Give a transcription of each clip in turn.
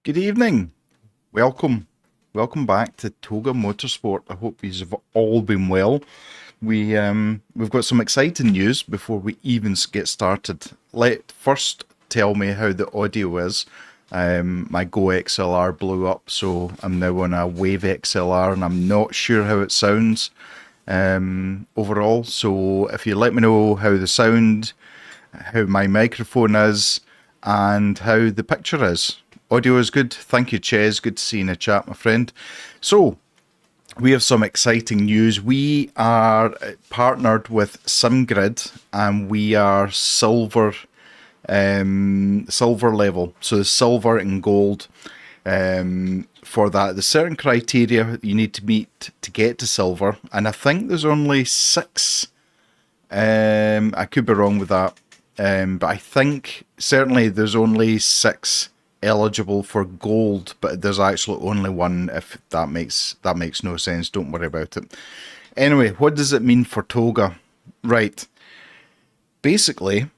Good evening. Welcome. Welcome back to Toga Motorsport. I hope you've all been well. We've got some exciting news before we even get started. First tell me how the audio is. My Go XLR blew up, so I'm now on a Wave XLR and I'm not sure how it sounds overall. So if you let me know how the sound, how my microphone is, and how the picture is. Audio is good. Thank you, Ches. Good to see you in the chat, my friend. So, we have some exciting news. We are partnered with SimGrid, and we are silver level. So, silver and gold for that. There's certain criteria you need to meet to get to silver, and I think there's only 6. I could be wrong with that. But I think certainly there's only 6 eligible for gold, but there's actually only 1. If that makes no sense, don't worry about it. Anyway, what does it mean for Toga? Right. Basically,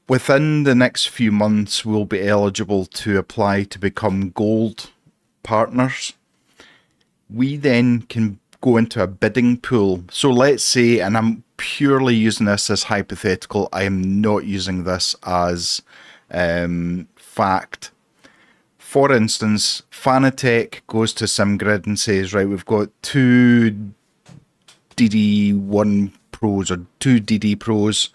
within the next few months, we'll be eligible to apply to become gold partners. We then can go into a bidding pool. So let's say, and I'm purely using this as hypothetical, I am not using this as fact. For instance, Fanatec goes to SimGrid and says, right, we've got 2 DD1 Pros or 2 DD Pros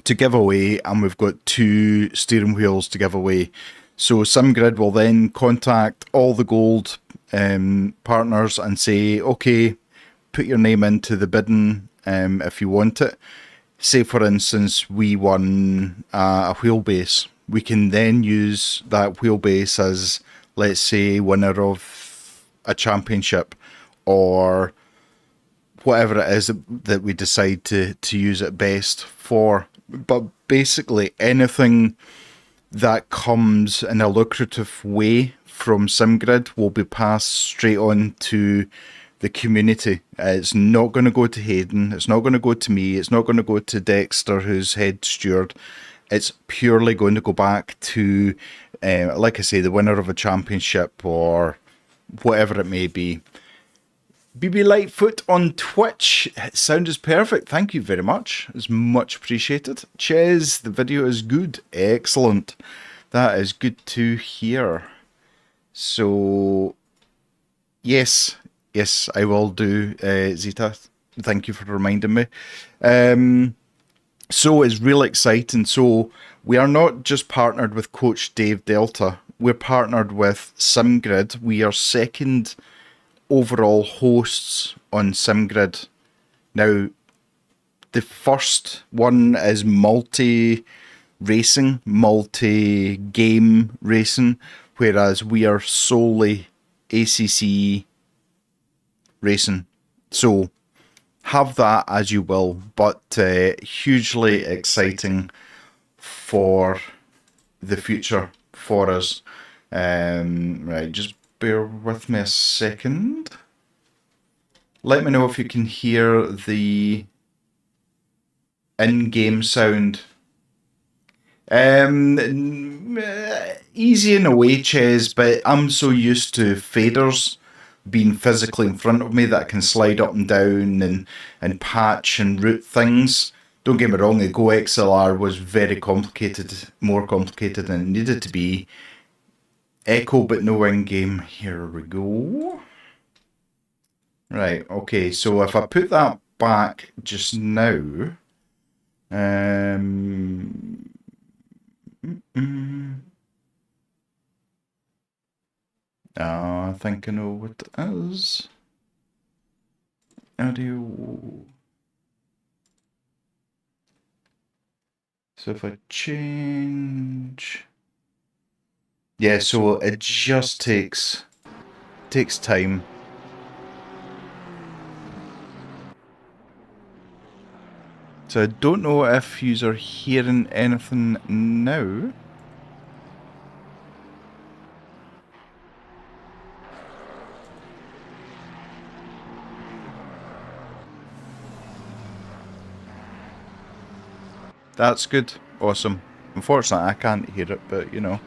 to give away, and we've got 2 steering wheels to give away. So SimGrid will then contact all the gold partners and say, okay, put your name into the bidding if you want it. Say, for instance, we won a wheelbase. We can then use that wheelbase as, let's say, winner of a championship or whatever it is that we decide to use it best for. But basically, anything that comes in a lucrative way from SimGrid will be passed straight on to the community. It's not going to go to Hayden. It's not going to go to me. It's not going to go to Dexter, who's head steward. It's purely going to go back to, like I say, the winner of a championship or whatever it may be. BB Lightfoot on Twitch. Sound is perfect. Thank you very much. It's much appreciated. Ches, the video is good. Excellent. That is good to hear. So, yes, I will do, Zeta. Thank you for reminding me. So it's really exciting. So we are not just partnered with Coach Dave Delta. We're partnered with SimGrid. We are second overall hosts on SimGrid. Now, the first one is multi-racing, multi-game racing, whereas we are solely ACC racing. So have that as you will, but hugely exciting for the future for us. Right, just bear with me a second. Let me know if you can hear the in-game sound. Easy in a way, Ches, but I'm so used to faders being physically in front of me that I can slide up and down and patch and route things. Don't get me wrong, the Go XLR was very complicated, more complicated than it needed to be. Echo but no in-game. Here we go. Right, okay, so if I put that back just now, I think I know what it is. Audio. So if I change... Yeah, so it just takes time. So I don't know if you are hearing anything now. That's good. Awesome. Unfortunately, I can't hear it, but you know.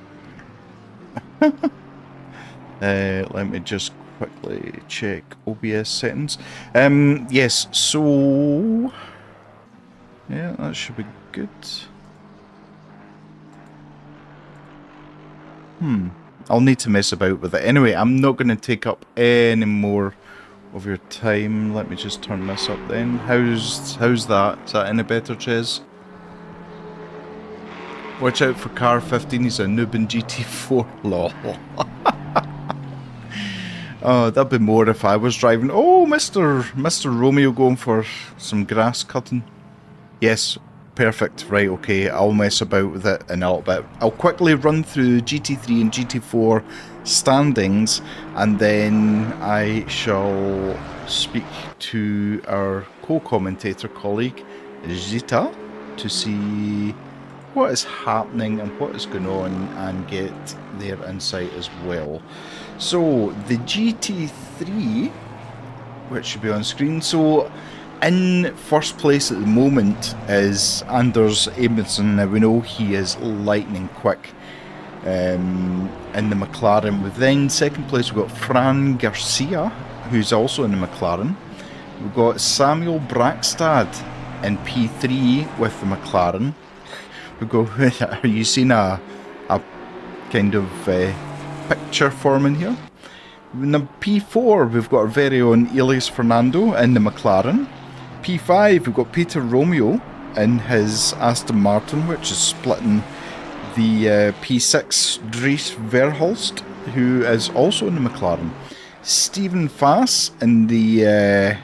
Let me just quickly check OBS settings. Yes, so... Yeah, that should be good. I'll need to mess about with it. Anyway, I'm not going to take up any more of your time. Let me just turn this up then. How's that? Is that any better, Ches? Watch out for car 15. He's a noob in GT4. Lol. Oh, that'd be more if I was driving. Oh, Mr. Romeo going for some grass cutting. Yes, perfect. Right, okay. I'll mess about with it in a little bit. I'll quickly run through GT3 and GT4 standings, and then I shall speak to our co-commentator colleague, Zita, to see what is happening and what is going on and get their insight as well. So, the GT3, which should be on screen. So, in first place at the moment is Anders Amundsen. Now we know he is lightning quick in the McLaren. We've then second place we've got Fran Garcia, who's also in the McLaren. We've got Samuel Brackstad in P3 with the McLaren. We go. Are you seeing a kind of picture forming here? In P4 we've got our very own Elias Fernando in the McLaren. P5 we've got Peter Romeo in his Aston Martin, which is splitting the P6 Dries Verhulst, who is also in the McLaren. Stephen Faas in the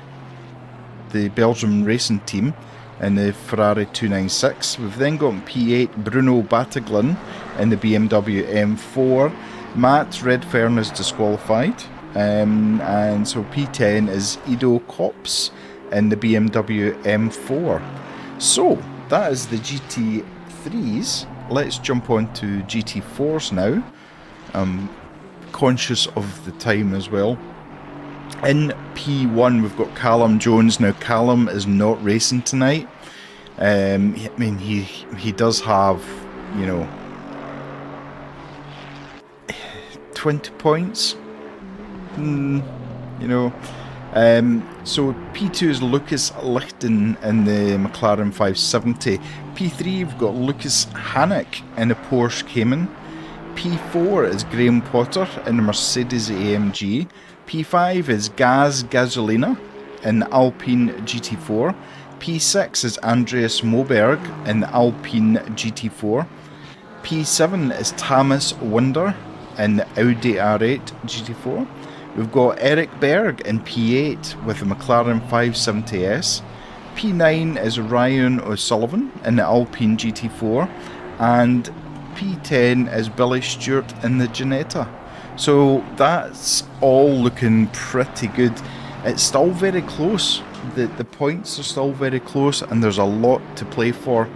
Belgium racing team in the Ferrari 296. We've then got P8 Bruno Battaglin in the BMW M4. Matt Redfern is disqualified, and so P10 is Ido Kops in the BMW M4. So that is the GT3s. Let's jump on to GT4s now. I'm conscious of the time as well. In P1 we've got Callum Jones. Now Callum is not racing tonight. I mean he does have, you know, 20 points. You know. So P2 is Lucas Lichten in the McLaren 570. P3 we've got Lucas Hannock in the Porsche Cayman. P4 is Graham Potter in the Mercedes AMG. P5 is Gaz Gasolina in the Alpine GT4. P6 is Andreas Moberg in the Alpine GT4. P7 is Thomas Winder in the Audi R8 GT4. We've got Eric Berg in P8 with the McLaren 570S. P9 is Ryan O'Sullivan in the Alpine GT4. And P10 is Billy Stewart in the Ginetta. So that's all looking pretty good. It's still very close. The points are still very close, and there's a lot to play for.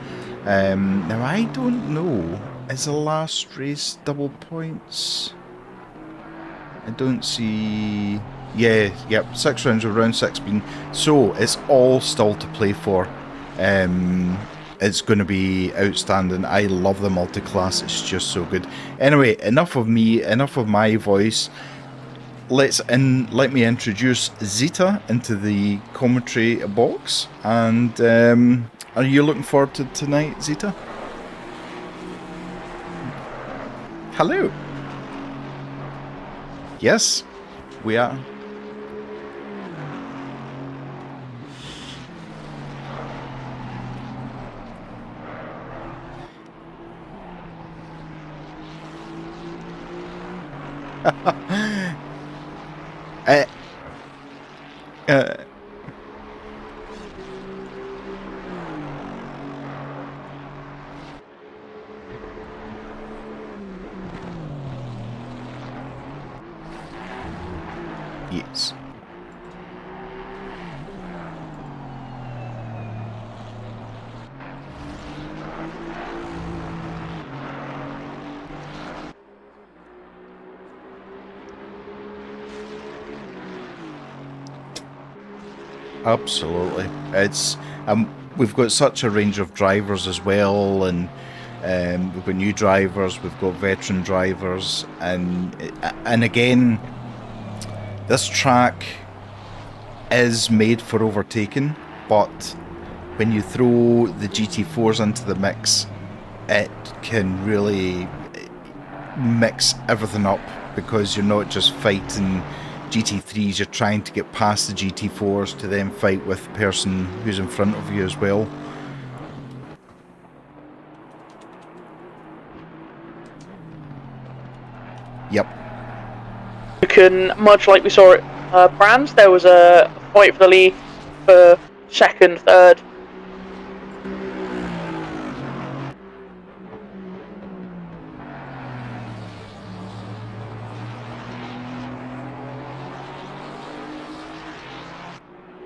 Now I don't know. Is the last race double points? I don't see... Yeah, yep, 6 rounds of round 6 been... So, it's all still to play for. It's going to be outstanding. I love the multi-class, it's just so good. Anyway, enough of me, enough of my voice. Let me introduce Zita into the commentary box. And are you looking forward to tonight, Zita? Hello. Yes, we are. Yes. Absolutely. It's we've got such a range of drivers as well, and We've got new drivers, we've got veteran drivers, and again, this track is made for overtaking, but when you throw the GT4s into the mix, it can really mix everything up, because you're not just fighting GT3s, you're trying to get past the GT4s to then fight with the person who's in front of you as well. Yep. You can, much like we saw at Brands, there was a fight for the lead for second, third.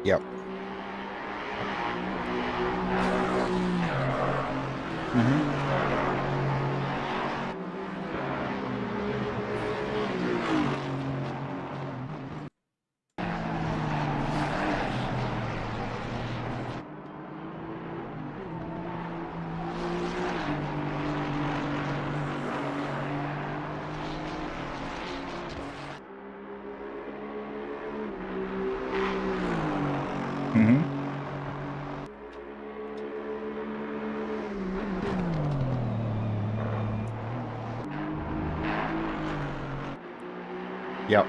Yep. Yep.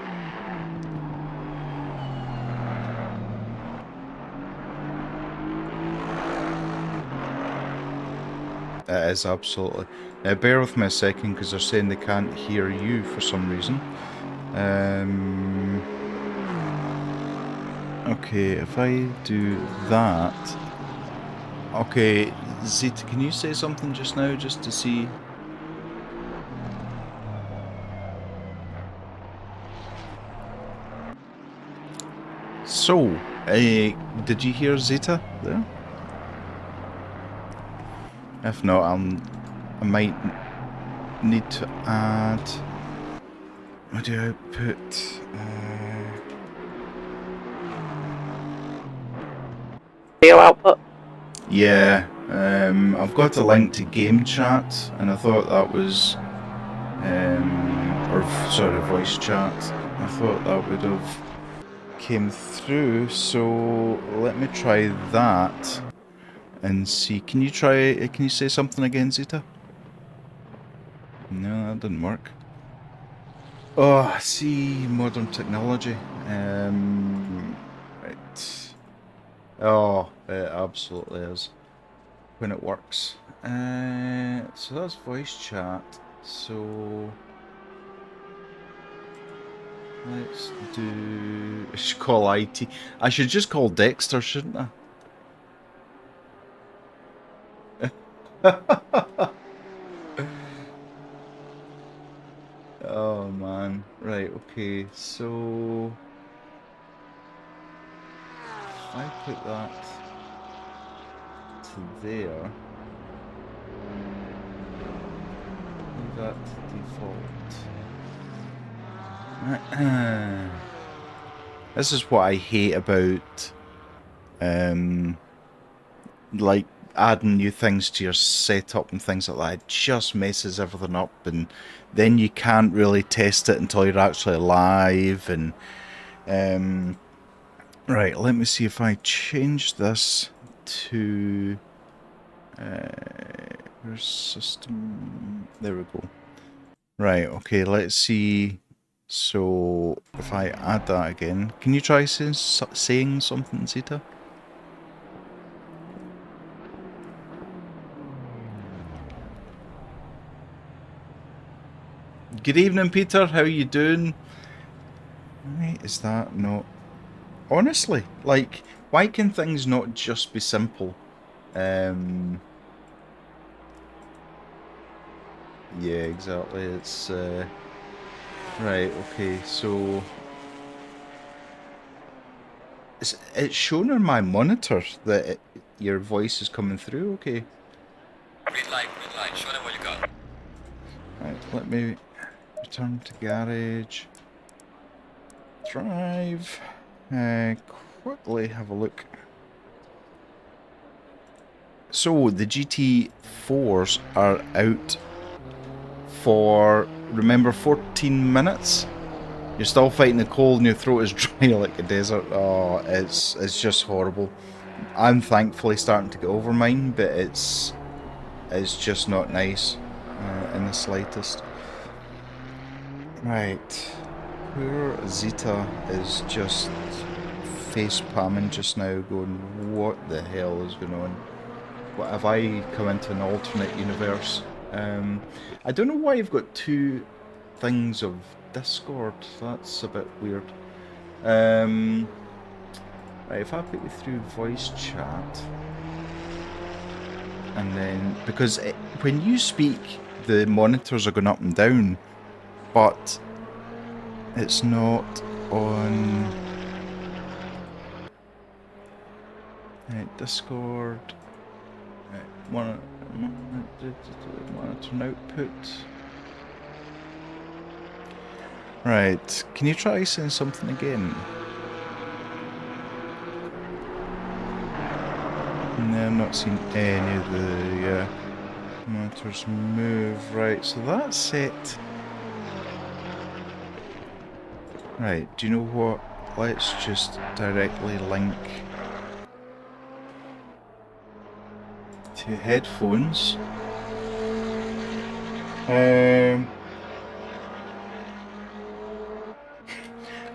It is, absolutely. Now bear with me a second, because they're saying they can't hear you for some reason. Okay, if I do that... Okay, Zeta, can you say something just now, just to see? So, did you hear Zeta there? If not, I might need to add... What do I put? Video output. Yeah, I've got a link to game chat, and I thought that was, or sorry, voice chat. I thought that would have came through. So let me try that and see. Can you try? Can you say something again, Zeta? No, that didn't work. Oh, I see, modern technology. Right. Oh, it absolutely is when it works. So that's voice chat. So let's do. I should call IT. I should just call Dexter, shouldn't I? Oh man. Right. Okay. So if I put that to there. Leave that to default. This is what I hate about like adding new things to your setup and things like that. It just messes everything up, and then you can't really test it until you're actually live. And right, let me see if I change this to where's system? There we go. Right, okay, let's see. So if I add that again, can you try saying something, Zeta? Good evening, Peter. How are you doing? Right, is that not... Honestly, like, why can things not just be simple? Yeah, exactly. It's right. Okay, so it's shown on my monitor that your voice is coming through. Okay. Green light. Show them what you got. Right. Let me return to garage. Drive. Quickly have a look. So the GT4s are out for, remember, 14 minutes? You're still fighting the cold and your throat is dry like a desert. Oh, it's just horrible. I'm thankfully starting to get over mine, but it's just not nice in the slightest. Right. Poor Zeta is just face palming just now, going, what the hell is going on? What, have I come into an alternate universe? I don't know why you've got two things of Discord. That's a bit weird. Right, if I put you through voice chat, and then, because when you speak, the monitors are going up and down, but it's not on Discord. Monitor and output. Right, can you try saying something again? No, I'm not seeing any of the monitors move. Right, so that's it. Right, do you know what? Let's just directly link to headphones.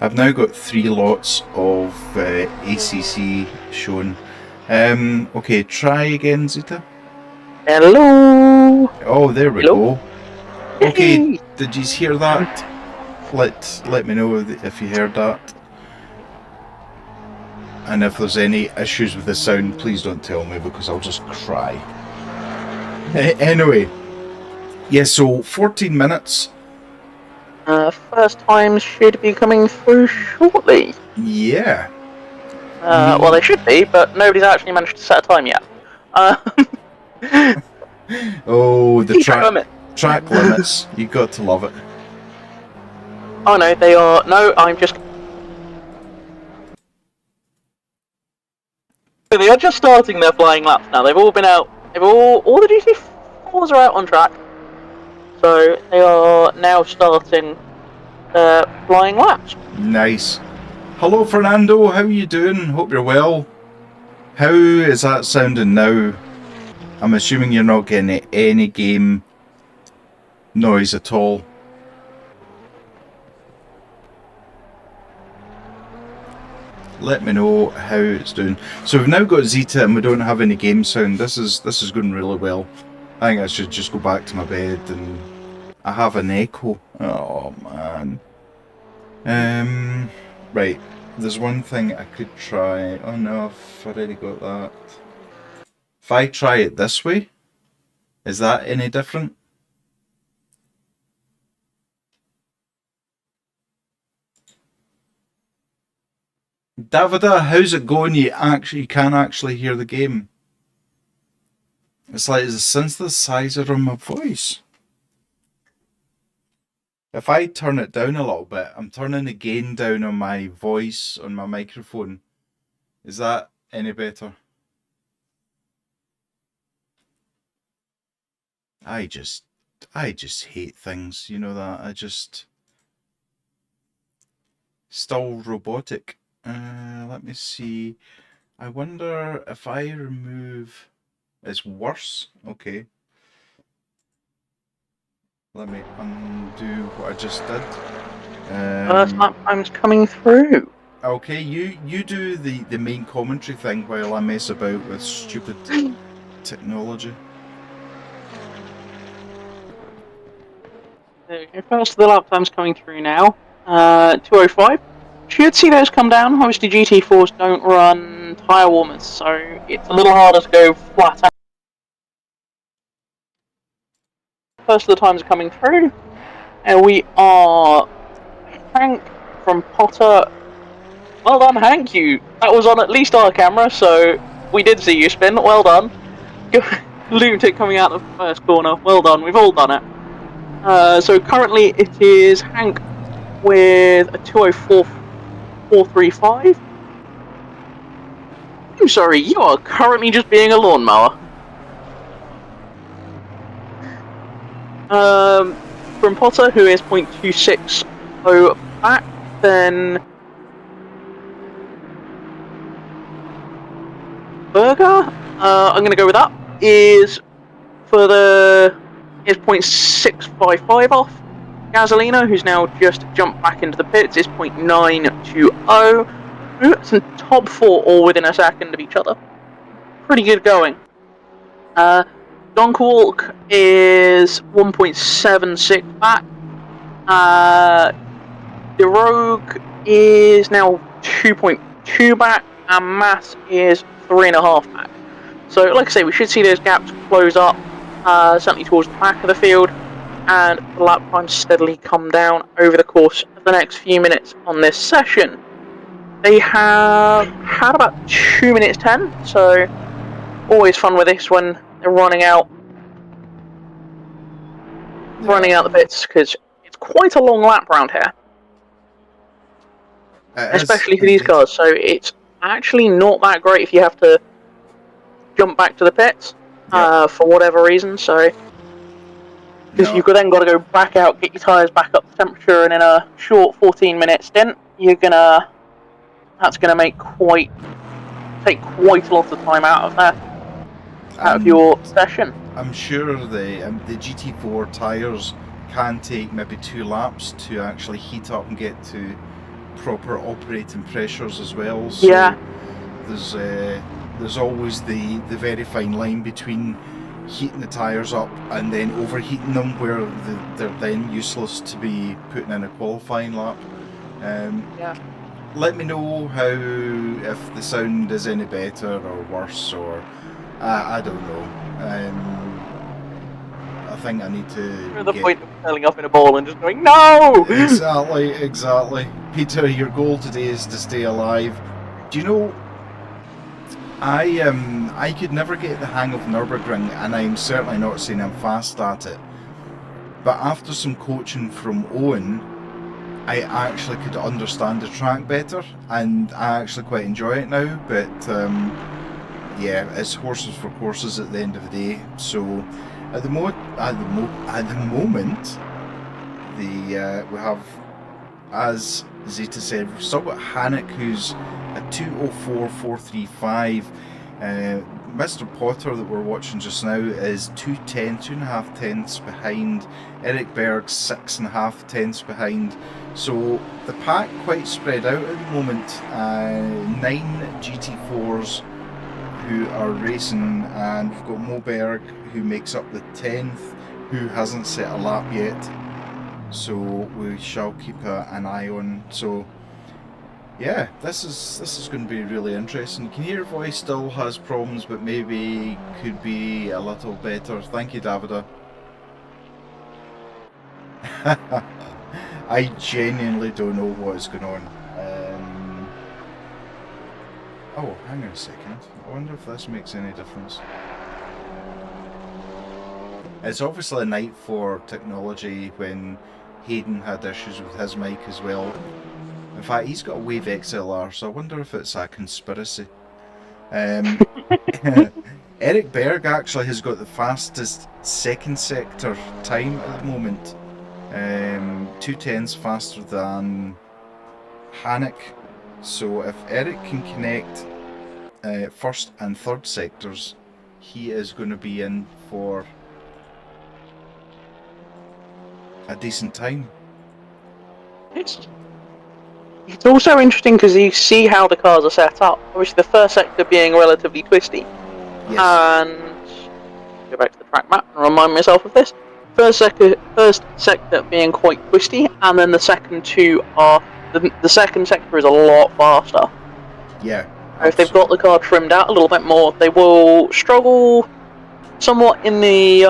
I've now got 3 lots of ACC shown. Okay, try again, Zeta. Hello. Oh, there we Hello? go. Okay, did you hear that? Let me know if you heard that. And if there's any issues with the sound, please don't tell me because I'll just cry. Anyway, yeah, so 14 minutes. First time should be coming through shortly. Yeah. Well, they should be, but nobody's actually managed to set a time yet. Oh, the limit. track limits. You got to love it. Oh no, they are. No, I'm just. They are just starting their flying laps now. They've all been out. All the GT4s are out on track. So they are now starting their flying laps. Nice. Hello, Fernando. How you doing? Hope you're well. How is that sounding now? I'm assuming you're not getting any game noise at all. Let me know how it's doing. So we've now got Zeta and we don't have any game sound. This is going really well. I think I should just go back to my bed and I have an echo. Oh man. Right. There's one thing I could try. Oh no, I've already got that. If I try it this way, is that any different? Davida, how's it going? You can actually hear the game. It's like it's a synthesizer on my voice. If I turn it down a little bit, I'm turning the gain down on my voice on my microphone. Is that any better? I just hate things, you know that. I just still robotic. Let me see. I wonder if I remove. It's worse. Okay. Let me undo what I just did. First lap time's coming through. Okay, you do the main commentary thing while I mess about with stupid technology. Okay, first the lap time's coming through now. 2:05. Should see those come down. Obviously, GT4s don't run tyre warmers, so it's a little harder to go flat out. First of the times are coming through. And we are Hank from Potter. Well done, Hank. That was on at least our camera, so we did see you spin. Well done. Lunatic coming out of the first corner. Well done. We've all done it. So currently it is Hank with a 2:04.435. I'm sorry, you are currently just being a lawnmower. From Potter, who is 0.260 back, then Burger, I'm going to go with that, is 0.655 off. Gasolina, who's now just jumped back into the pits, is 0.920. It's in top 4 all within a second of each other. Pretty good going. Donkwalk is 1.76 back. The Rogue is now 2.2 back, and Mass is 3.5 back. So, like I say, we should see those gaps close up, certainly towards the back of the field, and the lap times steadily come down over the course of the next few minutes on this session. They have had about 2 minutes 10, so always fun with this when they're running out the bits, because it's quite a long lap round here, especially for these cars. So it's actually not that great if you have to jump back to the pits for whatever reason. So because you've then got to go back out, get your tyres back up to temperature, and in a short 14-minute stint, that's gonna take quite a lot of time out of your session. I'm sure the GT4 tyres can take maybe 2 laps to actually heat up and get to proper operating pressures as well. So yeah. There's always the very fine line between heating the tyres up and then overheating them, where they're then useless to be putting in a qualifying lap. Let me know if the sound is any better or worse, or I don't know. I think I need to. The point of curling up in a ball and just going no. Exactly. Peter, your goal today is to stay alive. Do you know? I could never get the hang of Nürburgring, and I'm certainly not saying I'm fast at it. But after some coaching from Owen, I actually could understand the track better, and I actually quite enjoy it now. But yeah, it's horses for courses at the end of the day. So at the moment, we have, as Zeta said, we've still got Hannock, who's at 2:04.435. Mr. Potter that we're watching just now is 2.5 tenths behind. Eric Berg's 6.5 tenths behind. So the pack quite spread out at the moment. 9 GT4s who are racing, and we've got Moberg who makes up the 10th, who hasn't set a lap yet. So we shall keep an eye on. So yeah, this is going to be really interesting. You can hear your voice still has problems, but maybe could be a little better. Thank you, Davida. I genuinely don't know what is going on. Oh, hang on a second. I wonder if this makes any difference. It's obviously a night for technology when Hayden had issues with his mic as well. In fact, he's got a Wave XLR, so I wonder if it's a conspiracy. Eric Berg actually has got the fastest second sector time at the moment. 2 tenths faster than Hannock. So if Eric can connect first and third sectors, he is going to be in for a decent time. It's also interesting because you see how the cars are set up. Obviously, the first sector being relatively twisty. Yes. And go back to the track map and remind myself of this. First sector being quite twisty, and then the second two are the second sector is a lot faster. Yeah. So if they've got the car trimmed out a little bit more, they will struggle somewhat in the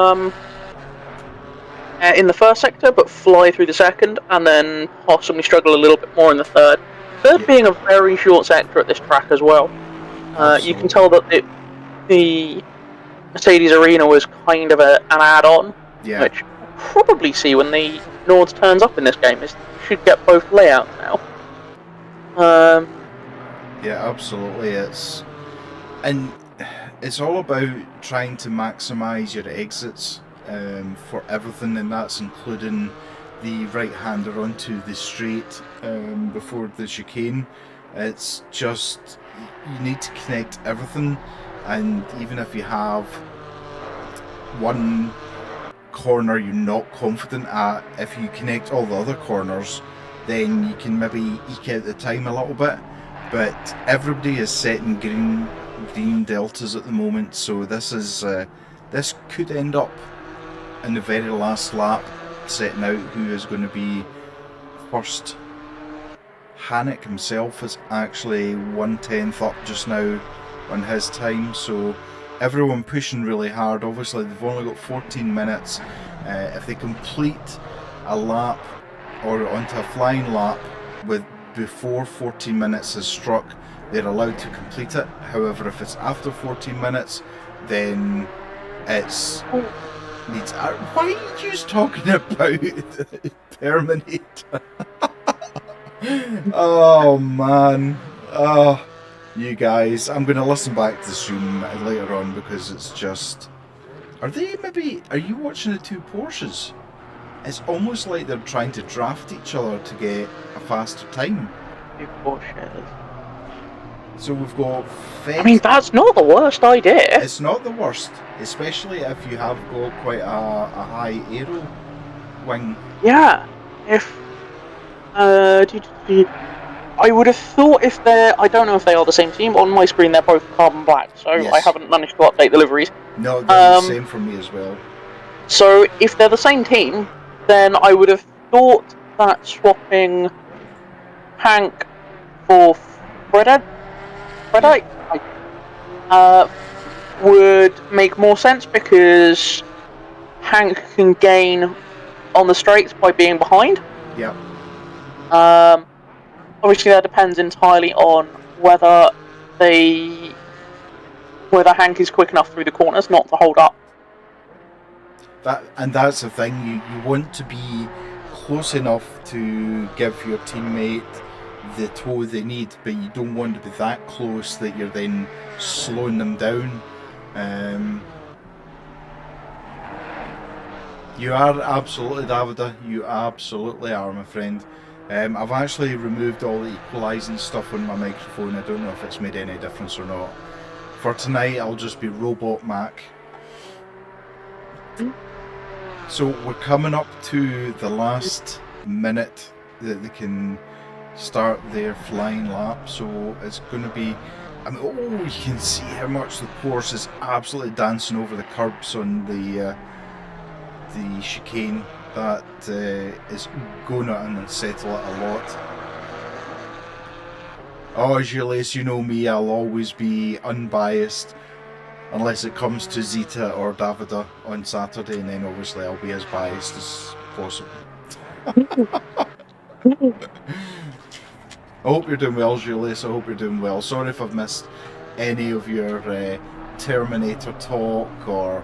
first sector, but fly through the second, and then possibly struggle a little bit more in the third. Third being a very short sector at this track as well. You can tell that the Mercedes Arena was kind of an add-on, which we'll probably see when the Nords turns up in this game. It should get both layouts now. Yeah, absolutely. It's all about trying to maximise your exits for everything, and that's including the right-hander onto the straight before the chicane. It's just, you need to connect everything, and even if you have one corner you're not confident at, if you connect all the other corners, then you can maybe eke out the time a little bit. But everybody is setting green deltas at the moment, so this could end up in the very last lap setting out who is going to be first. Hannick himself is actually 1/10 up just now on his time, so everyone pushing really hard. Obviously they've only got 14 minutes. If they complete a lap or onto a flying lap before 14 minutes is struck, they're allowed to complete it. However, if it's after 14 minutes, then it's needs. Why are you just talking about Terminator? Oh man, oh, you guys, I'm going to listen back to the stream later on because it's just... Are you watching the two Porsches? It's almost like they're trying to draft each other to get a faster time. Two Porsches. So we've got... I mean, that's not the worst idea. It's not the worst, especially if you have got quite a high aero wing. Yeah, if... I would have thought if they're... I don't know if they are the same team. On my screen, they're both carbon black, so Yes. I haven't managed to update the liveries. No, they're the same for me as well. So, if they're the same team, then I would have thought that swapping Hank for Fredite would make more sense, because Hank can gain on the straights by being behind. Yep. Obviously that depends entirely on whether Hank is quick enough through the corners not to hold up. That's the thing, you want to be close enough to give your teammate the toe they need, but you don't want to be that close that you're then slowing them down. You are absolutely, Davida, you absolutely are, my friend. I've actually removed all the equalising stuff on my microphone. I don't know if it's made any difference or not. For tonight, I'll just be Robot Mac. So we're coming up to the last minute that they can start their flying lap. So it's going to be... I mean, oh, you can see how much the Porsche is absolutely dancing over the curbs on the chicane. That is going to unsettle it a lot. Oh, Julius, you know me, I'll always be unbiased unless it comes to Zeta or Davida on Saturday, and then obviously I'll be as biased as possible. I hope you're doing well, Julius. I hope you're doing well. Sorry if I've missed any of your Terminator talk or...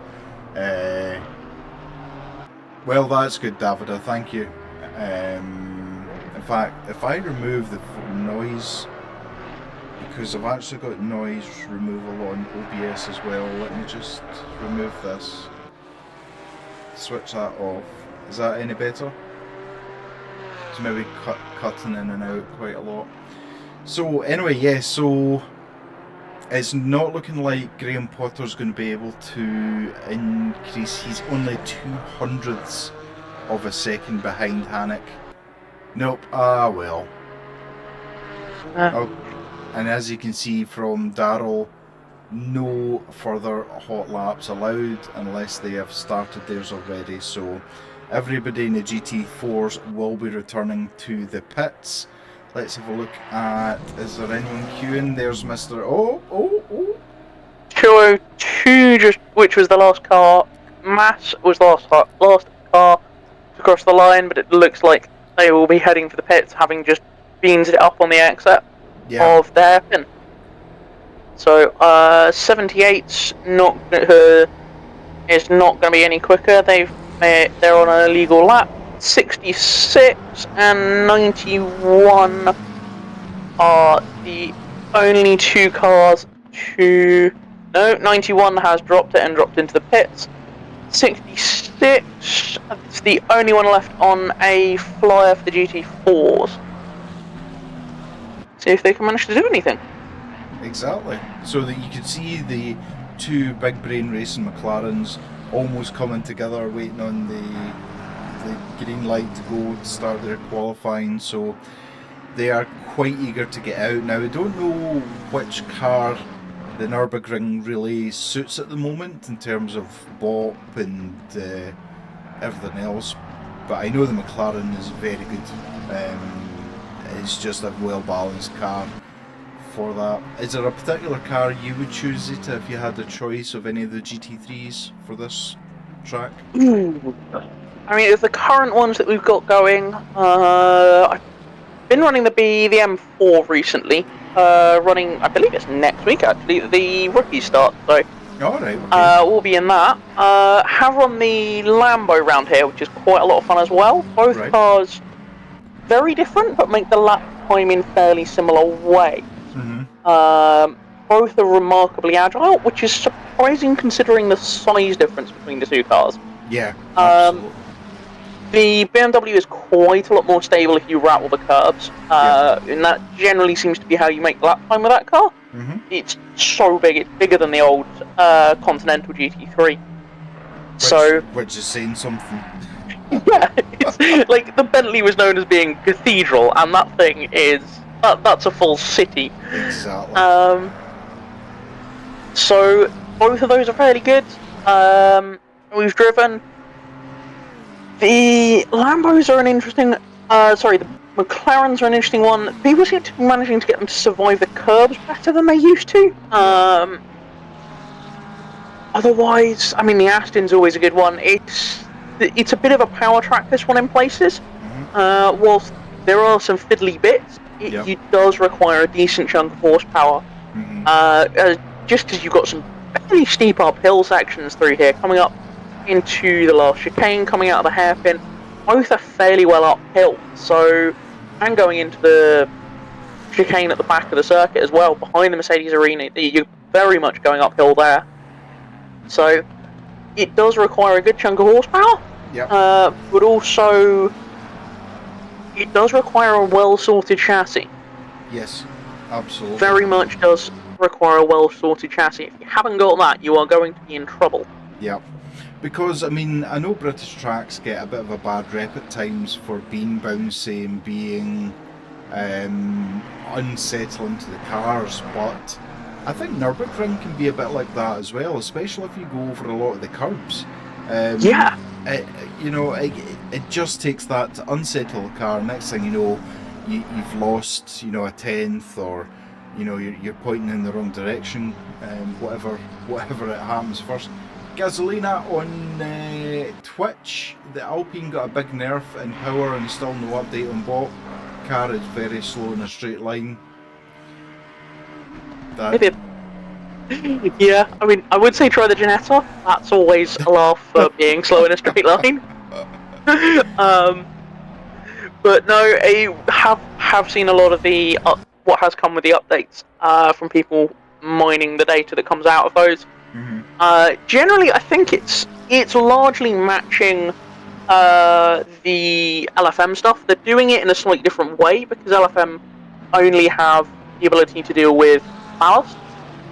Well, that's good, Davida, thank you. In fact, if I remove the noise, because I've actually got noise removal on OBS as well, let me just remove this. Switch that off. Is that any better? It's maybe cutting in and out quite a lot. So anyway, yeah, so it's not looking like Graham Potter's going to be able to increase. He's only 0.02 of a second behind Hannick. Nope, ah well. Oh, and as you can see from Darrell, no further hot laps allowed unless they have started theirs already. So everybody in the GT4s will be returning to the pits. Let's have a look at, is there anyone queuing? There's Mr. Oh. 202, which was the last car. Mass was the last car to cross the line, but it looks like they will be heading for the pits, having just beamed it up on the exit of their pin. So 78's is not going to be any quicker. They're on an illegal lap. 66 and 91 are the only two cars to... No, 91 has dropped it and dropped into the pits. 66 6. It's the only one left on a flyer for the GT4s. See if they can manage to do anything. Exactly. So that you can see the two big brain racing McLarens almost coming together, waiting on the green light to go to start their qualifying. So they are quite eager to get out. Now, I don't know which car the Nürburgring really suits at the moment in terms of bop and everything else, but I know the McLaren is very good. It's just a well balanced car for that. Is there a particular car you would choose, Zita, if you had a choice of any of the GT3s for this track? I mean, of the current ones that we've got going, I've been running the M4 recently. Running, I believe it's next week actually, the rookie start, so Alright, okay. we'll be in that. Have run the Lambo round here, which is quite a lot of fun as well. Both Right. cars very different, but make the lap time in fairly similar way. Both are remarkably agile, which is surprising considering the size difference between the two cars. Yeah, absolutely. The BMW is quite a lot more stable if you rattle the curbs, and that generally seems to be how you make the lap time with that car. It's so big, it's bigger than the old Continental GT3. Which is saying something. Yeah, it's like the Bentley was known as being cathedral, and that thing is that's a full city. Exactly. So both of those are fairly good. We've driven. The Lambos are an interesting. The McLarens are an interesting one. People seem to be managing to get them to survive the curbs better than they used to. Otherwise, I mean, the Aston's always a good one. It's a bit of a power track, this one, in places. Whilst there are some fiddly bits, it does require a decent chunk of horsepower. Just because you've got some fairly steep uphill sections through here, coming up into the last chicane, coming out of the hairpin, both are fairly well uphill. So, and going into the chicane at the back of the circuit as well, behind the Mercedes arena, you're very much going uphill there. So, it does require a good chunk of horsepower, but also it does require a well-sorted chassis. Yes, absolutely. Very much does require a well-sorted chassis. If you haven't got that, you are going to be in trouble. Yep. Because, I mean, I know British tracks get a bit of a bad rep at times for being bouncy and being unsettling to the cars, but I think Nürburgring can be a bit like that as well, especially if you go over a lot of the curbs. It just takes that to unsettle the car. Next thing you know, you've lost, a tenth, or you're pointing in the wrong direction. Whatever it happens first. Gasolina on Twitch, the Alpine got a big nerf in power and still no update on bot. Car is very slow in a straight line. Yeah, I mean, I would say try the Ginetta. That's always a laugh for being slow in a straight line. But no, I have seen a lot of the what has come with the updates from people mining the data that comes out of those. Generally, I think it's largely matching the LFM stuff. They're doing it in a slightly different way because LFM only have the ability to deal with ballast.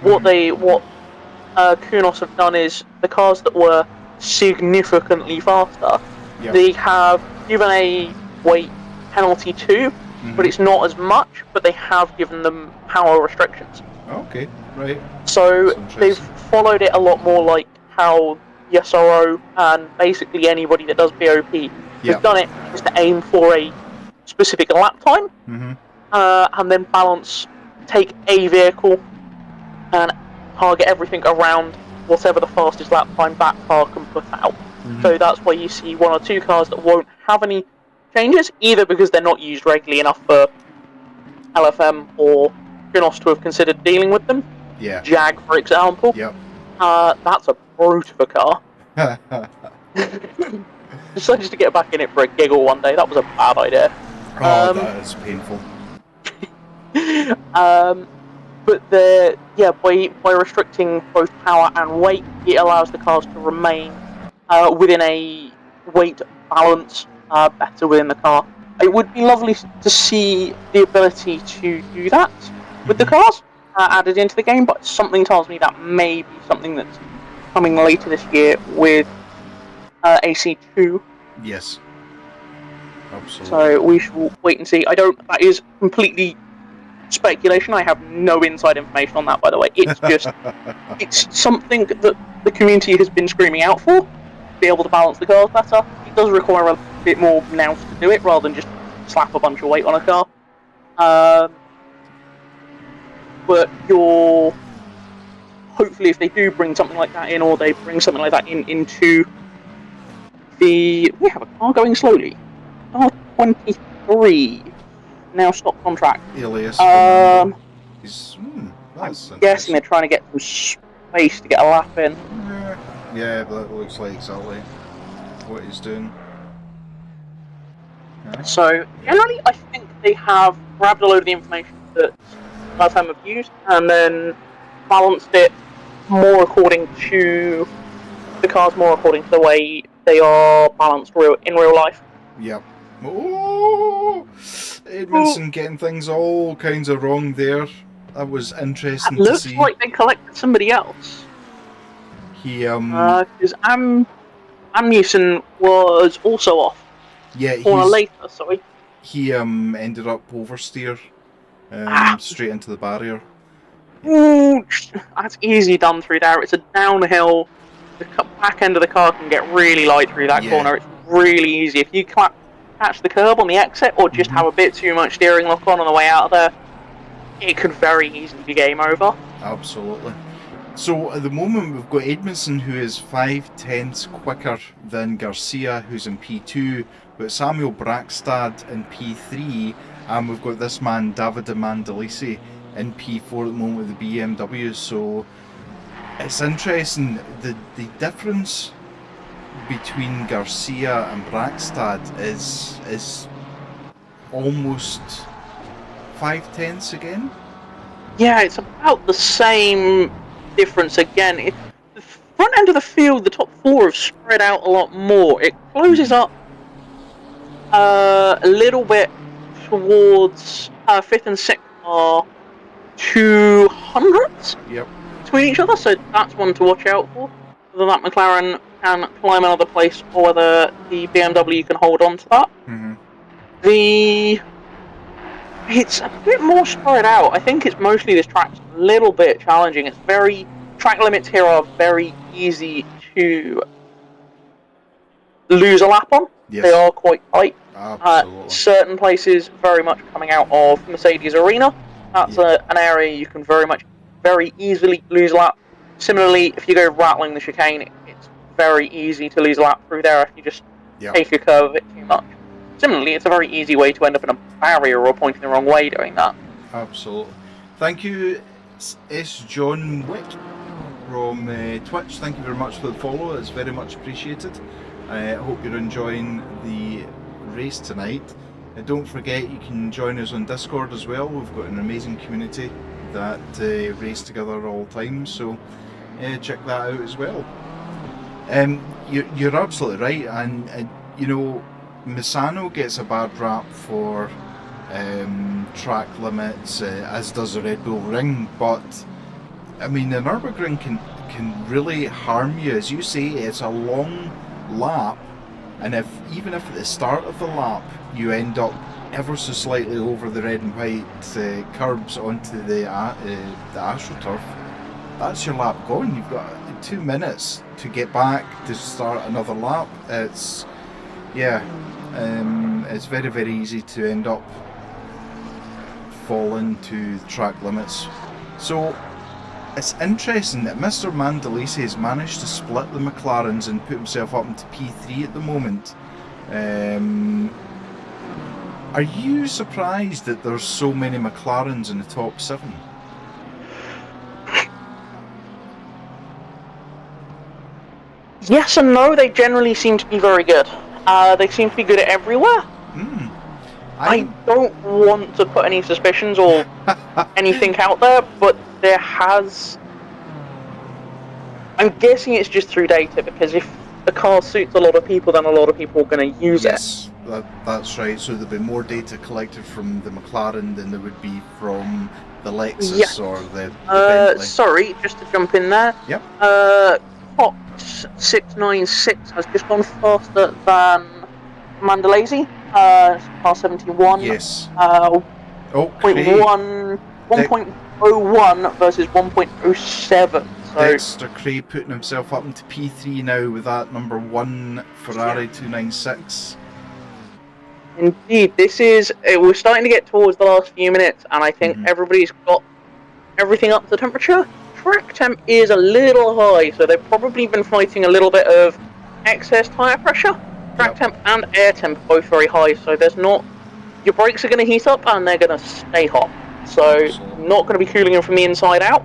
What Kunos have done is the cars that were significantly faster, they have given a weight penalty to, but it's not as much. But they have given them power restrictions. Okay, right. So they've followed it a lot more like how the SRO and basically anybody that does BOP has done it, is to aim for a specific lap time, and then take a vehicle and target everything around whatever the fastest lap time that car can put out. So that's why you see one or two cars that won't have any changes, either because they're not used regularly enough for LFM or Kunos to have considered dealing with them. Jag, for example. That's a brute of a car. Decided to get back in it for a giggle one day. That was a bad idea. That is painful. But by restricting both power and weight, it allows the cars to remain within a weight balance better within the car. It would be lovely to see the ability to do that with the cars added into the game, but something tells me that may be something that's coming later this year with AC2. Yes. Absolutely. So we shall wait and see. That is completely speculation. I have no inside information on that, by the way. It's just, it's something that the community has been screaming out for. Be able to balance the cars better. It does require a bit more nous to do it, rather than just slap a bunch of weight on a car. But hopefully, if they do bring something like that in, or they bring something like that into we have a car going slowly. Car 23 now stop contract. Alias. He's, I'm guessing they're trying to get some space to get a lap in. Yeah, that looks like exactly what he's doing. Yeah. So generally, I think they have grabbed a load of the information that last time have used, and then balanced it more according to the cars, more according to the way they are balanced in real life. Yep. Oh, Edmondson getting things all kinds of wrong there. That was interesting It to looks see. like they collected somebody else. He because Amundsen was also off. Yeah, Later, sorry. He ended up oversteer straight into the barrier. Ooh, that's easy done through there. It's a downhill. The back end of the car can get really light through that corner. It's really easy. If you catch the curb on the exit, or just have a bit too much steering lock on the way out of there, it could very easily be game over. Absolutely. So at the moment we've got Edmondson, who is 5/10 quicker than Garcia, who's in P2. We've got Samuel Brackstad in P3, and we've got this man Davide Mandalisi in P4 at the moment with the BMW. So it's interesting, the difference between Garcia and Brackstad is almost 5/10 again. Yeah, it's about the same difference again. The front end of the field, the top four have spread out a lot more. It closes up a little bit towards fifth and sixth are 200s between each other, so that's one to watch out for. Whether that McLaren can climb another place, or whether the BMW can hold on to that. It's a bit more spread out. I think it's mostly this track's a little bit challenging. Track limits here are very easy to lose a lap on. Yes. They are quite tight. Absolutely. Certain places very much coming out of Mercedes Arena. That's an area you can very easily lose a lap. Similarly, if you go rattling the chicane, it's very easy to lose a lap through there if you just take a curve a bit too much. Similarly, it's a very easy way to end up in a barrier or pointing the wrong way doing that. Absolutely. Thank you, S. John Wick from Twitch. Thank you very much for the follow. It's very much appreciated. I hope you're enjoying the race tonight. Don't forget, you can join us on Discord as well. We've got an amazing community that race together all the time, so check that out as well. You're absolutely right, and you know, Misano gets a bad rap for track limits, as does the Red Bull Ring, but I mean, the NURBURGRING can really harm you. As you say, it's a long lap, and even if at the start of the lap you end up ever so slightly over the red and white curbs onto the AstroTurf, that's your lap gone. You've got 2 minutes to get back to start another lap. It's very, very easy to end up falling to the track limits. So it's interesting that Mr. Mandalisi has managed to split the McLarens and put himself up into P3 at the moment. Are you surprised that there's so many McLarens in the top 7? Yes and no, they generally seem to be very good. They seem to be good at everywhere. I don't want to put any suspicions or anything out there, but there has... I'm guessing it's just through data, because if the car suits a lot of people, then a lot of people are going to use it. Yes, that's right. So there'd be more data collected from the McLaren than there would be from the Lexus or the Bentley. Sorry, just to jump in there. Yep. Fox 696 has just gone faster than Mandalay, car 71. Yes. 1.01 versus 1.07. So Dexter Cray putting himself up into P3 now with that number 1 Ferrari 296. Indeed, we're starting to get towards the last few minutes, and I think everybody's got everything up to temperature. Track temp is a little high, so they've probably been fighting a little bit of excess tyre pressure. Track temp and air temp both very high, so your brakes are going to heat up and they're going to stay hot. So not going to be cooling them from the inside out,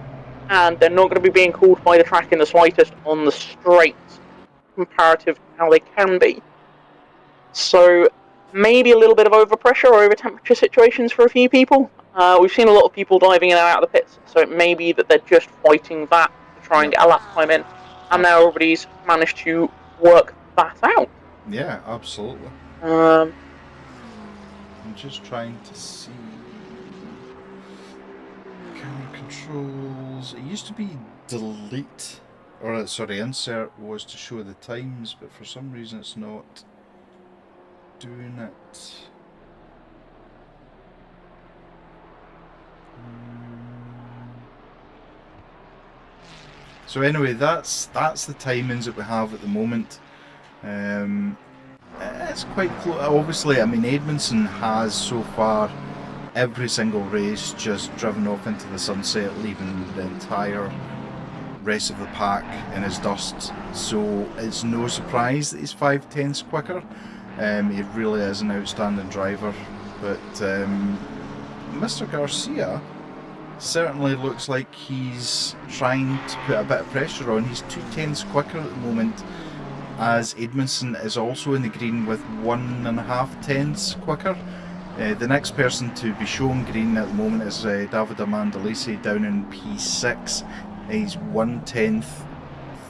and they're not going to be being cooled by the track in the slightest on the straights, comparative to how they can be. So maybe a little bit of overpressure or over temperature situations for a few people. We've seen a lot of people diving in and out of the pits, so it may be that they're just fighting that to try and get a lap time in, and now everybody's managed to work that out. Yeah, absolutely. I'm just trying to see camera controls. It used to be delete, or sorry, insert was to show the times, but for some reason it's not doing it. So anyway, that's the timings that we have at the moment. It's quite close. Obviously, I mean, Edmondson has so far every single race just driven off into the sunset, leaving the entire rest of the pack in his dust. So it's no surprise that he's 5/10ths quicker. He really is an outstanding driver, but Mr. Garcia certainly looks like he's trying to put a bit of pressure on. He's 2/10ths quicker at the moment, as Edmondson is also in the green with 1.5 quicker. The next person to be shown green at the moment is Davide Mandalisi down in P6. He's 1/10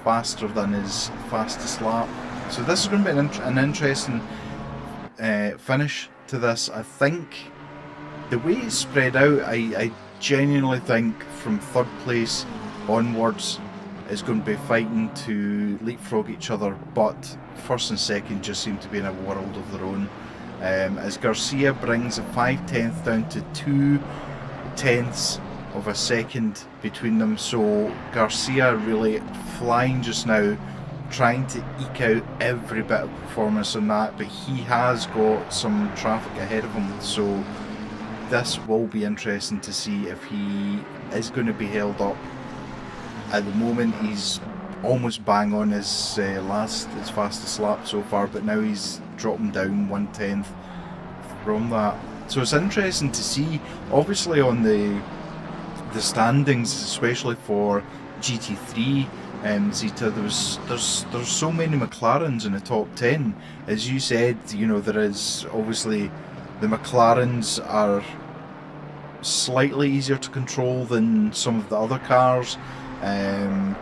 faster than his fastest lap. So this is going to be an interesting finish to this. I think the way it's spread out, I genuinely think from third place onwards is going to be fighting to leapfrog each other, but first and second just seem to be in a world of their own. As Garcia brings a 5/10 down to 2/10 of a second between them, so Garcia really flying just now, trying to eke out every bit of performance on that, but he has got some traffic ahead of him, so this will be interesting to see if he is going to be held up. At the moment he's almost bang on his fastest lap so far, but now he's dropping down 1/10 from that. So it's interesting to see, obviously on the standings, especially for GT3, Zeta, there's so many McLarens in the top 10. As you said, you know, there is obviously the McLarens are slightly easier to control than some of the other cars.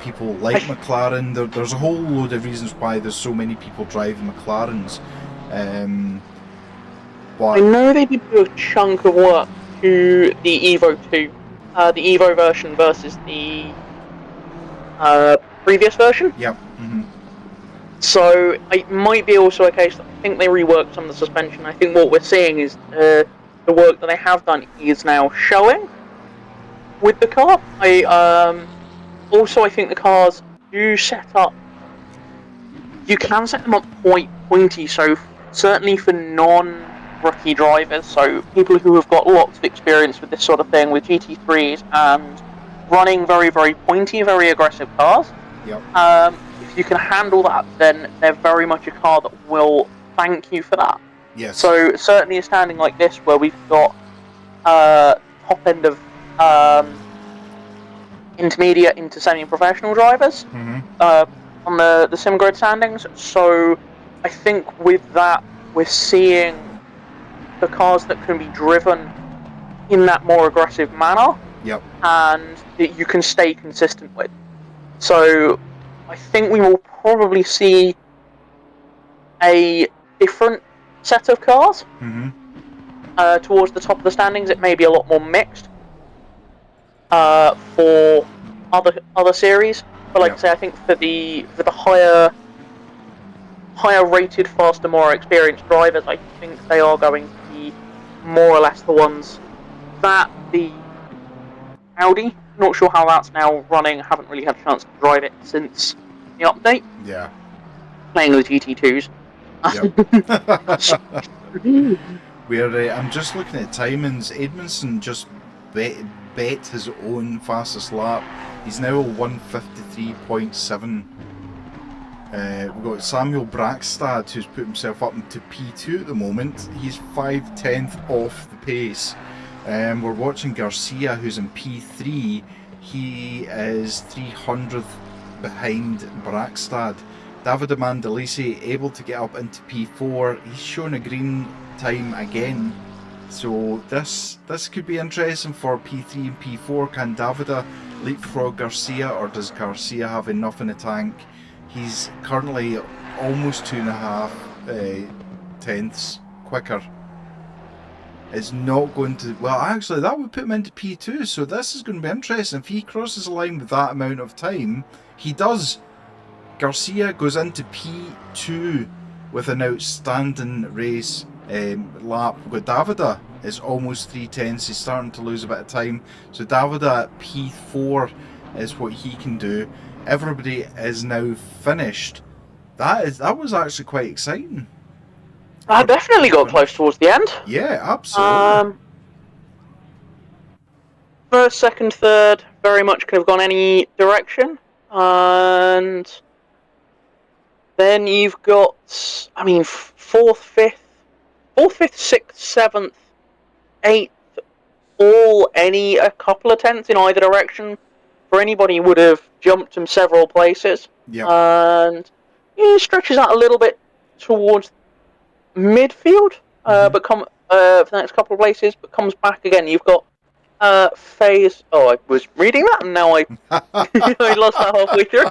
People like McLaren. There's a whole load of reasons why there's so many people driving McLarens. But I know they did do a chunk of work to the Evo 2, the Evo version versus the previous version. Yep. So it might be also a case that I think they reworked some of the suspension. I think what we're seeing is the work that they have done is now showing with the car. Also, I think the cars do set up. You can set them up quite pointy, so certainly for non-rookie drivers, so people who have got lots of experience with this sort of thing, with GT3s and running very, very pointy, very aggressive cars. Yep. If you can handle that, then they're very much a car that will thank you for that. Yes. So certainly a standing like this, where we've got top end of intermediate into semi-professional drivers on the sim grid standings. So I think with that, we're seeing the cars that can be driven in that more aggressive manner. Yep. And that you can stay consistent with. So I think we will probably see a different set of cars. Mm-hmm. Towards the top of the standings, it may be a lot more mixed for other series. But like I say, I think for the higher rated, faster, more experienced drivers, I think they are going to be more or less the ones that the Audi. Not sure how that's now running. Haven't really had a chance to drive it since the update. Yeah. Playing the GT2s. Yep. Where I'm just looking at timings. Edmondson just bet his own fastest lap. He's now 153.7. We've got Samuel Brackstad, who's put himself up into P2 at the moment. He's 5/10 off the pace. We're watching Garcia, who's in P3. He is 300th behind Brackstad. Davide Mandalisi able to get up into P4. He's shown a green time again. So this could be interesting for P3 and P4. Can Davide leapfrog Garcia, or does Garcia have enough in the tank? He's currently almost 2.5 tenths quicker. It's not going to... Well, actually, that would put him into P2, so this is going to be interesting. If he crosses the line with that amount of time, he does. Garcia goes into P2 with an outstanding race lap. But Davide is almost 3/10. He's starting to lose a bit of time. So Davide at P4 is what he can do. Everybody is now finished. That was actually quite exciting. I definitely got close towards the end. Yeah, absolutely. First, second, third, very much could have gone any direction. And then you've got, I mean, fourth, fifth, sixth, seventh, eighth, all a couple of tenths in either direction. For anybody who would have jumped from several places. Yep. And it stretches out a little bit towards midfield, but for the next couple of places, but comes back again. You've got phase. Oh, I was reading that, and now I I lost that halfway through.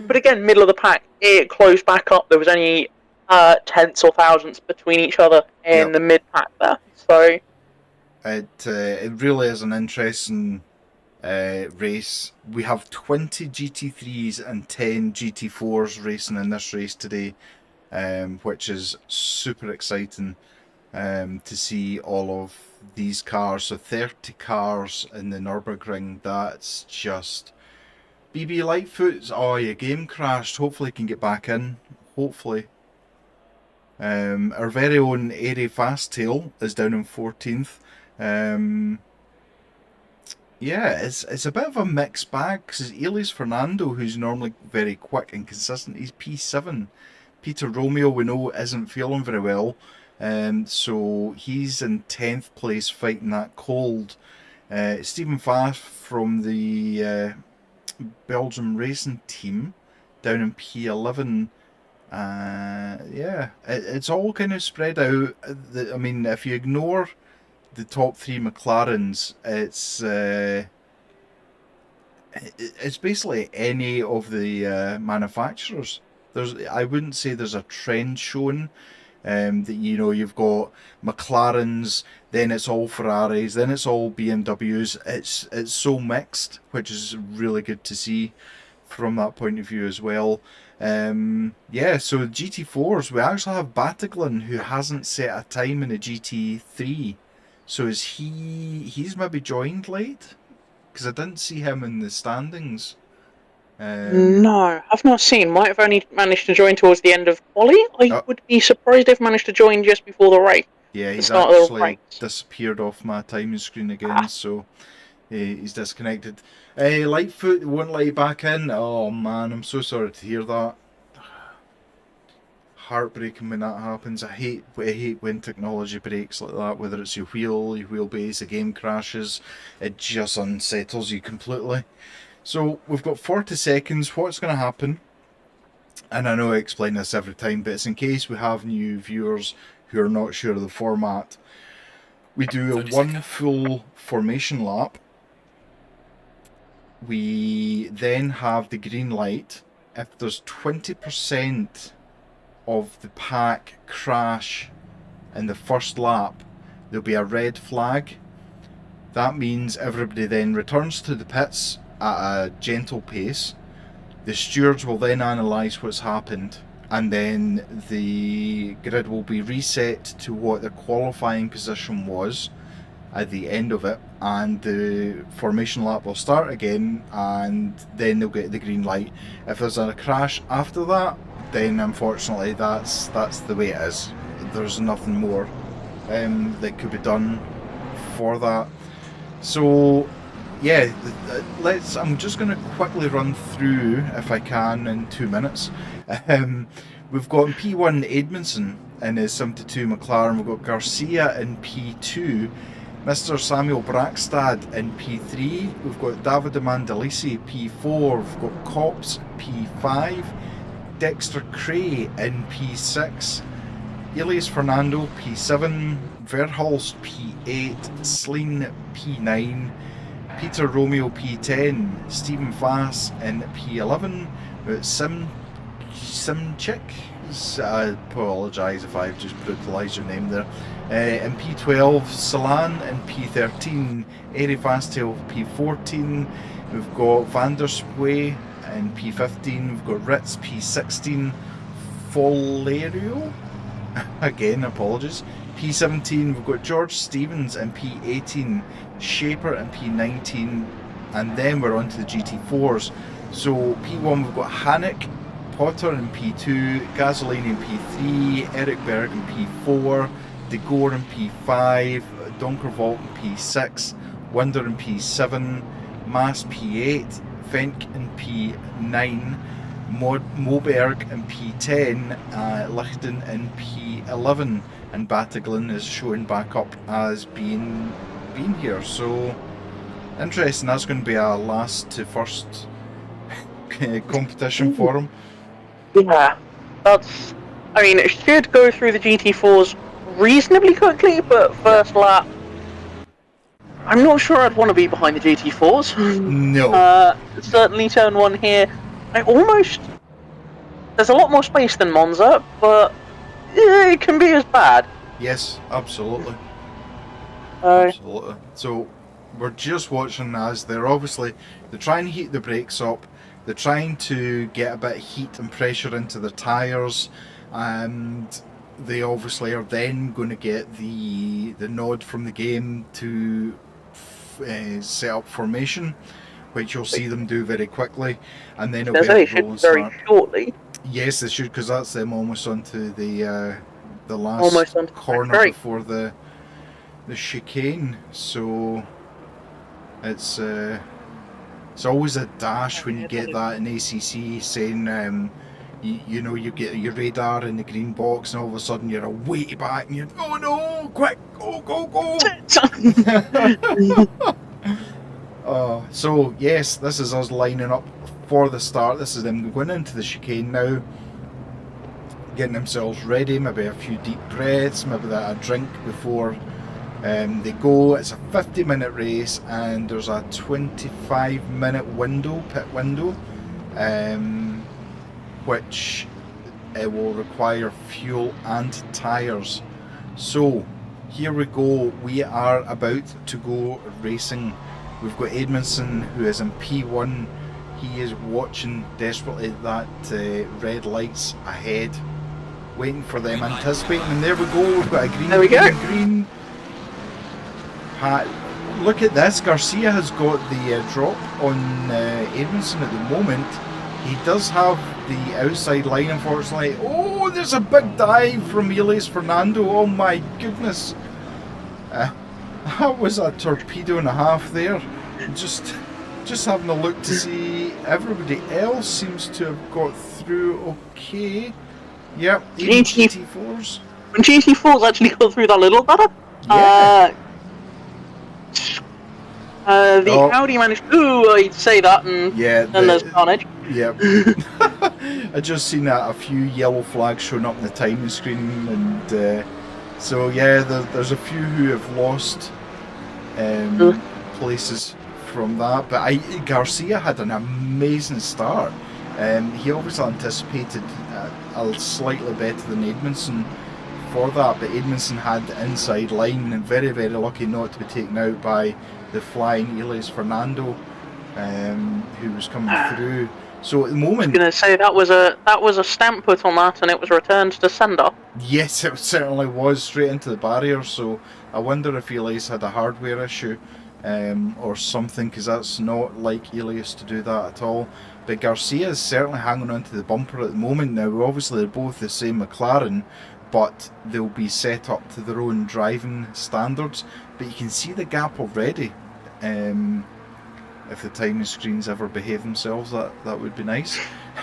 But again, middle of the pack, it closed back up. There was only tenths or thousandths between each other in the mid pack there. So it really is an interesting race. We have 20 GT3s and 10 GT4s racing in this race today. Which is super exciting to see all of these cars. So 30 cars in the Nürburgring. That's just... BB Lightfoot, oh, your game crashed. Hopefully you can get back in. Hopefully. Our very own Airy Fasttail is down in 14th. Yeah, it's a bit of a mixed bag, because Elias Fernando, who's normally very quick and consistent, he's P7. Peter Romeo, we know, isn't feeling very well, so he's in 10th place fighting that cold. Stephen Pfaff from the Belgium racing team down in P11. Yeah, it's all kind of spread out. I mean, if you ignore the top three McLarens, it's basically any of the manufacturers. I wouldn't say there's a trend shown. That, you know, you've got McLarens, then it's all Ferraris, then it's all BMWs. It's so mixed, which is really good to see from that point of view as well. Yeah, so GT4s, we actually have Bataglan, who hasn't set a time in a GT3. So is he's maybe joined late? Because I didn't see him in the standings. No, I've not seen. Might have only managed to join towards the end of quali. I would be surprised if managed to join just before the race. Yeah, he's actually disappeared off my timing screen again, so he's disconnected. Lightfoot won't let you back in. Oh man, I'm so sorry to hear that. Heartbreaking when that happens. I hate when technology breaks like that, whether it's your wheelbase, the game crashes. It just unsettles you completely. So we've got 40 seconds. What's going to happen? And I know I explain this every time, but it's in case we have new viewers who are not sure of the format. We do a one full formation lap. We then have the green light. If there's 20% of the pack crash in the first lap, there'll be a red flag. That means everybody then returns to the pits at a gentle pace. The stewards will then analyse what's happened, and then the grid will be reset to what the qualifying position was at the end of it, and the formation lap will start again, and then they'll get the green light. If there's a crash after that, then unfortunately that's the way it is. There's nothing more that could be done for that. So yeah, I'm just going to quickly run through, if I can, in 2 minutes. We've got in P1 Edmondson in his 72 McLaren. We've got Garcia in P2, Mr. Samuel Brackstad in P3. We've got Davide Mandalisi P4. We've got Cops P5, Dexter Cray in P6, Elias Fernando P7, Verhulst P8, Sleen P9, Peter Romeo P10, Stephen Fass in P11, Simchik, I apologise if I've just brutalised your name there, in P12, Salan in P13, Eri Fastel P14, we've got Vandersway in P15, we've got Ritz P16, Folerio, again apologies, P17, we've got George Stevens in P18, Shaper in P19, and then we're on to the GT4s. So P1 we've got Hannick, Potter in P2, Gasolini in P3, Eric Berg in P4, De Gore in P5, Donkervolt in P6, Winder in P7, Maas P8, Fenk in P9, Moberg in P10, Lichten in P11, and Battiglin is showing back up as being here. So interesting. That's going to be a last to first competition for him. Yeah, that's. I mean, it should go through the GT4s reasonably quickly, but first lap, I'm not sure I'd want to be behind the GT4s. No. Certainly turn one here. There's a lot more space than Monza, but it can be as bad. Yes, absolutely. Absolutely. So we're just watching as they're trying to heat the brakes up. They're trying to get a bit of heat and pressure into the tyres, and they obviously are then going to get the nod from the game to set up formation, which you'll see them do very quickly, and then it'll be very shortly. Yes, they should, because that's them almost onto the last corner before the chicane. So it's always a dash when you get that in ACC, saying you get your radar in the green box, and all of a sudden you're way back and you're, oh no, quick, go. So yes, this is us lining up for the start. This is them going into the chicane now, getting themselves ready, maybe a few deep breaths, maybe a drink before they go. It's a 50-minute race, and there's a 25-minute pit window, which it will require fuel and tyres. So here we go, we are about to go racing. We've got Edmondson, who is in P1. He is watching desperately that red lights ahead, waiting for them, anticipating, and there we go, we've got a green. Look at this, Garcia has got the drop on Edmondson at the moment. He does have the outside line, unfortunately. Oh, there's a big dive from Elias Fernando, oh my goodness. That was a torpedo and a half there. Just having a look to see, everybody else seems to have got through okay. Yep, GT4s. When GT4s actually go through that a little better. Yeah. The Audi managed. Ooh, I'd say that, and then there's carnage. Yep. I just seen a few yellow flags showing up on the timing screen, and so yeah, there's a few who have lost places from that. But Garcia had an amazing start. He obviously anticipated slightly better than Edmondson for that, but Edmondson had the inside line and very, very lucky not to be taken out by the flying Elias Fernando, who was coming through. So at the moment, I was going to say that was a stamp put on that, and it was returned to sender. yes, it certainly was straight into the barrier. So I wonder if Elias had a hardware issue or something, because that's not like Elias to do that at all. But Garcia is certainly hanging on to the bumper at the moment. Now, obviously, they're both the same McLaren, but they'll be set up to their own driving standards. But you can see the gap already. If the timing screens ever behave themselves, that would be nice.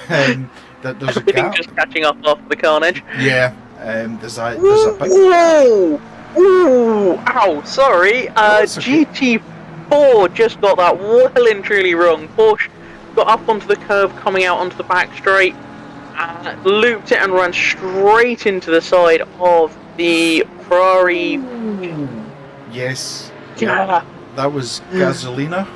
That there's a gap. Just catching up after the carnage. Yeah, there's a big. Ooh, ooh, ow! Sorry. That's okay. GT4 just got that well and truly wrong. Porsche got up onto the curve, coming out onto the back straight, looped it and ran straight into the side of the Ferrari. Yes. Yeah. That was Gasolina.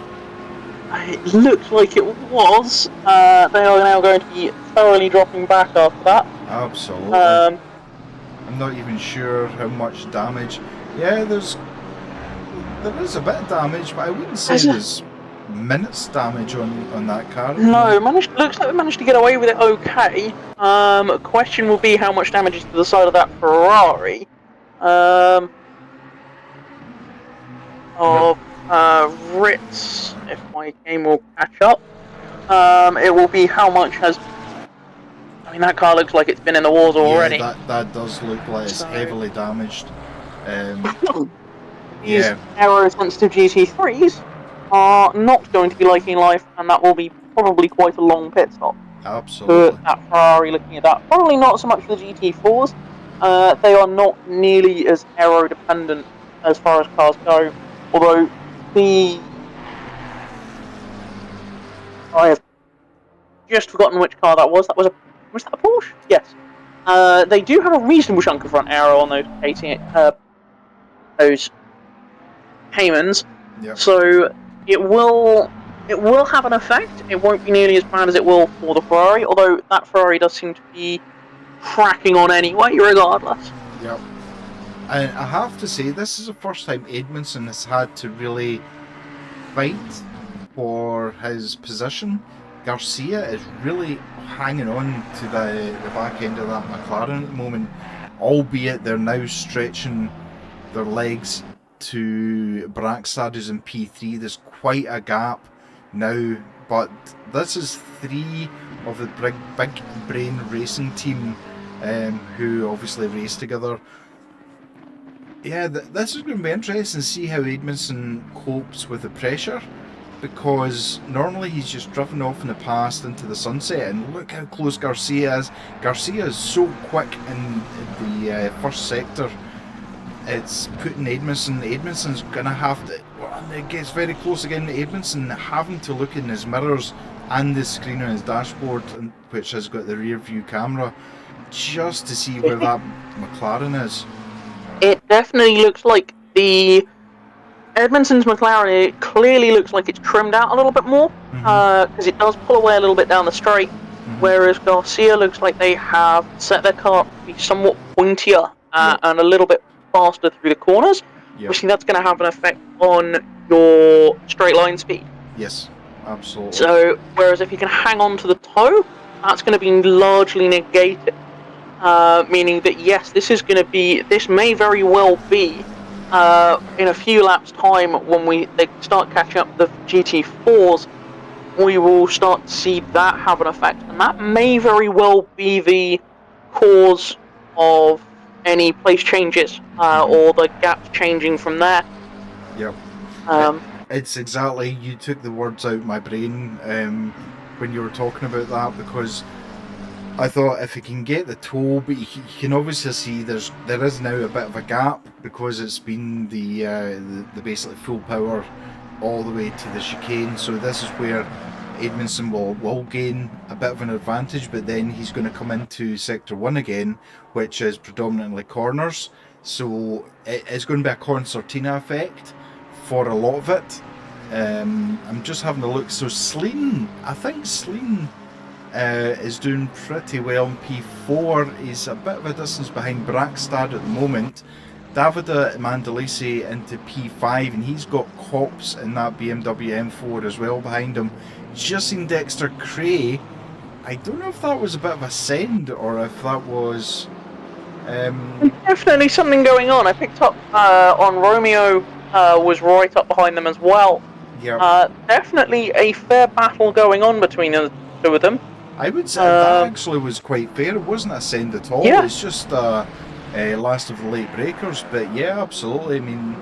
It looks like it was. They are now going to be thoroughly dropping back after that. Absolutely. I'm not even sure how much damage. Yeah, there is a bit of damage, but I wouldn't say there's minutes damage on that car. No, looks like we managed to get away with it okay. Question will be how much damage is to the side of that Ferrari. Ritz, if my game will catch up. It will be how much has... I mean, that car looks like it's been in the wars already. Yeah, that does look like it's heavily damaged. These aero-sensitive GT3s are not going to be liking life, and that will be probably quite a long pit stop. Absolutely. For that Ferrari looking at that. Probably not so much for the GT4s. They are not nearly as aero-dependent as far as cars go. Although, I have just forgotten which car that was. Was that a Porsche? Yes. They do have a reasonable chunk of front aero on those Caymans. Yep. So it will have an effect. It won't be nearly as bad as it will for the Ferrari, although that Ferrari does seem to be cracking on anyway, regardless. Yep. And I have to say, this is the first time Edmondson has had to really fight for his position. Garcia is really hanging on to the back end of that McLaren at the moment, albeit they're now stretching their legs to Braxad, who's in P3. There's quite a gap now, but this is three of the big brain racing team who obviously race together. Yeah, this is going to be interesting to see how Edmondson copes with the pressure, because normally he's just driven off in the past into the sunset, and look how close Garcia is. Garcia is so quick in the first sector. It's putting Edmondson's going to have to, and it gets very close again, Edmondson having to look in his mirrors and the screen on his dashboard, which has got the rear view camera, just to see where that McLaren is. It definitely looks like the Edmondson's McLaren, it clearly looks like it's trimmed out a little bit more, because it does pull away a little bit down the straight, whereas Garcia looks like they have set their car up to be somewhat pointier and a little bit faster through the corners. Obviously that's going to have an effect on your straight line speed. Yes, absolutely. So, whereas if you can hang on to the toe, that's going to be largely negated. Meaning that yes, this may very well be in a few laps' time when they start catching up the GT4s, we will start to see that have an effect, and that may very well be the cause of any place changes or the gaps changing from there. Yep. It's exactly, you took the words out of my brain when you were talking about that, because I thought if he can get the toe, but you can obviously see there is now a bit of a gap, because it's been the basically full power all the way to the chicane. So this is where Edmondson will gain a bit of an advantage, but then he's going to come into sector 1 again, which is predominantly corners. So it's going to be a concertina effect for a lot of it. I'm just having a look. So I think Slean is doing pretty well in P4. He's a bit of a distance behind Brackstad at the moment. Davide Mandalisi into P5, and he's got Cops in that BMW M4 as well behind him. Just seen Dexter Cray. I don't know if that was a bit of a send or if that was... Definitely something going on. I picked up on Romeo was right up behind them as well. Yeah. Definitely a fair battle going on between the two of them. I would say that actually was quite fair. It wasn't a send at all. Yeah. It's just last of the late breakers. But yeah, absolutely. I mean,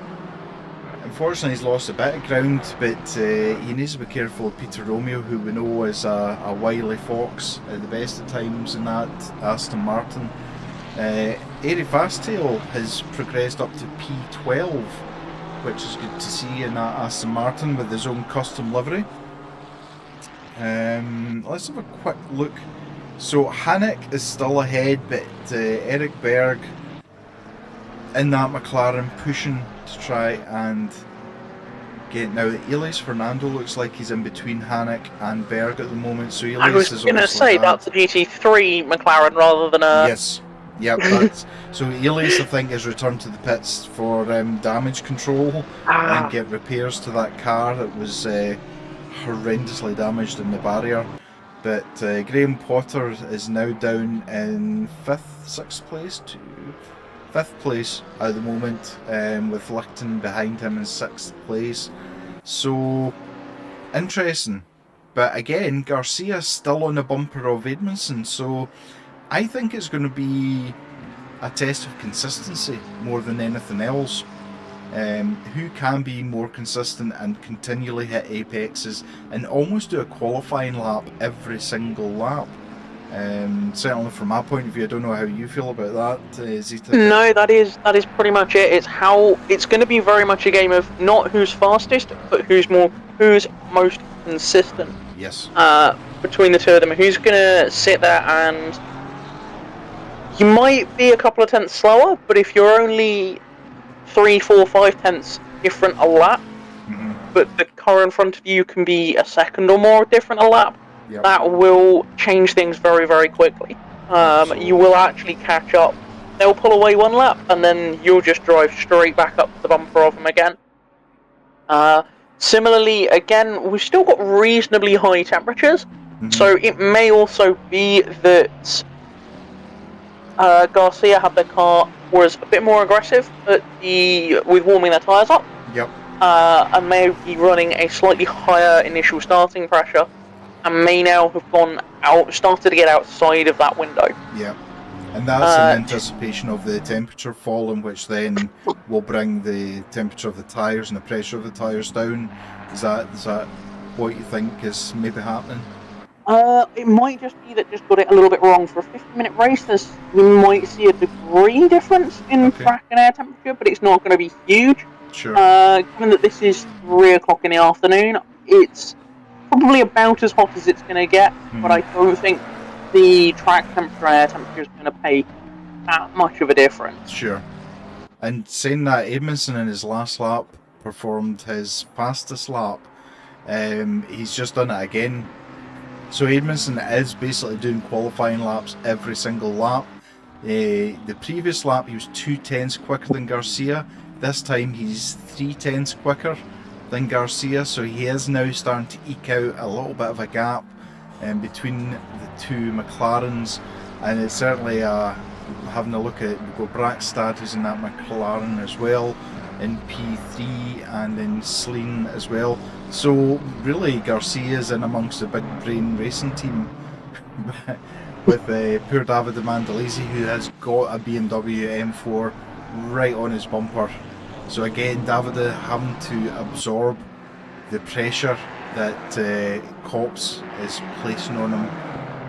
unfortunately he's lost a bit of ground, but he needs to be careful of Peter Romeo, who we know is a wily fox at the best of times in that Aston Martin. Airy Fasttail has progressed up to P12, which is good to see in that Aston Martin with his own custom livery. Let's have a quick look. So Hannick is still ahead, but Eric Berg in that McLaren pushing to try and get... Now Elias Fernando looks like he's in between Hannick and Berg at the moment, so Elias I was is going to say that's a GT3 McLaren rather than a... Yes. Yep, that's... So Elias, I think, has returned to the pits for damage control and get repairs to that car that was horrendously damaged in the barrier. But Graham Potter is now down in 6th place to 5th place at the moment, with Lichten behind him in 6th place. So, interesting. But again, Garcia's still on the bumper of Edmondson, so I think it's going to be a test of consistency more than anything else. Who can be more consistent and continually hit apexes and almost do a qualifying lap every single lap. Certainly from my point of view, I don't know how you feel about that, Zita. No, that is pretty much it. It's going to be very much a game of not who's fastest, but who's most consistent. Yes. Between the two of them, who's going to sit there and you might be a couple of tenths slower, but if you're only 3, 4, 5 tenths different a lap, but the car in front of you can be a second or more different a lap, that will change things very, very quickly. You will actually catch up. They'll pull away one lap, and then you'll just drive straight back up to the bumper of them again. Similarly, again, we've still got reasonably high temperatures, so it may also be that Garcia had their car was a bit more aggressive with warming their tyres up. Yep. And may be running a slightly higher initial starting pressure, and may now have started to get outside of that window. Yeah. And that's in anticipation of the temperature falling, which then will bring the temperature of the tyres and the pressure of the tyres down. Is that what you think is maybe happening? It might just be that just got it a little bit wrong. For a 50-minute race, we might see a degree difference in track and air temperature, but it's not going to be huge. Sure. Given that this is 3 o'clock in the afternoon, it's probably about as hot as it's going to get, but I don't think the track temperature and air temperature is going to pay that much of a difference. Sure. And saying that, Edmondson in his last lap performed his fastest lap. He's just done it again. So Edmondson is basically doing qualifying laps every single lap. The previous lap he was 2 tenths quicker than Garcia. This time he's 3 tenths quicker than Garcia, so he is now starting to eke out a little bit of a gap between the two McLarens, and it's certainly having a look at, we've got Brackstad who's in that McLaren as well, in P3, and in Sleen as well. So really Garcia's in amongst the big brain racing team with poor Davide Mandalisi, who has got a BMW M4 right on his bumper. So again, Davide having to absorb the pressure that Cops is placing on him.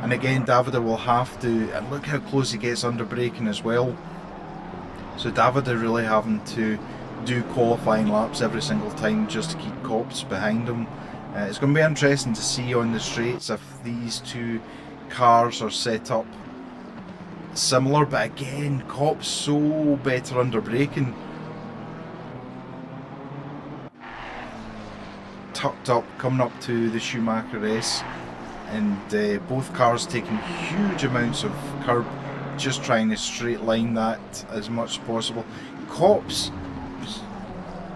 And again, Davide will have to, and look how close he gets under braking as well. So Davide really having to do qualifying laps every single time just to keep Cops behind him. It's going to be interesting to see on the straights if these two cars are set up similar, but again, Cops so better under braking. Tucked up, coming up to the Schumacher S, and both cars taking huge amounts of curb, just trying to straight line that as much as possible. Cops,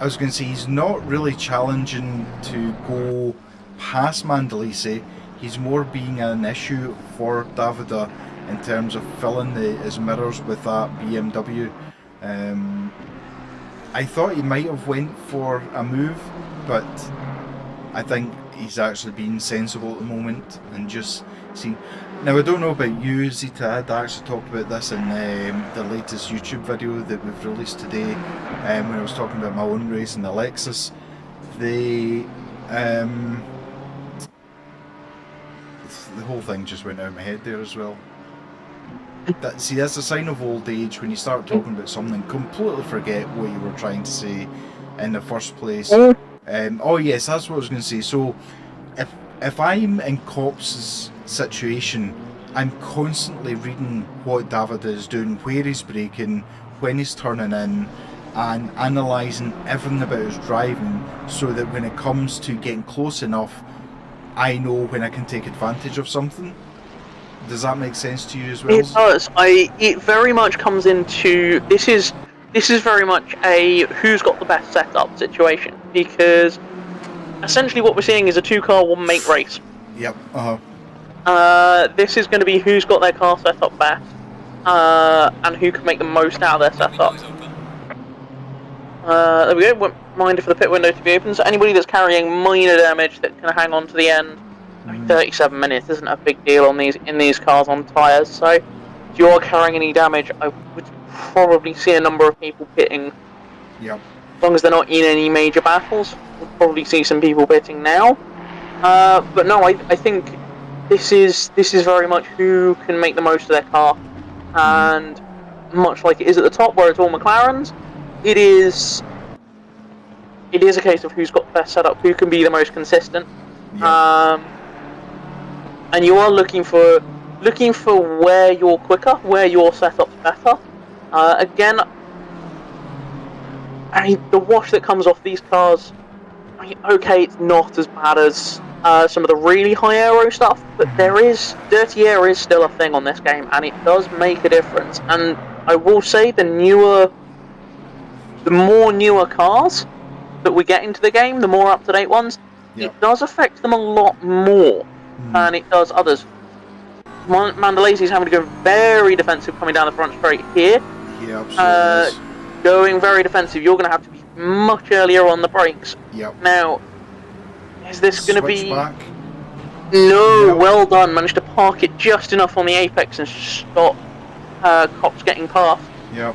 I was going to say, he's not really challenging to go past Mandalise. He's more being an issue for Davida in terms of filling his mirrors with that BMW. I thought he might have went for a move, but I think he's actually being sensible at the moment and just see. Now, I don't know about you, Zita. I'd actually talked about this in the latest YouTube video that we've released today, when I was talking about my own race in the Lexus. The whole thing just went out of my head there as well. See, that's a sign of old age when you start talking about something, completely forget what you were trying to say in the first place. Oh yes, that's what I was going to say. So, if I'm in Cops' situation, I'm constantly reading what Davida is doing, where he's braking, when he's turning in, and analysing everything about his driving, so that when it comes to getting close enough, I know when I can take advantage of something. Does that make sense to you as well? It does. It very much comes into this is very much a who's got the best setup situation, because essentially what we're seeing is a 2-car 1-make race. Yep. This is going to be who's got their car set up best, and who can make the most out of their setup. There we go. Won't mind for the pit window to be open. So anybody that's carrying minor damage that can hang on to the end. 37 minutes isn't a big deal on these cars on tyres. So if you are carrying any damage, I would probably see a number of people pitting. Yep. As long as they're not in any major battles, we'll probably see some people pitting now. But no, I think this is very much who can make the most of their car, and much like it is at the top where it's all McLarens, it is a case of who's got the best setup, who can be the most consistent. Yep. And you are looking for where you're quicker, where your setup's better. Again, the wash that comes off these cars, okay, it's not as bad as some of the really high aero stuff, but dirty air is still a thing on this game, and it does make a difference. And I will say, the more newer cars that we get into the game, the more up-to-date ones, It does affect them a lot more than it does others. Mandalese is having to go very defensive coming down the front straight here. Yeah, absolutely. Going very defensive, you're going to have to be much earlier on the brakes. Yep. Now, is this going to be... Back? No, well done. Managed to park it just enough on the apex and stop Cops getting past. Yep.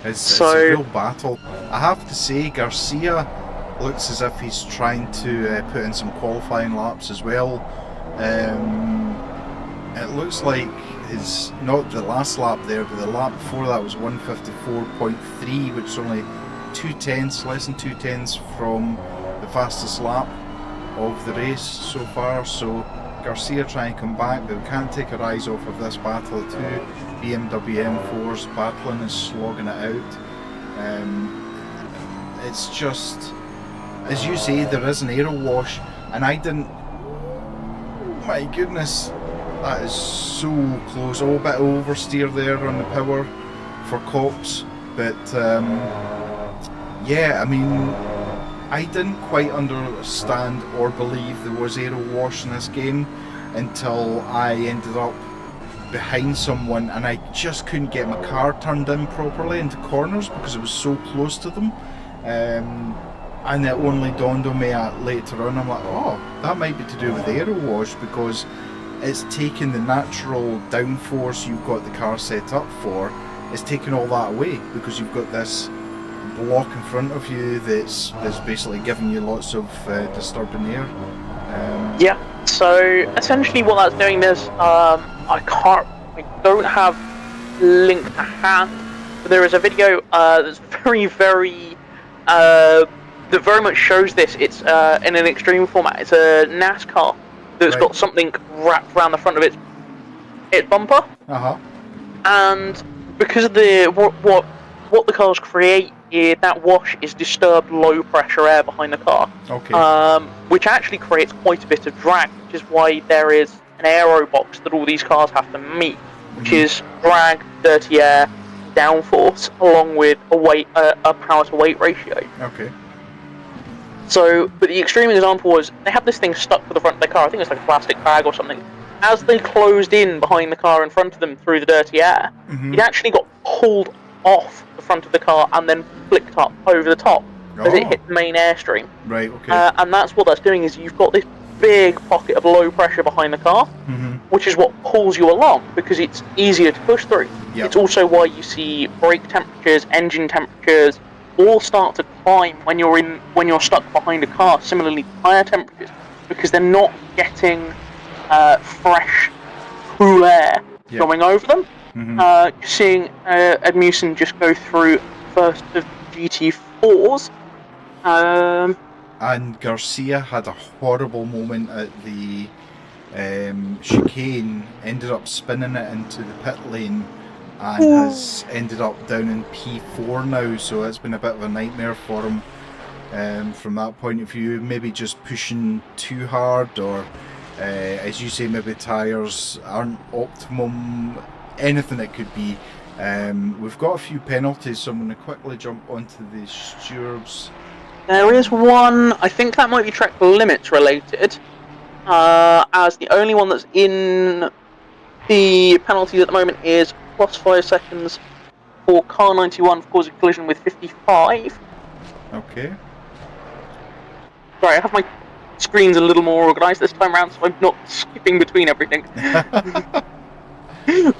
It's a real battle. I have to say, Garcia looks as if he's trying to put in some qualifying laps as well. It looks like his, not the last lap there, but the lap before that was 154.3, which is only 2/10, less than 2/10 from the fastest lap of the race so far. So Garcia trying to come back, but we can't take our eyes off of this battle. Two BMW M4s battling and slogging it out. It's just, as you say, there is an aero wash, and I didn't. My goodness, that is so close. Oh, a bit of oversteer there on the power for Cops, but yeah, I mean, I didn't quite understand or believe there was aero wash in this game until I ended up behind someone and I just couldn't get my car turned in properly into corners because it was so close to them. And it only dawned on me later on, I'm like, oh, that might be to do with aero wash, because it's taking the natural downforce you've got the car set up for, it's taking all that away, because you've got this block in front of you that's basically giving you lots of disturbing air. Yeah, so essentially what that's doing is, I don't have link to hand, but there is a video that's very, very that very much shows this. It's in an extreme format. It's a NASCAR that's got something wrapped around the front of its bumper. And because of the what the cars create that wash is disturbed low pressure air behind the car, Okay. which actually creates quite a bit of drag, which is why there is an aero box that all these cars have to meet, which is drag, dirty air, downforce, along with a power to weight ratio. Okay. So, but the extreme example was they had this thing stuck to the front of their car. I think it's like a plastic bag or something. As they closed in behind the car in front of them through the dirty air, it actually got pulled off the front of the car and then flicked up over the top as it hit the main airstream. Right, okay. And that's what that's doing, is you've got this big pocket of low pressure behind the car, which is what pulls you along because it's easier to push through. Yep. It's also why you see brake temperatures, engine temperatures all start to climb when you're stuck behind a car. Similarly, tire temperatures, because they're not getting fresh, cool air going over them. Seeing Edmuson just go through first of GT4s. And Garcia had a horrible moment at the chicane, ended up spinning it into the pit lane and has ended up down in P4 now, so it's been a bit of a nightmare for him from that point of view. Maybe just pushing too hard, or as you say, maybe tyres aren't optimum, anything it could be. We've got a few penalties, so I'm going to quickly jump onto the stewards. There is one, I think that might be track limits related, as the only one that's in the penalties at the moment is plus 5 seconds for car 91 for causing collision with 55. Okay. Sorry, I have my screens a little more organised this time around, so I'm not skipping between everything.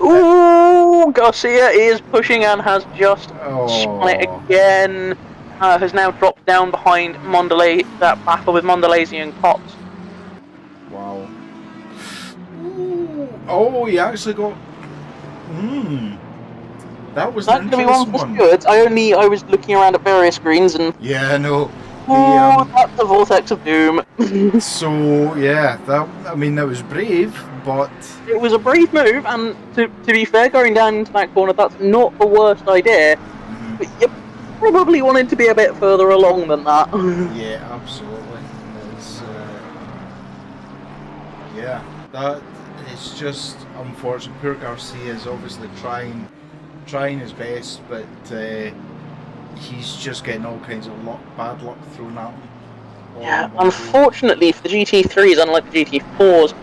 Ooh, Garcia is pushing and has just spun it again. Has now dropped down behind Mondelez, that battle with Mondelez and Cox. Wow. Ooh. Oh, he actually got... That was That's an going to be one interesting for one. stewards. I was looking around at various screens and... Yeah, no. That's the vortex of doom. So, yeah, that was brave, but... It was a brave move, and to be fair, going down into that corner, that's not the worst idea. But you probably wanted to be a bit further along than that. Yeah, absolutely. It's, yeah, that is just unfortunate. Poor Garcia is obviously trying his best, but he's just getting all kinds of bad luck thrown at him. Yeah, unfortunately for the GT3s, unlike the GT4s,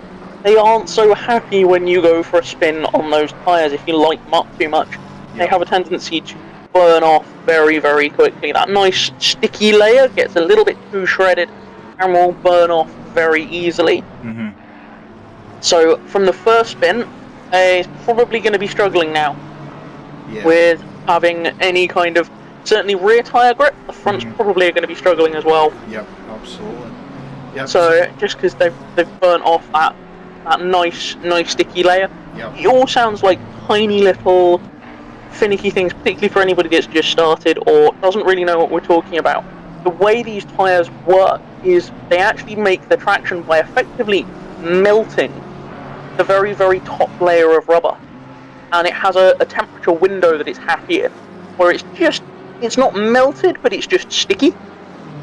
they aren't so happy when you go for a spin on those tyres if you light them up too much. They have a tendency to burn off very, very quickly. That nice sticky layer gets a little bit too shredded and will burn off very easily. So from the first spin, he's probably going to be struggling now with having any kind of, certainly rear tyre grip. The fronts probably are going to be struggling as well. Yep, absolutely. Yep. So just because they've burnt off that nice sticky layer, it all sounds like tiny little finicky things, particularly for anybody that's just started or doesn't really know what we're talking about. The way these tyres work is they actually make the traction by effectively melting the very, very top layer of rubber, and it has a temperature window that it's happy in, where it's not melted, but it's just sticky.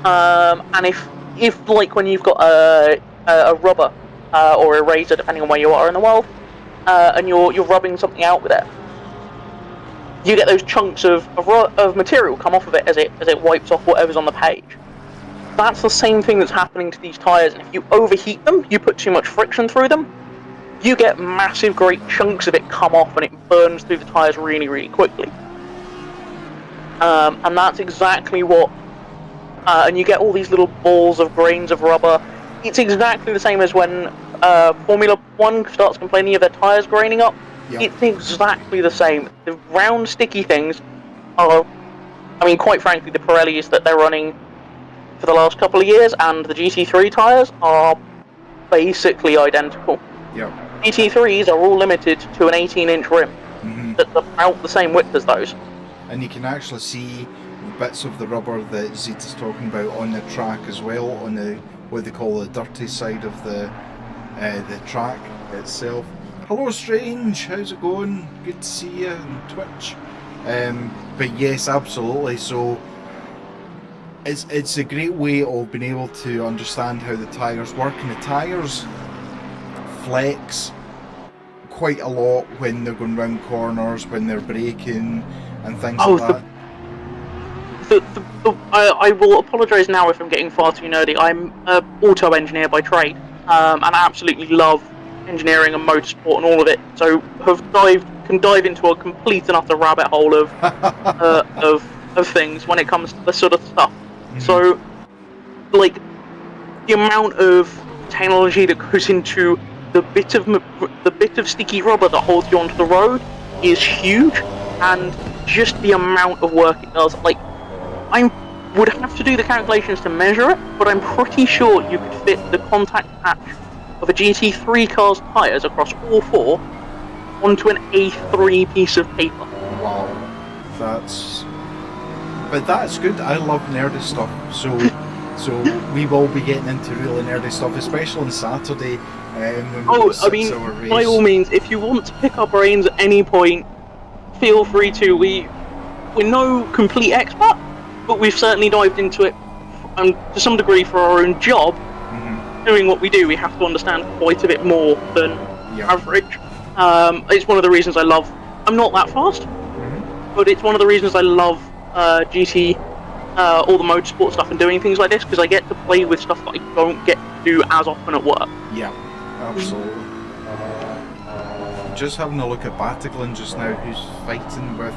And if like when you've got a rubber or a razor, depending on where you are in the world, and you're rubbing something out with it, you get those chunks of material come off of it as it wipes off whatever's on the page. That's the same thing that's happening to these tyres, and if you overheat them, you put too much friction through them, you get massive great chunks of it come off and it burns through the tyres really, really quickly. And that's exactly what... and you get all these little balls of grains of rubber. It's exactly the same as when Formula 1 starts complaining of their tyres graining up. It's exactly the same. The round sticky things are, quite frankly, the Pirellis that they're running for the last couple of years and the GT3 tyres are basically identical. GT3s are all limited to an 18-inch rim that's about the same width as those. And you can actually see bits of the rubber that Zita's talking about on the track as well, on the what they call the dirty side of the track itself. Hello Strange, how's it going? Good to see you on Twitch. But yes, absolutely. So it's a great way of being able to understand how the tyres work, and the tyres flex quite a lot when they're going round corners, when they're braking and things like that. I will apologise now if I'm getting far too nerdy. I'm an auto engineer by trade, and I absolutely love engineering and motorsport and all of it. So can dive into a complete and utter rabbit hole of things when it comes to this sort of stuff. Mm-hmm. So, like, the amount of technology that goes into the bit of sticky rubber that holds you onto the road is huge, and just the amount of work it does. Like, I would have to do the calculations to measure it, but I'm pretty sure you could fit the contact patch of a GT3 car's tyres across all four onto an A3 piece of paper. Wow, that's good. I love nerdy stuff, so we will be getting into really nerdy stuff, especially on Saturday. By all means, if you want to pick our brains at any point, feel free to. We're no complete expert, but we've certainly dived into it to some degree for our own job. Mm-hmm. Doing what we do, we have to understand quite a bit more than average. It's one of the reasons I love. I'm not that fast, mm-hmm. but it's one of the reasons I love GT, all the motorsport stuff and doing things like this, because I get to play with stuff that I don't get to do as often at work. Yeah, absolutely. Just having a look at Pateron just now, who's fighting with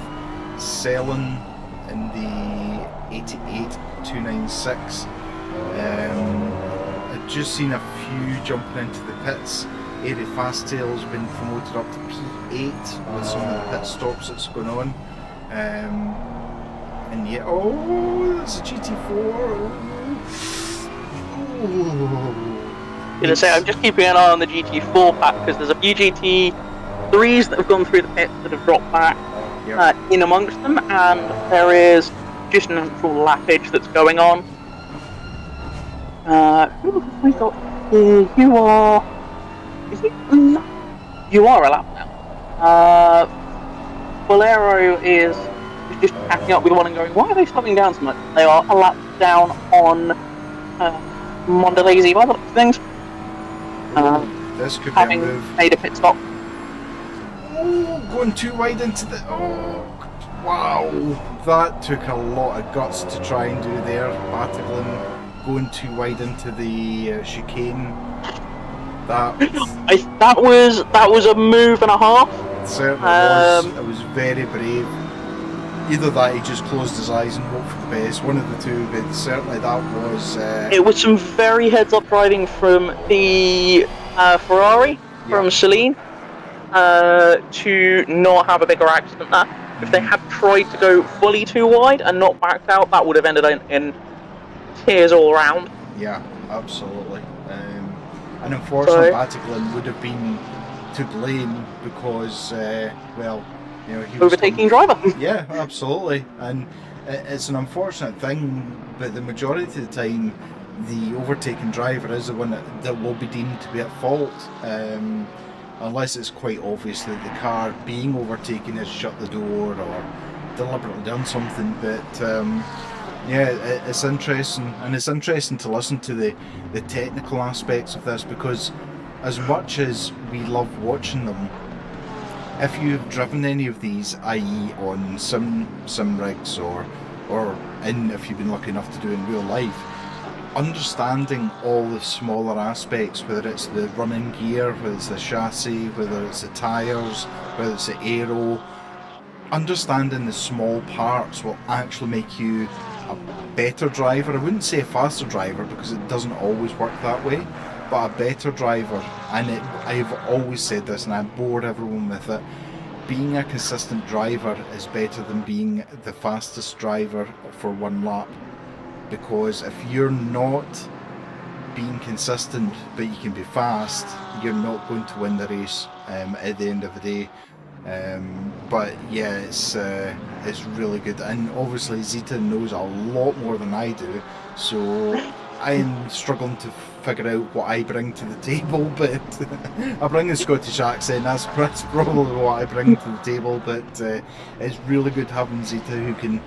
Selin in the 88-296. I've just seen a few jumping into the pits. Airy Fasttail's been promoted up to P8 with some of the pit stops that's going on. And yeah, there's a GT4. I'm gonna say I'm just keeping an eye on the GT4 pack, because there's a few GT3s that have gone through the pits that have dropped back in amongst them, and there is just an actual lappage that's going on. Who have we got here? You are a lap now. Bolero is just packing up with one and going, why are they slowing down so much? They are a lap down on Mondelez by the looks of things. This could having be a move. Made a pit stop. Going too wide into the... wow. That took a lot of guts to try and do there. Pateron going too wide into the chicane. That was a move and a half. It certainly was. It was very brave. Either that, he just closed his eyes and hoped for the best. One of the two, but certainly that was... It was some very heads-up driving from the Ferrari, from Celine, to not have a bigger accident there. Mm-hmm. If they had tried to go fully too wide and not backed out, that would have ended in tears all around. Yeah, absolutely. And unfortunately, Pateron would have been to blame because, he was overtaking driver. Yeah, absolutely. And it's an unfortunate thing, but the majority of the time, the overtaking driver is the one that will be deemed to be at fault, unless it's quite obvious that the car being overtaken has shut the door or deliberately done something. But it's interesting, and it's interesting to listen to the technical aspects of this, because as much as we love watching them, if you've driven any of these, i.e. on sim rigs or if you've been lucky enough to do in real life, understanding all the smaller aspects, whether it's the running gear, whether it's the chassis, whether it's the tyres, whether it's the aero, understanding the small parts will actually make you a better driver. I wouldn't say a faster driver, because it doesn't always work that way, but a better driver. And I've always said this, and I bored everyone with it, being a consistent driver is better than being the fastest driver for one lap, because if you're not being consistent but you can be fast, you're not going to win the race at the end of the day. But yeah, it's really good, and obviously Zita knows a lot more than I do, so I'm struggling to figure out what I bring to the table, but I bring the Scottish accent. That's probably what I bring to the table, but it's really good having Zita who can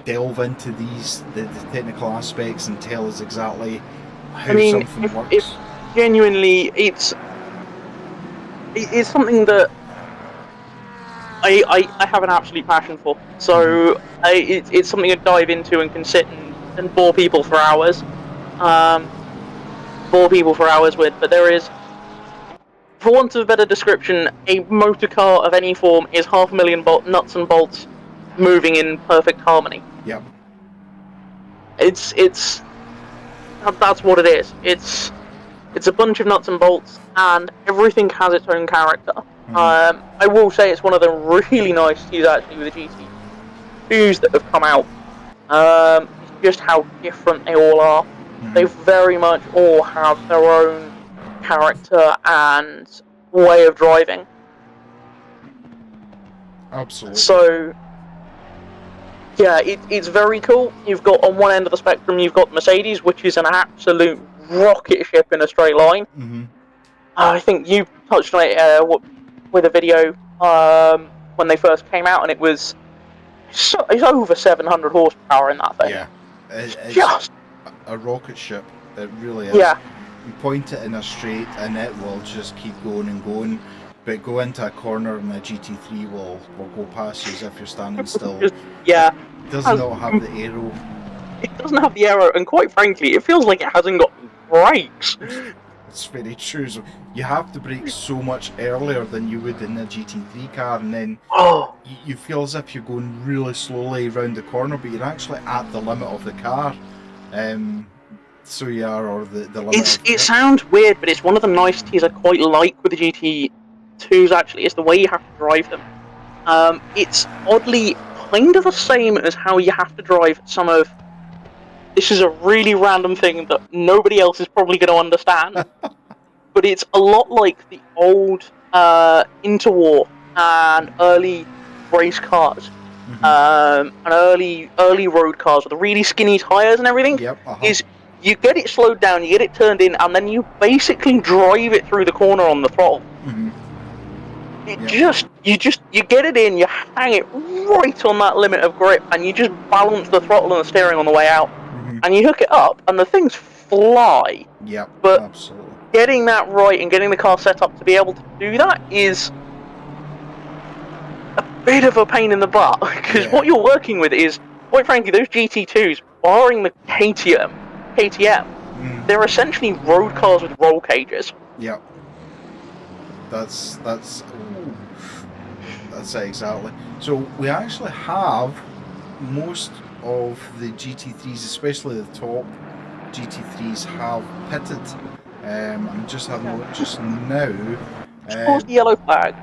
delve into the technical aspects and tell us exactly how I mean, something works. if genuinely, it's something that I have an absolute passion for. So it's something I dive into and can sit and bore people for hours. With, but there is, for want of a better description, a motor car of any form is 500,000 nuts and bolts moving in perfect harmony. Yep. That's what it is. It's a bunch of nuts and bolts, and everything has its own character. I will say it's one of the really nice T's actually with the GT2s that have come out. Just how different they all are. They very much all have their own character and way of driving. Absolutely. So, yeah, it's very cool. You've got, on one end of the spectrum, you've got Mercedes, which is an absolute rocket ship in a straight line. I think you touched on it with a video when they first came out, and it's over 700 horsepower in that thing. Yeah, it's just a rocket ship. It really is. Yeah. You point it in a straight, and it will just keep going and going. But go into a corner, and the GT3 will go past you as if you're standing still. Yeah. It does not have the aero. It doesn't have the aero, and quite frankly, it feels like it hasn't got brakes. It's very true. So you have to brake so much earlier than you would in a GT3 car, and then you feel as if you're going really slowly around the corner, but you're actually at the limit of the car. So you are, or the limit. It sounds weird, but it's one of the niceties I quite like with the GT2s. Actually, is the way you have to drive them. It's oddly kind of the same as how you have to drive some of. This is a really random thing that nobody else is probably going to understand, but it's a lot like the old interwar and early race cars, and early road cars with the really skinny tires and everything. Yep. Is you get it slowed down, you get it turned in, and then you basically drive it through the corner on the throttle. You get it in, you hang it right on that limit of grip, and you just balance the throttle and the steering on the way out. And you hook it up, and the things fly. Yep, but absolutely. Getting that right and getting the car set up to be able to do that is a bit of a pain in the butt, because what you're working with is, quite frankly, those GT2s, barring the KTM, they're essentially road cars with roll cages. Yep. That's it exactly. So we actually have most of the GT3s, especially the top GT3s, have pitted. I'm just having a look just now. What's the yellow flag?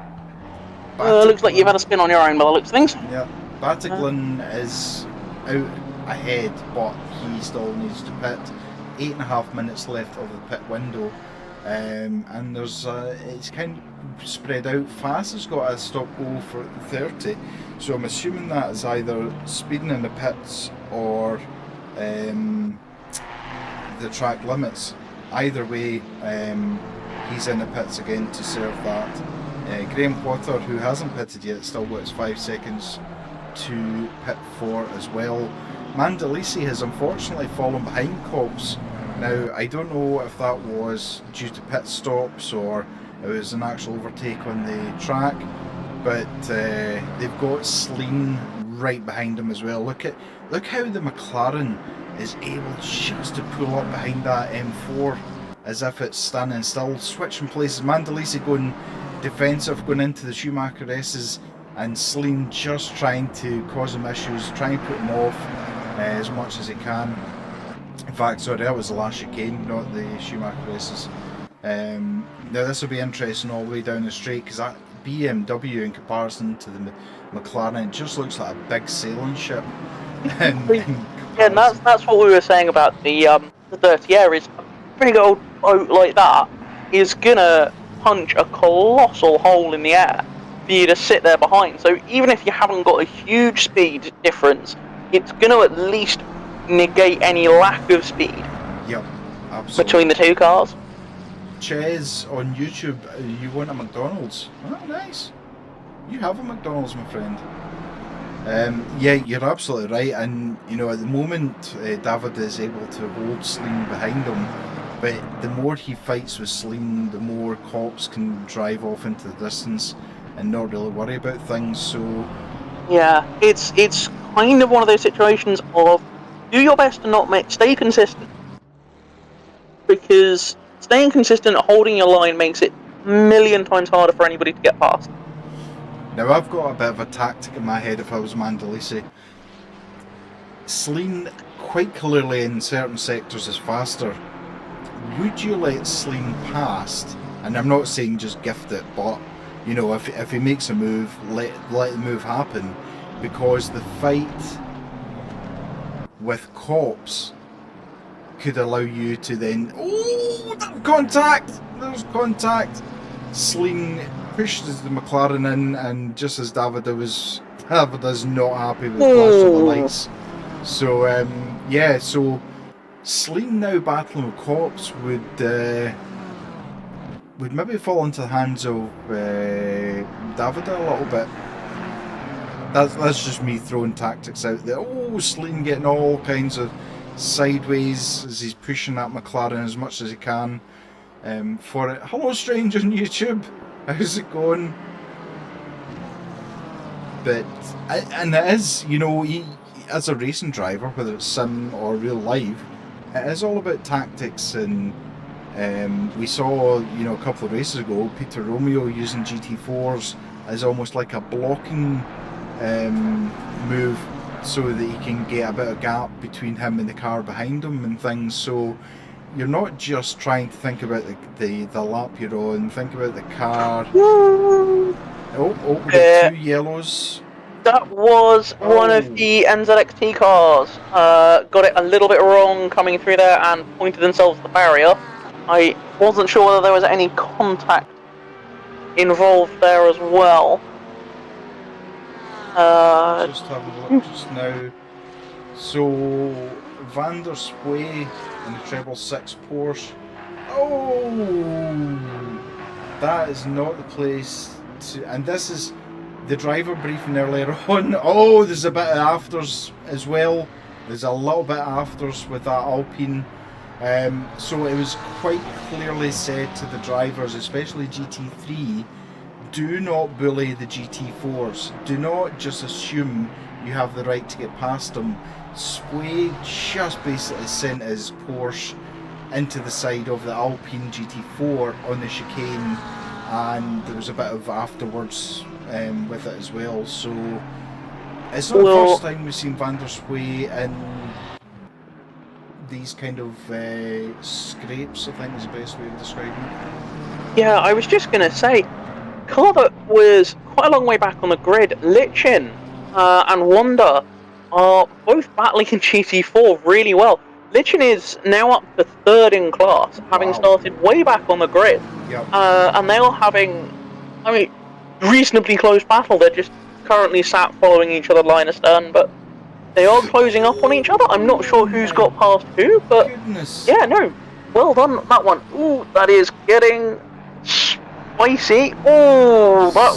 Looks like you've had a spin on your own by the looks of things. Yeah, Pateron is out ahead, but he still needs to pit. 8.5 minutes left of the pit window, and there's it's kind of spread out. Fast has got a stop go for 30, so I'm assuming that is either speeding in the pits or the track limits. Either way, he's in the pits again to serve that. Graham Potter, who hasn't pitted yet, still got his 5 seconds to pit for as well. Mandalisi has unfortunately fallen behind Cobbs. Now, I don't know if that was due to pit stops or it was an actual overtake on the track, but they've got Sleen right behind him as well. Look how the McLaren is able just to pull up behind that M4 as if it's standing still, switching places. Mandalisi going defensive, going into the Schumacher S's, and Sleen just trying to cause him issues, trying to put him off as much as he can. In fact, sorry, that was the last chicane, not the Schumacher S's. Now this will be interesting all the way down the straight, because that BMW in comparison to the McLaren just looks like a big sailing ship. And that's what we were saying about the dirty air. Is a big old boat like that is gonna punch a colossal hole in the air for you to sit there behind. So even if you haven't got a huge speed difference, it's gonna at least negate any lack of speed. Yep, absolutely. Between the two cars. Ches on YouTube, you want a McDonald's? Oh, nice. You have a McDonald's, my friend. Yeah, you're absolutely right, and you know at the moment David is able to hold Sleen behind him, but the more he fights with Sleen, the more cops can drive off into the distance and not really worry about things. So Yeah, it's kind of one of those situations of do your best to not stay consistent, because staying consistent, holding your line makes it a million times harder for anybody to get past. now I've got a bit of a tactic in my head if I was Mandalisi. Sleen quite clearly in certain sectors is faster. Would you let Sleen past? And I'm not saying just gift it, but you know, if he makes a move, let the move happen, because the fight with cops could allow you to then contact. There's contact. Sleen pushes the McLaren in, and just as David is not happy with the flash of the lights. So yeah, so Sleen now battling with cops would maybe fall into the hands of David a little bit. That's just me throwing tactics out there. Sleen getting all kinds of sideways as he's pushing that McLaren as much as he can for it. Hello, stranger on YouTube. How's it going? But and it is, you know, he, as a racing driver, whether it's sim or real life, it is all about tactics. And we saw, you know, a couple of races ago, Peter Romeo using GT4s as almost like a blocking move, so that he can get a bit of gap between him and the car behind him and things. So you're not just trying to think about the lap you're on, think about the car. We got 2 yellows. That was one of the NZXT cars. Got it a little bit wrong coming through there and pointed themselves at the barrier. I wasn't sure whether there was any contact involved there as well. Just have a look just now. So Van der Sway in the treble 6 Porsche. That is not the place to. And this is the driver briefing earlier on. There's a bit of afters as well. There's a little bit of afters with that Alpine. So it was quite clearly said to the drivers, especially GT3, do not bully the GT4s. Do not just assume you have the right to get past them. Sway just basically sent his Porsche into the side of the Alpine GT4 on the chicane, and there was a bit of afterwards with it as well. So it's not the first time we've seen Van der Sway in these kind of scrapes, I think is the best way of describing it. Yeah, I was just going to say, car that was quite a long way back on the grid, Lichin and Wanda are both battling in GT4 really well. Lichin is now up to 3rd in class, having started way back on the grid. Yep. And they are having, reasonably close battle. They're just currently sat following each other line astern, but they are closing up on each other. I'm not sure who's got past who, but goodness. Yeah, no, well done that one. Ooh, that is getting spicy. Oh, that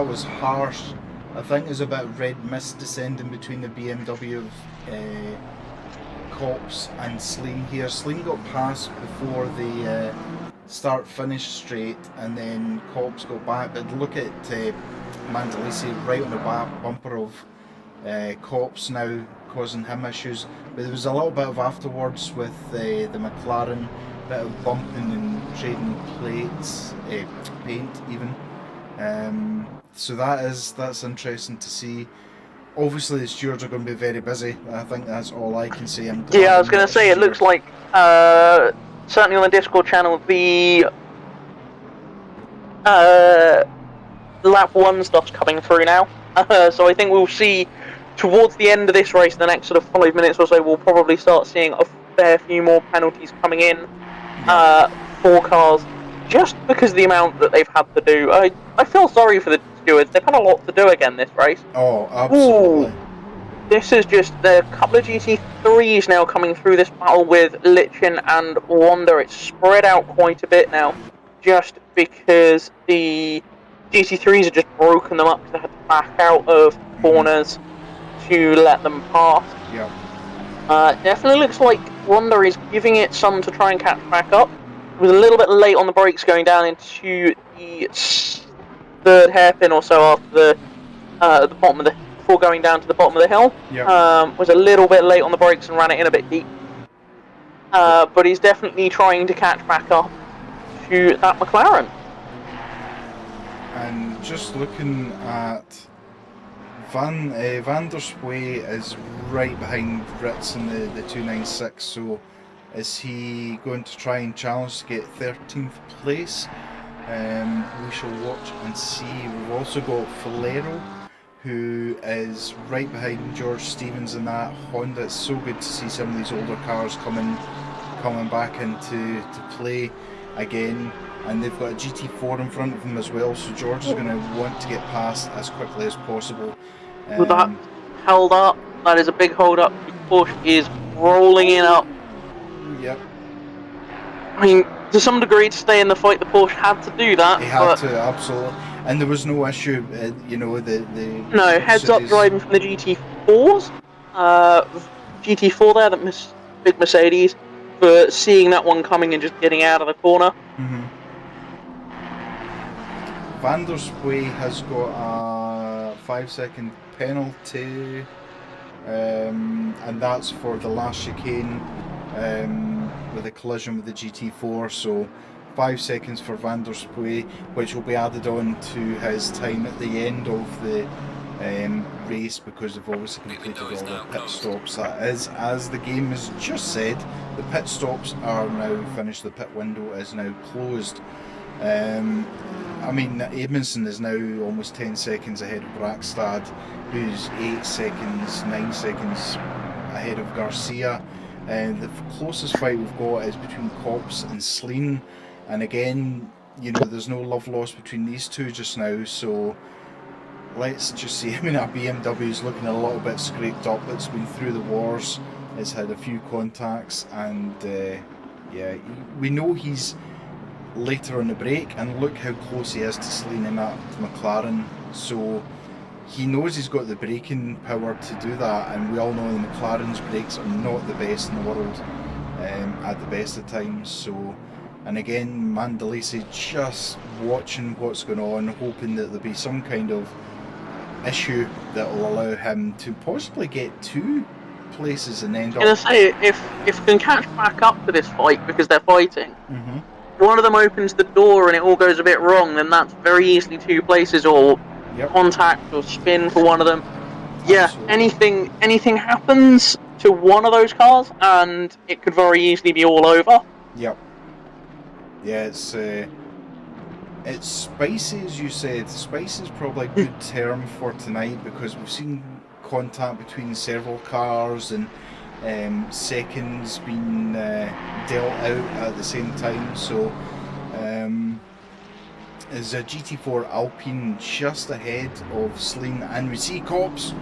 was harsh. I think there's a bit of red mist descending between the BMW cops and Sleen here. Sleen got past before the start-finish straight, and then cops got back. But look at Mandalisi right on the bumper of cops now, causing him issues. But there was a little bit of afterwards with the McLaren, bit of bumping and trading plates, paint even. So that's interesting to see. Obviously the stewards are going to be very busy. I think that's all I can say. Yeah, I was going to say, it looks like, certainly on the Discord channel, the lap 1 stuff's coming through now. So I think we'll see, towards the end of this race, the next sort of 5 minutes or so, we'll probably start seeing a fair few more penalties coming in for cars, just because of the amount that they've had to do. I feel sorry for the stewards. They've had a lot to do again this race. Oh, absolutely. This is just a couple of GT3s now coming through this battle with Lichin and Wanda. It's spread out quite a bit now, just because the GT3s have just broken them up because they had to back out of corners to let them pass. Yeah. Definitely looks like Honda is giving it some to try and catch back up. It was a little bit late on the brakes going down into the third hairpin or so after the bottom of the before going down to the bottom of the hill. Yeah. Was a little bit late on the brakes and ran it in a bit deep. But he's definitely trying to catch back up to that McLaren. And just looking at Van der Spee is right behind Ritz in the 296, so is he going to try and challenge to get 13th place? We shall watch and see. We've also got Falero, who is right behind George Stevens in that Honda. It's so good to see some of these older cars coming back into play again. And they've got a GT4 in front of them as well, so George is going to want to get past as quickly as possible. With that held up, that is a big hold up. Porsche is rolling in up. Yep. I mean, to some degree, to stay in the fight, the Porsche had to do that. He had to, absolutely. And there was no issue, you know, No, heads up driving from the GT4s. GT4 there, that big Mercedes, for seeing that one coming and just getting out of the corner. Mm-hmm. Van der Spee has got a 5-second penalty, and that's for the last chicane with a collision with the GT4, so 5 seconds for Van der Spee, which will be added on to his time at the end of the race, because they've obviously completed all the pit stops. That is, as the game has just said, the pit stops are now finished, the pit window is now closed. I mean, Edmondson is now almost 10 seconds ahead of Brackstad, who's 8 seconds, 9 seconds ahead of Garcia. The closest fight we've got is between Copse and Sleen, and again, you know, there's no love lost between these two just now, so let's just see. I mean, our BMW is looking a little bit scraped up. It's been through the wars, it's had a few contacts, and yeah, we know he's later on the break, and look how close he is to Sleen and that McLaren, so he knows he's got the braking power to do that, and we all know the McLaren's brakes are not the best in the world at the best of times. So, and again, Mandalese just watching what's going on, hoping that there'll be some kind of issue that will allow him to possibly get 2 places and end up. I was gonna say, if we can catch back up to this fight because they're fighting, one of them opens the door and it all goes a bit wrong, then that's very easily 2 places, or contact or spin for one of them. Yeah, absolutely. anything happens to one of those cars and it could very easily be all over. Yep. Yeah, it's spicy, as you said. Spicy is probably a good term for tonight, because we've seen contact between several cars and seconds being dealt out at the same time. So is a GT4 Alpine just ahead of Sleen, and we see Copse.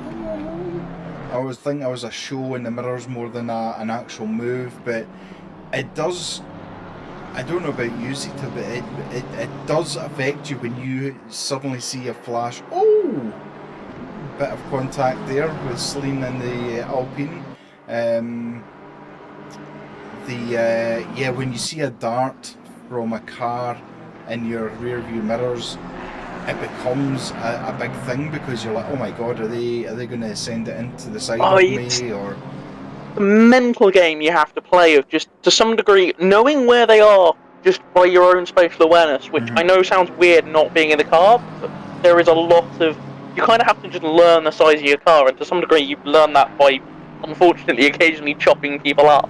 I was thinking it was a show in the mirrors more than an actual move, but it does. I don't know about you, Zita, but it does affect you when you suddenly see a flash. Oh, bit of contact there with Sleen and the Alpine. Yeah, when you see a dart from a car in your rear view mirrors, it becomes a big thing, because you're like, oh my god, are they going to send it into the side of me, or the mental game you have to play of just to some degree knowing where they are just by your own spatial awareness, which I know sounds weird not being in the car, but there is a lot of, you kind of have to just learn the size of your car, and to some degree you learn that by unfortunately occasionally chopping people up.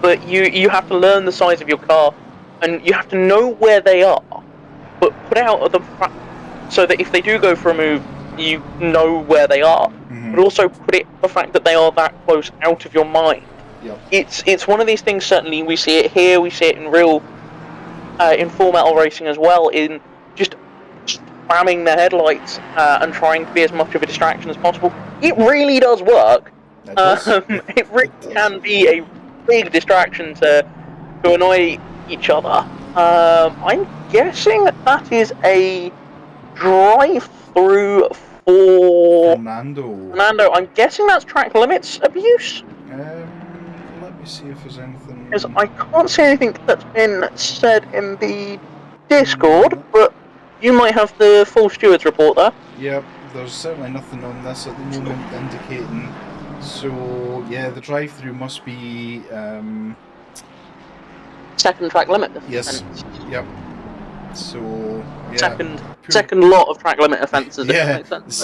But you have to learn the size of your car, and you have to know where they are, but put out of the so that if they do go for a move, you know where they are, but also put it the fact that they are that close out of your mind. It's one of these things. Certainly, we see it here. We see it in real, in full metal racing as well. In just spamming the headlights and trying to be as much of a distraction as possible. It really does work. It really can be a big distraction to annoy each other. I'm guessing that is a drive-through for Fernando. I'm guessing that's track limits abuse. Let me see if there's anything. Because I can't see anything that's been said in the Discord, but you might have the full stewards report there. Yep, there's certainly nothing on this at the moment indicating. So yeah, the drive-through must be second track limit. Yes. Yep. So yeah. Second lot of track limit offences. Yeah. If that makes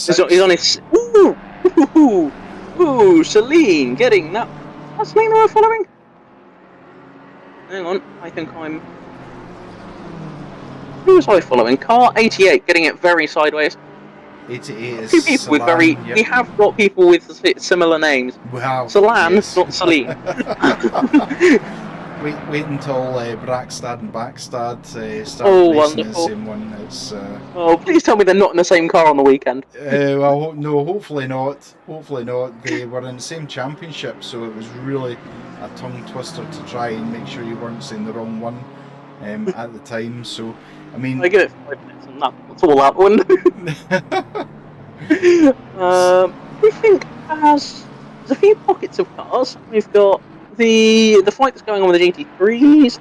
sense. He's on his. Ooh, Celine getting that. That's Celine we're following. Hang on, I think I'm. Who was I following? Car 88, getting it very sideways. 88 is Two people with very. Yep. We have got people with similar names. Wow. Salan, Yes. not Celine. Wait until Brackstad and Backstad start racing the same one. It's. Oh, please tell me they're not in the same car on the weekend. Well, no, hopefully not. Hopefully not. They were in the same championship, so it was really a tongue twister to try and make sure you weren't saying the wrong one at the time. So, I mean, I give it 5 minutes and that's all out the window. We think there's a few pockets of cars. We've got the fight that's going on with the GT3s.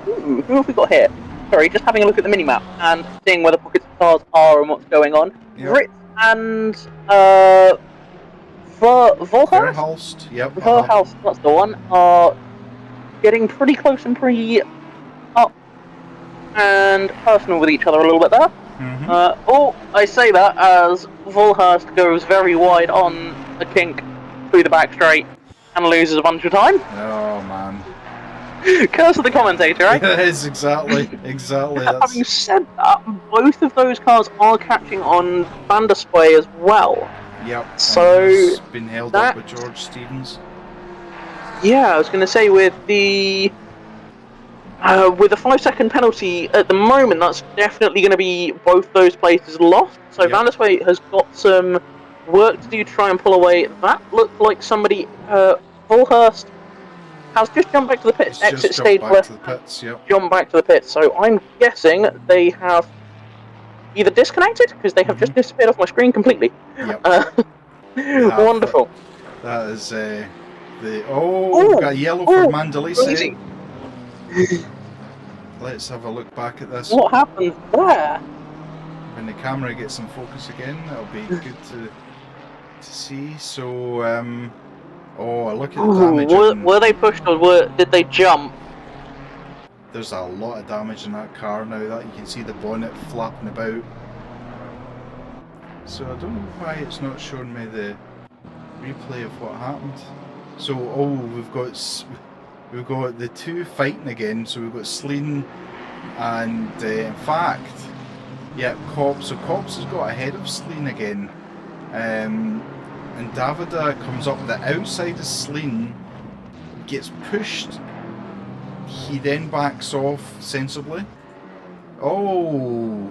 Who have we got here? Sorry, just having a look at the minimap and seeing where the pockets of cars are and what's going on. Yep. Ritz and Verhulst? Yep. Verhulst, that's the one, are getting pretty close and pretty up and personal with each other a little bit there. Mm-hmm. I say that as Volhurst goes very wide on a kink through the back straight and loses a bunch of time. Oh man. Curse of the commentator, right? It is exactly. Having said that, both of those cars are catching on Van der Spey as well. Yep. So it's been held up with George Stevens. Yeah, I was going to say with the 5-second penalty at the moment, that's definitely going to be both those places lost. So Yep. Van der Spey has got some work to do to try and pull away. That looked like somebody. Volhurst has just jumped back to the pits. Exit stage left. Jump back to the pits. So I'm guessing they have either disconnected because they have just disappeared off my screen completely. Yep. Wonderful. That is we've got a yellow for Mandalise. Let's have a look back at this. What happened there? When the camera gets in focus again, that'll be good to see. So, look at the damage. Were they pushed or did they jump? There's a lot of damage in that car now. That you can see the bonnet flapping about. So I don't know why it's not showing me the replay of what happened. So, we've got the two fighting again. So we've got Sleen and in fact, yeah, Cops. So Cops has got ahead of Sleen again. And Davida comes up the outside of Sleen, gets pushed. He then backs off sensibly. Oh,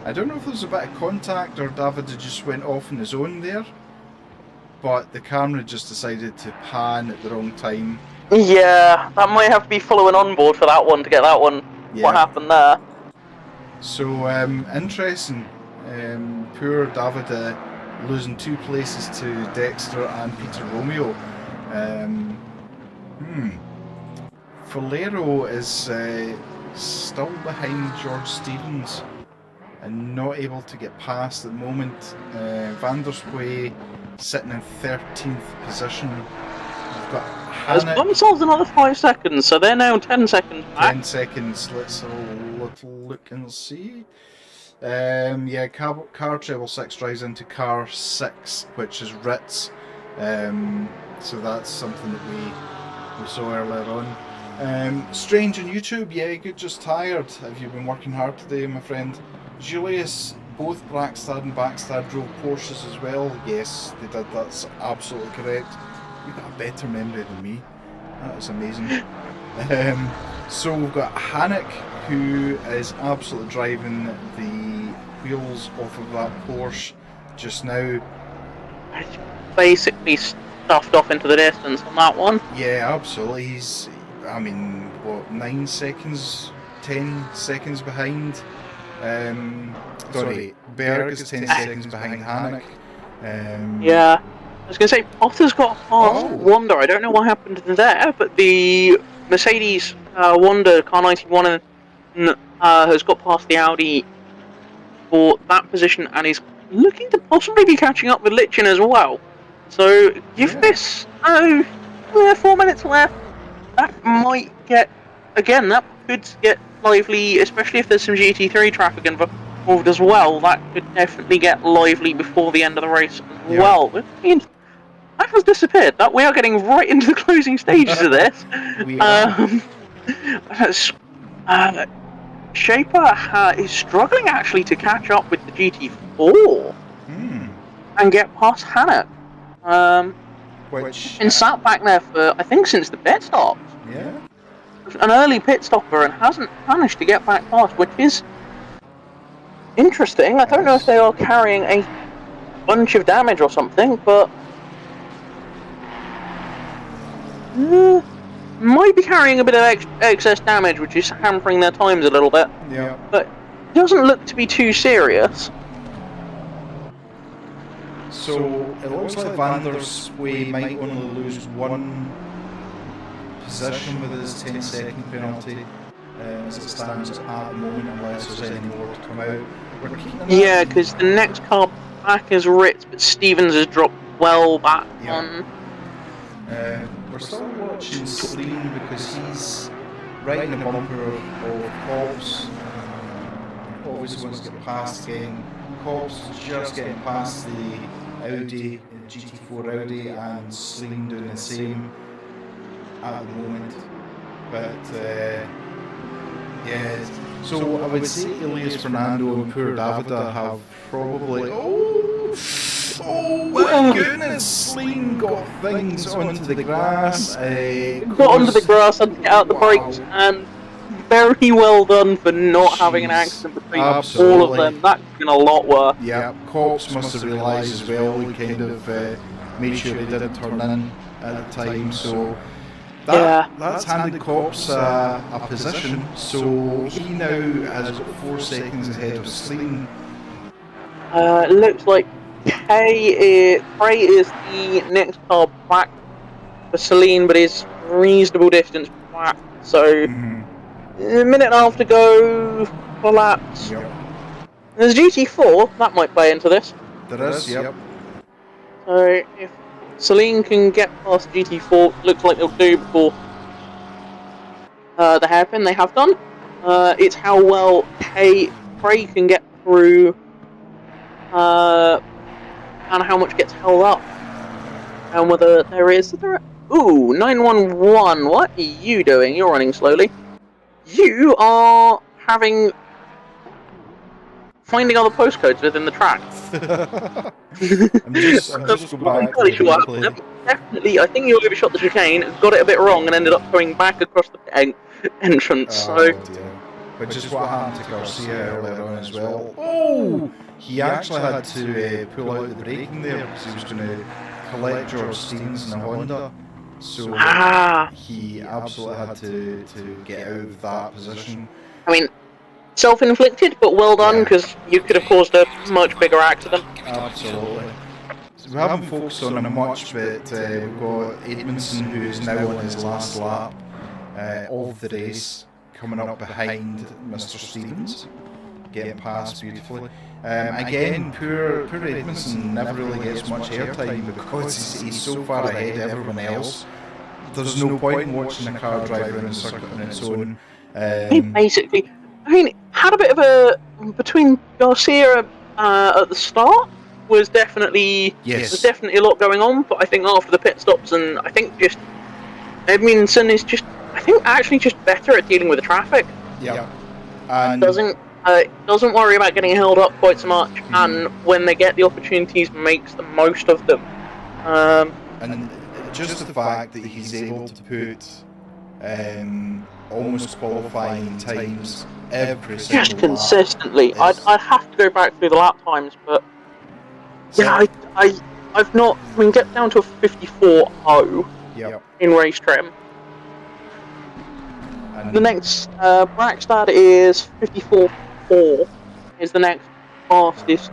I don't know if there's a bit of contact or Davida just went off on his own there. But the camera just decided to pan at the wrong time. Yeah, that might have to be following on board for that one to get that one. Yeah. What happened there? So interesting. Poor Davida losing 2 places to Dexter and Peter Romeo. Falero is still behind George Stevens and not able to get past at the moment. Van der Spey sitting in 13th position. We've got Has themselves another 5 seconds, so they're now 10 seconds back. 10 seconds, let's have a little look and see. Car treble 6 drives into car 6, which is Ritz. So that's something that we saw earlier on. Strange on YouTube, yeah, good, just tired. Have you been working hard today, my friend? Julius, both Brackstad and Backstad drove Porsches as well. Yes, they did, that's absolutely correct. You've got a better memory than me. That is amazing. So we've got Hannock, who is absolutely driving the wheels off of that Porsche just now. Basically stuffed off into the distance on that one. Yeah, absolutely. what, 9 seconds, 10 seconds behind. Sorry, Berg is 10 seconds behind Hannock. Yeah. I was going to say, Potter's got past Wanda. I don't know what happened there, but the Mercedes Wanda Car 91 has got past the Audi for that position and is looking to possibly be catching up with Lichin as well. So give this 4 minutes left. That might get, again, that could get lively, especially if there's some GT3 traffic involved as well. That could definitely get lively before the end of the race as well. I mean, that has disappeared. That we are getting right into the closing stages of this. We are. Shaper is struggling actually to catch up with the GT4 and get past Hannock. Which been sat back there for, I think, since the pit stop. Yeah. An early pit stopper and hasn't managed to get back past, which is interesting. I don't know if they are carrying a bunch of damage or something, but might be carrying a bit of excess damage, which is hampering their times a little bit. Yeah. But doesn't look to be too serious. So it looks like Van der Spee might only lose one position with his 10-second penalty as it stands at the moment, unless there's any more to come out. Yeah, because the next car back is Ritz, but Stevens has dropped well back on. We're still watching Sleen because he's right in the bumper of Cobbs. Obviously wants to get past again. Cobbs just getting past the Audi, the GT4 Audi, and Sleen doing the same at the moment. But yeah, so I would say Elias Fernando and poor Davida have probably my goodness, Sleen got things onto the grass. Got onto the grass and get out the brakes, and very well done for not having an accident between all of them. That could have been a lot worse. Yeah, Cops must have realised as well. He kind of made sure they didn't turn in at the time. So that's handed Cops a position. So he now has got 4 seconds ahead of Sleen. Looks like Frey is the next car back for Celine, but is reasonable distance back. So a minute and a half to go for laps. Yep. There's GT4, that might play into this. There is, yep. So if Celine can get past GT4, looks like they'll do before the hairpin. They have done. It's how well Frey can get through and how much gets held up. And whether there is... Ooh, 911, what are you doing? You're running slowly. You are finding other postcodes within the track. I'm just going back. Definitely, I think you overshot the chicane, got it a bit wrong, and ended up going back across the entrance. Which is what happened to Garcia earlier on as well. Oh! He actually had to pull out the braking there because he was going to collect George Stevens in a Honda. So he absolutely had to get out of that position. I mean, self-inflicted, but well done, because you could have caused a much bigger accident. Absolutely. So we haven't focused on him much, but we've got Edmondson, who is now on his last lap of the race, coming up behind Mr. Stevens, getting past beautifully. Again, poor Edmondson never really gets much airtime because he's so far ahead of everyone else. There's no point in watching a car drive around the circuit on its own. Basically, I mean, had a bit of a... Between Garcia at the start was definitely... Yes. There's definitely a lot going on, but I think after the pit stops, and I think just... Edmondson is just... I think actually just better at dealing with the traffic. Yeah. And doesn't worry about getting held up quite so much, and when they get the opportunities, makes the most of them. And just the fact that he's able to put almost qualifying times every single just consistently. I'd have to go back through the lap times, but I've not. I mean, get down to a 54.0 in race trim. The next Brackstad is 54.4. Is the next fastest.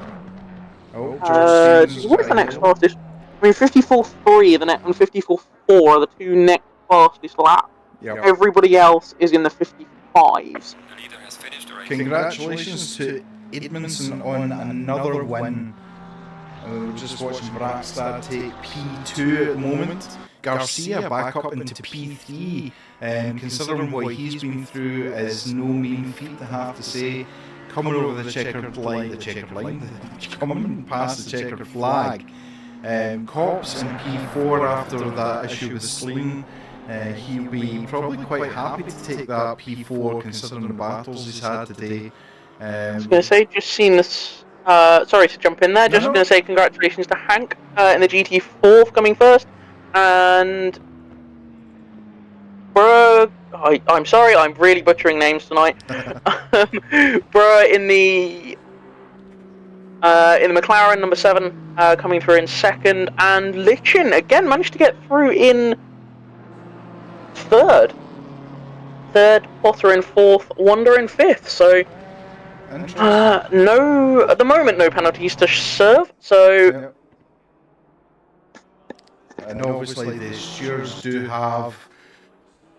Oh, George Stevens What is the got a next yellow. fastest? I mean, 54.3 the next and 54.4 are the two next fastest laps. Yep. Everybody else is in the 55s. The leader has finished the race. Congratulations to Edmondson on another win. We're just watching Brackstad take P2 at the moment. Garcia back up into P3. Considering what he's been through is no mean feat, I have to say. Coming over the checkered line, coming past the checkered flag. Cops in P4 after that issue with Sleen. He'll be probably quite happy to take that P4 considering the battles he's had today. I was going to say, just seen this. Sorry to jump in there. Just going to say congratulations to Hank in the GT4 for coming first, and Bruh. I'm sorry, I'm really butchering names tonight. Bruh in the McLaren number 7 coming through in second, and Lichin again managed to get through in third. Potter in fourth, Wonder in fifth. So. No, at the moment, no penalties to serve. So, Yep. And obviously the stewards do have.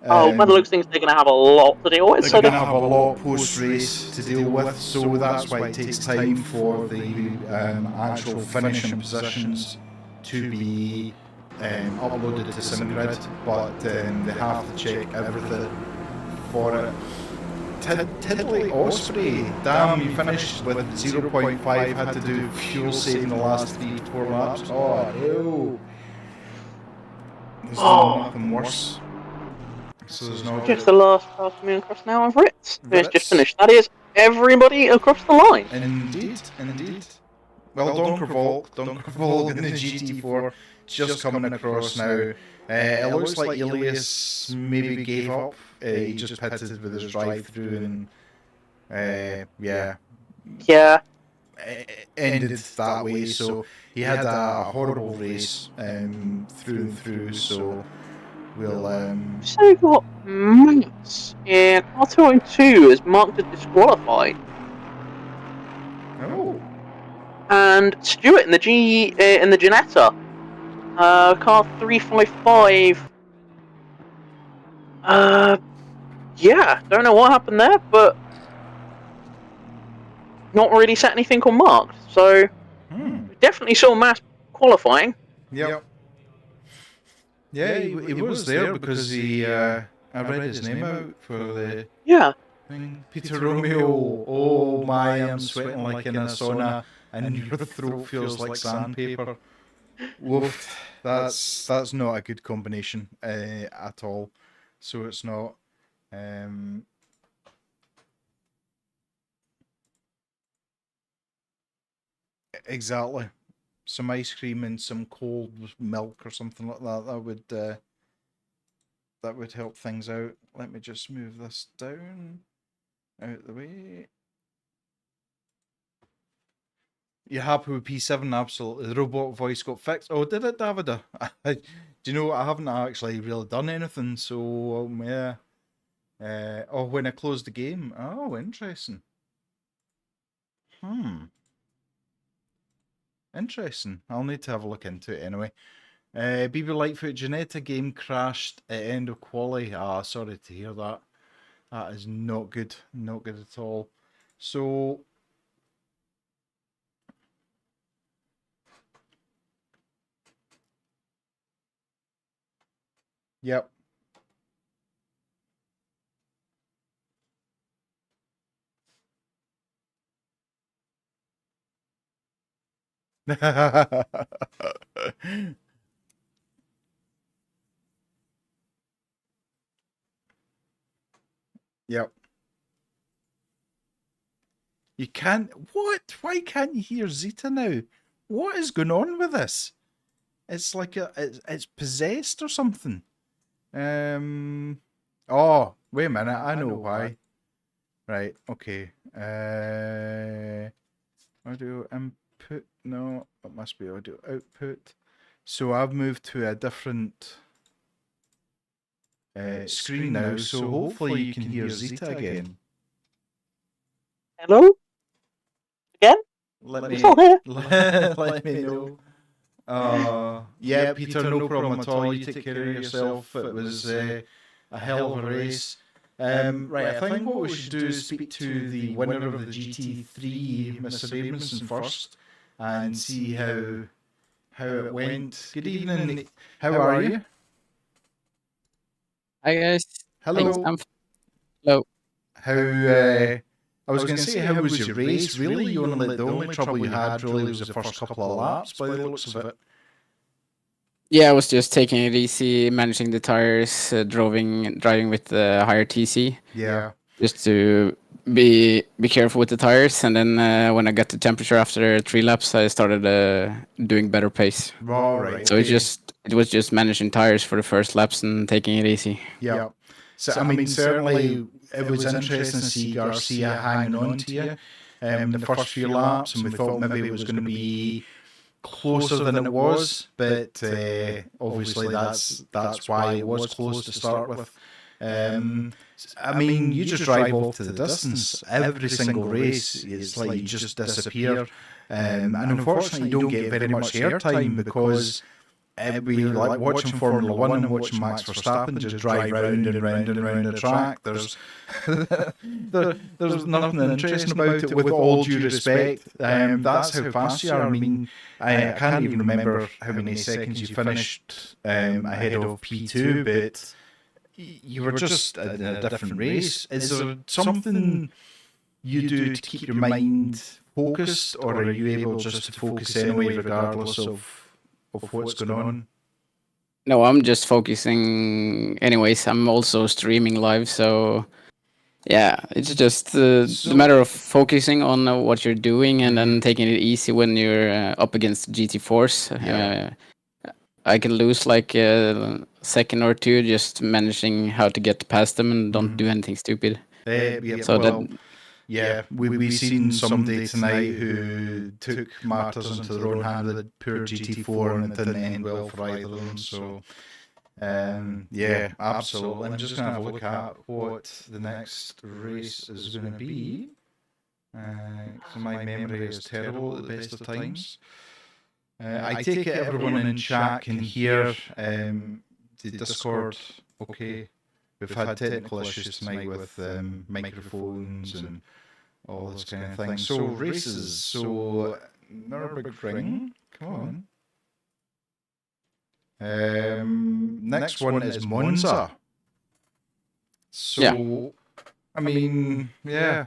by the looks of things, they're going to have a lot to deal with. They're So going to have a lot post-race to deal with, so that's why it takes time for the actual finishing positions to be uploaded to SimGrid, but they have to check everything for it. Tiddly Osprey, damn, you finished with 0.5, had to do fuel saving the last 3-4 laps. Oh no! There's nothing worse. So there's no. Just the last car coming across now of Ritz. It's just finished. That is everybody across the line. Indeed. Well, Donkervolk in the GT4 just coming across now. It looks like Elias maybe gave up. He just pitted with his drive-through and yeah. Ended that way. So he had a horrible race through and through. So we'll. So we've got Max in car 202 is marked as disqualified. Oh. And Stuart in the Ginetta, car 355. Yeah, don't know what happened there, but not really set anything on marked. So we definitely saw Mass qualifying. Yep. Yeah, he was there because he. I read his name out for the. Yeah. Peter Romeo. Oh my, I'm sweating like in a sauna, and your throat feels like sandpaper. Woof. That's not a good combination at all. So it's not. Exactly. Some ice cream and some cold milk or something like that. That would help things out. Let me just move this down, out the way. You're happy with P7? Absolutely. The robot voice got fixed. Oh, did it, Davida? Do you know what? I haven't actually really done anything, so yeah. Oh, when I closed the game. Oh, interesting. Interesting. I'll need to have a look into it anyway. BB Lightfoot, Janetta game crashed at end of quali. Ah, sorry to hear that. That is not good. Not good at all. So... Yep. Yep. You can't... What? Why can't you hear Zeta now? What is going on with this? It's like it's possessed or something. Oh, wait a minute. I know why. Right, okay. Audio input. No, it must be audio output. So I've moved to a different screen now, so hopefully you can hear Zeta again. Hello? Again? Let It's not here. let me know. Yeah, Peter, no problem at all. You take care of yourself. It was a hell of a race. Right, I think what we should do is speak to the winner of the GT3, Mr. Abramson, first, and see how it went. Good evening. How are you? Hi guys. Hello. Thanks, hello. How? I was going to say, how was your race? Really, the only trouble you had really was the first couple of laps, by the looks of it. Yeah, I was just taking it easy, managing the tires, driving with the higher TC. Yeah. Just to be careful with the tires, and then when I got the temperature after 3 laps, I started doing better pace. All right. So it was just managing tires for the first laps and taking it easy. Yeah. So I mean, certainly it was interesting to see Garcia hanging on to you the first few laps, and we thought maybe it was going to be closer than it was, but obviously that's why it was close to start with. I mean, you just drive off to the distance. Every single race, it's like you just disappear. And unfortunately, you don't get very much airtime because we like watching Formula One and watching Max Verstappen just drive round and round and round the track. There's there's nothing interesting about it. With all due respect, that's how fast you are. I mean, I can't even remember how many seconds you finished ahead of P2, but you were just in a different race. Is there something you do to keep your mind focused, or are you able just to focus anyway, regardless of what's going on? No, I'm just focusing anyways. I'm also streaming live, so yeah, it's just the matter of focusing on what you're doing and then taking it easy when you're up against GT4s. Yeah. I can lose like a second or two just managing how to get past them and don't do anything stupid. We've seen somebody tonight who took matters into their own hand with a poor GT4, and it didn't end well for either of them. So, absolutely. I'm just going to have a look at what the next race is going to be. So my memory is terrible at the best of times. I take it everyone in chat can hear the Discord okay. We've had technical issues tonight with microphones and all this kind of thing. So races. So NURBURGRING. Come on. Next one is Monza. So, I mean, yeah.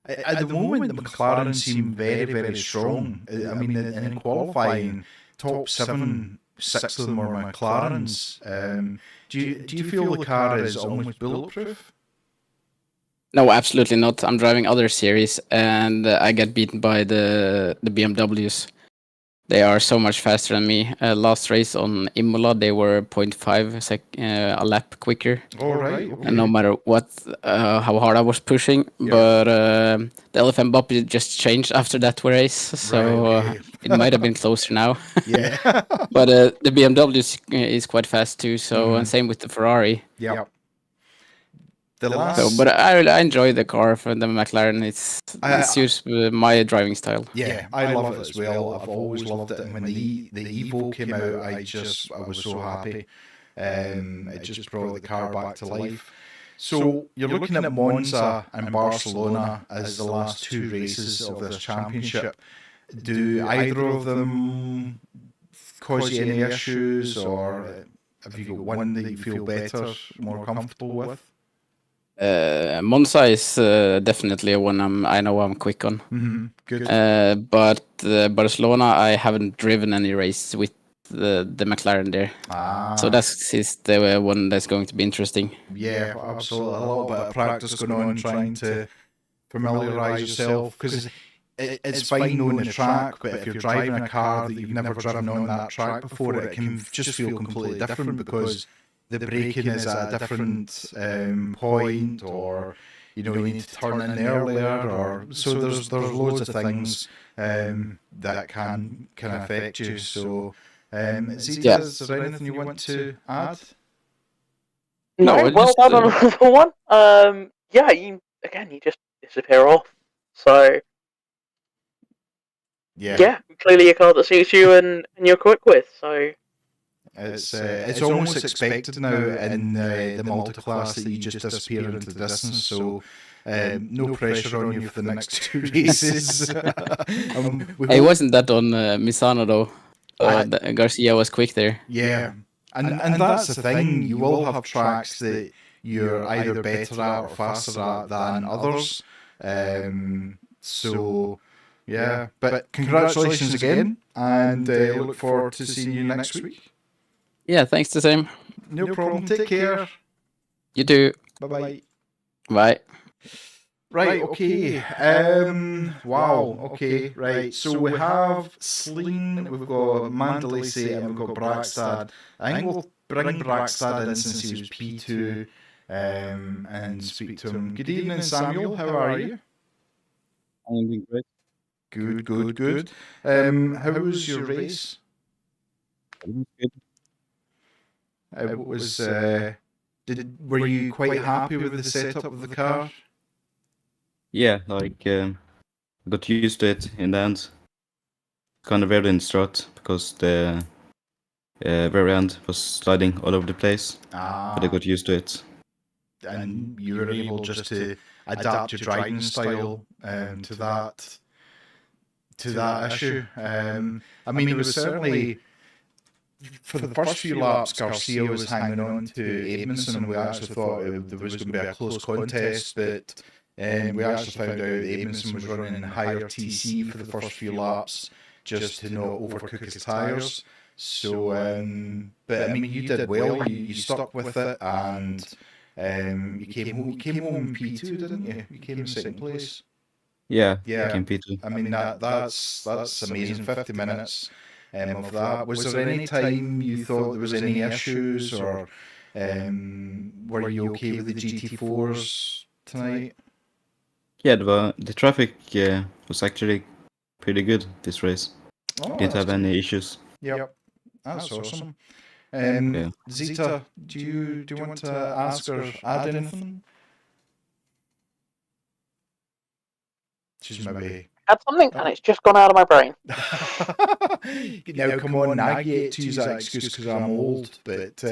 At the moment, the McLaren seem very, very strong. I mean, in qualifying, top 7, 6 of them are McLarens. Do you feel the car is almost bulletproof? No, absolutely not. I'm driving other series, and I get beaten by the BMWs. They are so much faster than me. Last race on Imola, they were 0.5 a lap quicker. All right. Okay. And no matter what, how hard I was pushing, but the LFM Bop just changed after that race, so it might have been closer now. Yeah. But the BMW is quite fast too. So and same with the Ferrari. Yeah. But I enjoy the car from the McLaren. It suits my driving style. Yeah, I love it as well. I've always loved it. And when the Evo came out, I was so happy. It just brought the car back to life. So you're looking at Monza and Barcelona as the last 2 races of this championship. Do either of them cause you any issues, or have you got one that you feel better, more comfortable with? Monza is definitely one I know I'm quick on. Mm-hmm. Good. But Barcelona, I haven't driven any race with the McLaren there. So that's the one that's going to be interesting. Yeah, absolutely. A little bit of practice going on, trying to familiarise yourself, because it's fine knowing the track, but if you're driving a car that you've never driven on that track before, it can just feel completely different because the braking is at a different point, or you need to turn in earlier, or so there's loads of things that can affect you. So, Zita, is there anything you want to add? No, No, well just, done on another one. Yeah, you just disappear off. So yeah, clearly a card that suits you and you're quick with. So it's almost expected now in the multi-class that you just disappear into the distance, so no pressure on you for the next two races. it wasn't that on Misano though. Garcia was quick there. Yeah, and that's the thing. You will have tracks that you're either better at or faster at than others. So yeah, but congratulations again, and look forward to seeing you next week. Yeah, thanks the same. No problem. Take care. You too. Bye-bye. Bye. Right, okay. Wow, okay, right. So we have Sleen, we've got Mandalay, and we've got Brackstad. I think we'll bring Brackstad in since he was P2 and speak to him. Good evening, Samuel. How are you? I'm doing great. Good. How was your race? Good. It was, were you quite happy with the setup of the car? Yeah, like I got used to it in the end. Kind of weird in the start because the rear end was sliding all over the place, but I got used to it. And you were able just to adapt your driving style to that issue. I mean, it was certainly for the first few laps, Garcia was hanging on to Edmondson, and we actually thought there was going to be a close contest, but we actually found out that Edmondson was running in higher TC for the first few laps just to not overcook his tyres. So, but I mean, you did well. You stuck with it, and you came home in P2, didn't you? You came in second place. Yeah, Yeah. came P2. I mean, that's amazing. 50 minutes of that. Was there any time you thought there was any issues, or were you okay with the GT4s tonight? Yeah, the traffic was actually pretty good this race. Didn't have any issues. Yep, that's awesome. Yeah. Zita, do you want to ask or add anything? She's maybe. had something and it's just gone out of my brain. Now, come on, I get to use that excuse because I'm old, but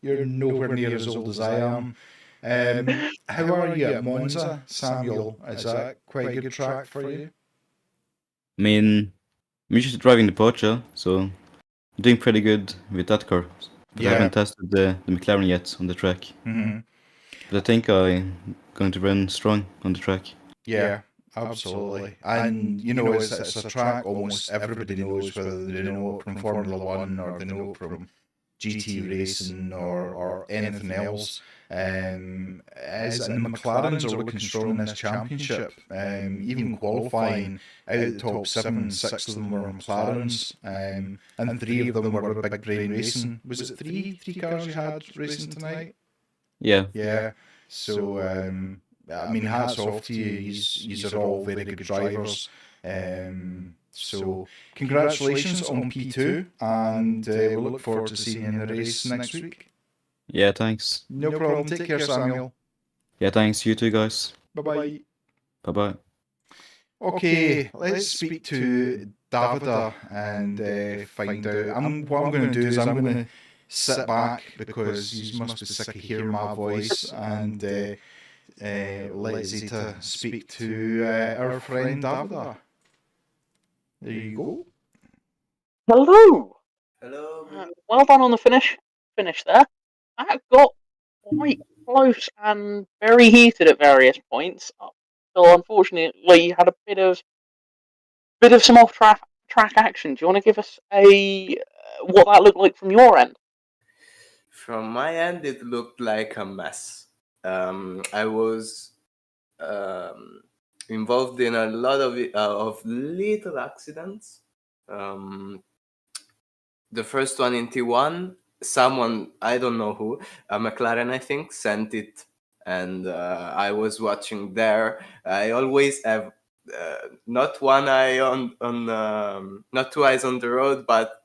you're nowhere near as old as I am. How are you at Monza, Samuel? Is that quite a good track for you? I mean, I'm usually driving the Porsche, so I'm doing pretty good with that car. But I haven't tested the McLaren yet on the track. Mm-hmm. But I think I'm going to run strong on the track. Yeah, absolutely. And, you know, it's a track almost everybody knows, whether they know it from Formula One or they know it from GT racing or anything else. And the McLarens are looking strong in this championship. Even qualifying, out of the top 7, 6 of them were McLarens, and 3 of them were Big Brain Racing. Was it three cars you had racing tonight? Yeah. Yeah. So, I mean, hats off to you. These are all very good drivers. So, congratulations on P2, and we'll look forward to seeing you in the race next week. Yeah, thanks. No problem. Take care, Samuel. Yeah, thanks. You too, guys. Bye-bye. Bye-bye. Okay, let's speak to Davida and find out. What I'm going to do is I'm going to sit back because you must be sick of hearing my voice and let Zeta speak to our friend Davida. There you go. Hello. Hello. Well done on the finish there. That got quite close and very heated at various points. So unfortunately, you had a bit of some off track action. Do you want to give us what that looked like from your end? From my end, it looked like a mess. I was involved in a lot of little accidents. The first one in T1, someone, I don't know who, a McLaren I think, sent it, and I was watching there. I always have not one eye not 2 eyes on the road, but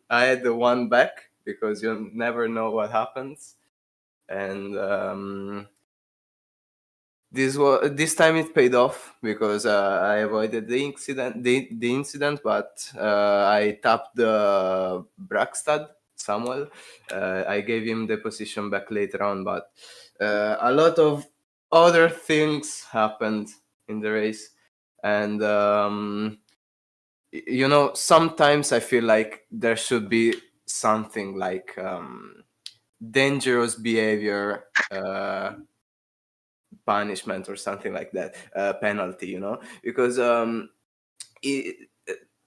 I had the one back, because you never know what happens. and this time it paid off because I avoided the incident, but I tapped the Brackstad Samuel. I gave him the position back later on, but a lot of other things happened in the race, and sometimes I feel like there should be something like dangerous behavior punishment or something like that, penalty, because I'm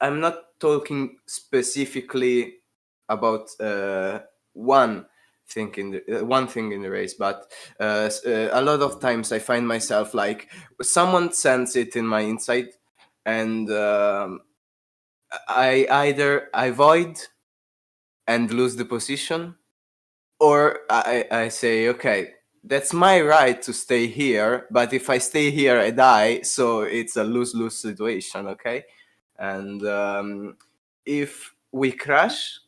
not talking specifically about one one thing in the race, but a lot of times I find myself like someone sends it in my inside, and I either avoid and lose the position, or I say, okay, that's my right to stay here, but if I stay here, I die, so it's a lose-lose situation, okay? And if we crash,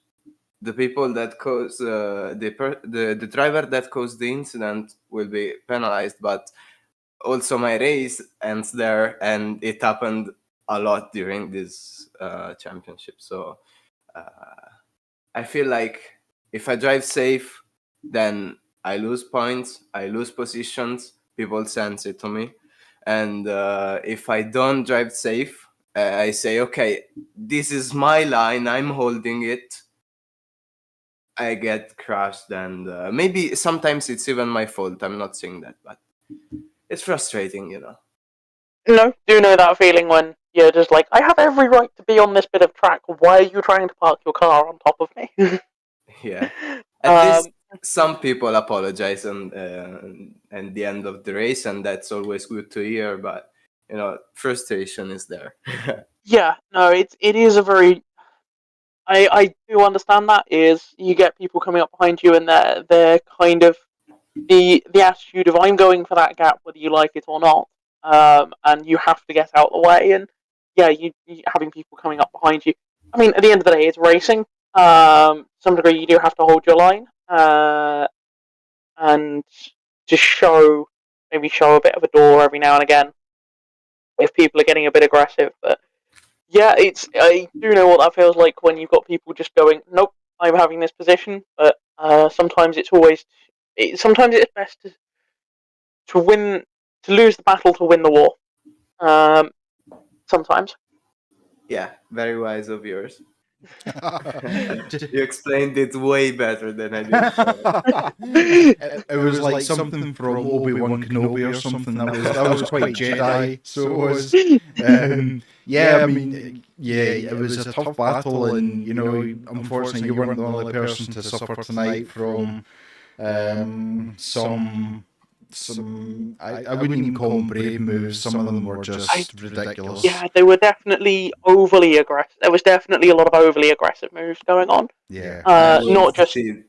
the people that cause the driver that caused the incident will be penalized, but also my race ends there, and it happened a lot during this championship. So I feel like if I drive safe, then I lose points, I lose positions, people sense it to me. And if I don't drive safe, I say, okay, this is my line, I'm holding it. I get crashed, and maybe sometimes it's even my fault. I'm not saying that, but it's frustrating, No, do know that feeling when you're just like, I have every right to be on this bit of track. Why are you trying to park your car on top of me? Yeah. At least some people apologize and the end of the race, and that's always good to hear. But frustration is there. Yeah, no, it is a very. I do understand that is you get people coming up behind you and they're kind of the attitude of I'm going for that gap whether you like it or not, and you have to get out of the way, and yeah, you having people coming up behind you. I mean, at the end of the day, it's racing. Some degree you do have to hold your line, and just maybe show a bit of a door every now and again if people are getting a bit aggressive. But yeah, I do know what that feels like when you've got people just going, nope, I'm having this position. But sometimes sometimes it's best to win, to lose the battle to win the war. Sometimes. Yeah, very wise of yours. You explained it way better than I did. It was like something from Obi-Wan Kenobi or something. That was quite Jedi. So it was. Yeah, I mean, yeah, it was a tough battle, and unfortunately, you weren't the only person to suffer tonight from some. I wouldn't even call them brave moves. Some of them were just ridiculous. Yeah, they were definitely overly aggressive. There was definitely a lot of overly aggressive moves going on. Yeah. Not just in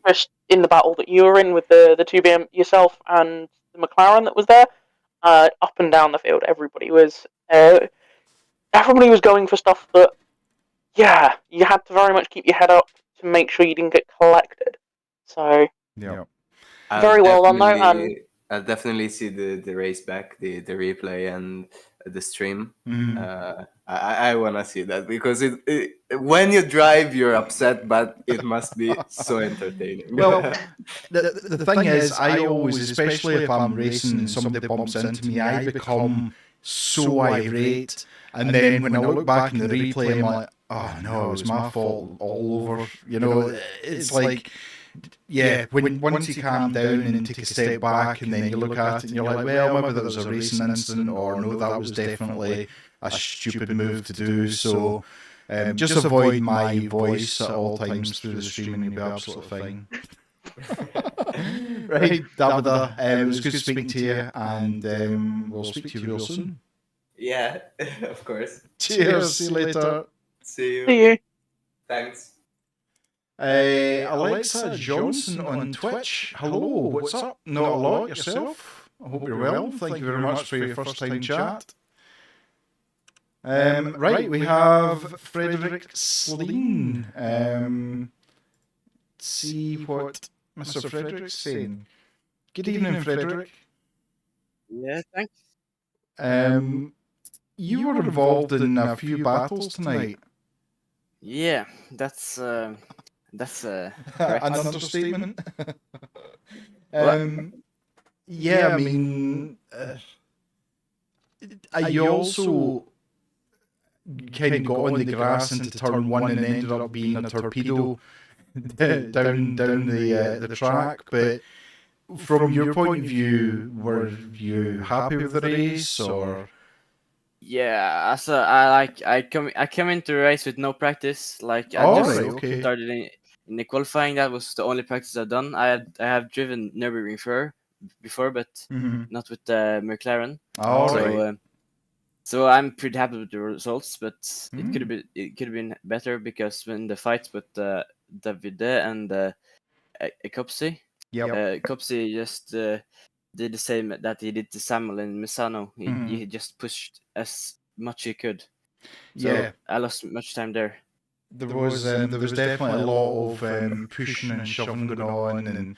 the battle that you were in with the 2BM yourself and the McLaren that was there. Up and down the field, everybody was going for stuff that, yeah, you had to very much keep your head up to make sure you didn't get collected. So yeah, very well done though. And I'll definitely see the race back, the replay and the stream. I want to see that because when you drive, you're upset, but it must be so entertaining. Well, the thing is, I always, especially if I'm racing and somebody bumps into me, I become so irate. And then when I look back in the replay, I'm like, oh no, it was my fault all over. It's like... Yeah, once you calm down and take a step back and then you look at it and you're like, well, maybe that was a racing incident, or no, that was definitely a stupid move to do. So just avoid my voice at all times through the stream and you'll be absolutely fine. Right, Davida, it was good speaking to you, and we'll speak to you real soon. Yeah, of course. Cheers, see you later. See you. See you. Thanks. Alexa Johnson on Twitch. Hello, what's up? Not a lot, yourself? I hope you're well. Thank you very much for your first time chat. Right, we have Frederick Sleen. Let's see what Mr. Frederick's saying. Good evening, Frederick. Yeah, thanks. You were involved in a few battles tonight. Yeah, that's An understatement. What? Yeah, I mean, you also kind of got on the grass into turn one and ended up being a torpedo down the track. But from your point of view, were you happy with the race, or? Yeah, as I come into the race with no practice. Like I Oh, just right, okay. started in the qualifying. That was the only practice I've done. I have driven NURBURGRING before, but Mm-hmm. not with the McLaren. All so right. so I'm pretty happy with the results. But it Mm. could have been better because when the fights with Davide and Ekopsi, Yep. Kopsi just did the same that he did to Samuel in Misano. Mhm. He just pushed as much he could. So Yeah. I lost much time there. There was definitely a lot of pushing and shoving going on, and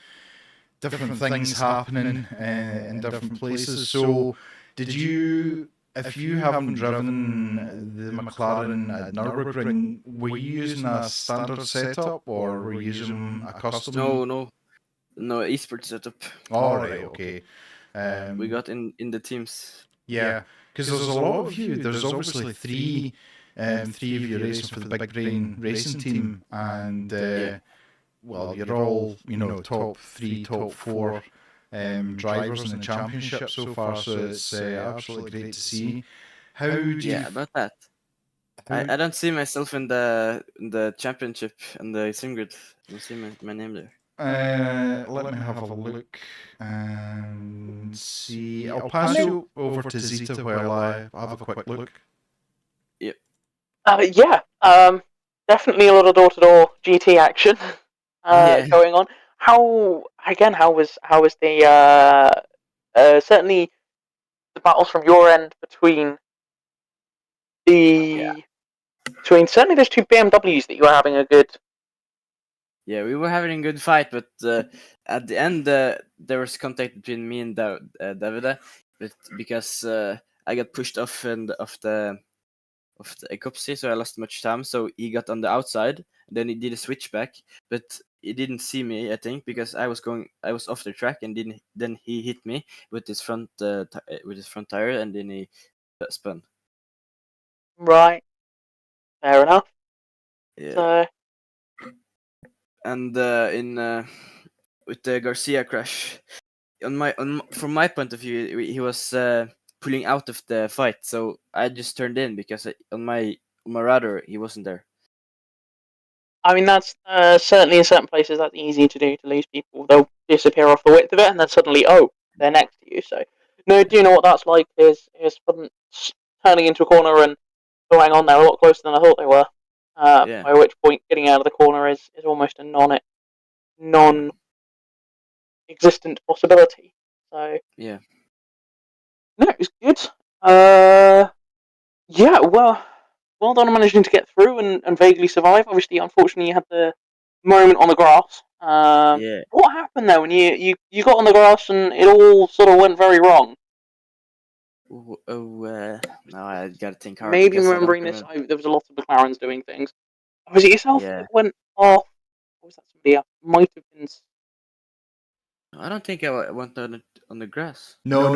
different things happening in different places. So, did you, if you haven't driven the McLaren at Nürburgring, were you using a standard setup or were you using a custom? No esports setup. All right, okay. We got in the teams. Yeah, because there's a lot of you. There's obviously three of you racing for the Big Brain Racing Team, and well, you're all top three, top four drivers in the championship so far. So it's absolutely great to see. How do you? About that. I don't see myself in the championship and the sim grid. I don't see my name there. Let me have a look and see. I'll pass you over to Zeta while I have a quick look. Yep. Definitely a lot of door-to-door GT action going on. How was the certainly the battles from your end between certainly those two BMWs that you were having a good. Yeah, we were having a good fight, but at the end there was contact between me and Davide, but because I got pushed off of the Ecopsy, so I lost much time. So he got on the outside, and then he did a switchback, but he didn't see me, I think, because I was off the track, and then he hit me with his front tire, and then he spun. Right. Fair enough. Yeah. So. And with the Garcia crash, from my point of view, he was pulling out of the fight, so I just turned in because on my radar he wasn't there. I mean, that's certainly in certain places that's easy to do, to lose people. They'll disappear off the width of it, and then suddenly, they're next to you. So, no, do you know what that's like? Is from turning into a corner and going on there a lot closer than I thought they were. By which point, getting out of the corner is almost a non-existent possibility. So yeah, no, it was good. Well done on managing to get through and vaguely survive. Obviously, unfortunately, you had the moment on the grass. What happened there when you got on the grass and it all sort of went very wrong? No, I gotta think hard. Maybe remembering this, there was a lot of McLarens doing things. Was it yourself that went off? Or was that somebody else? Might have been. I don't think I went on the grass. No.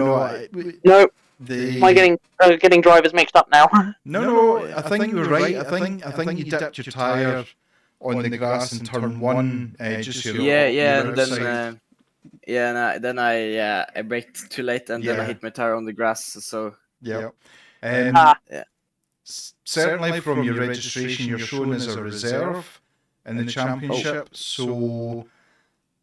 Am I getting drivers mixed up now? No. I think you were right. I think you dipped your tire on the grass in turn one. Just and then then I braked too late, and then I hit my tire on the grass. So certainly from your registration, you're shown as a reserve in the championship. So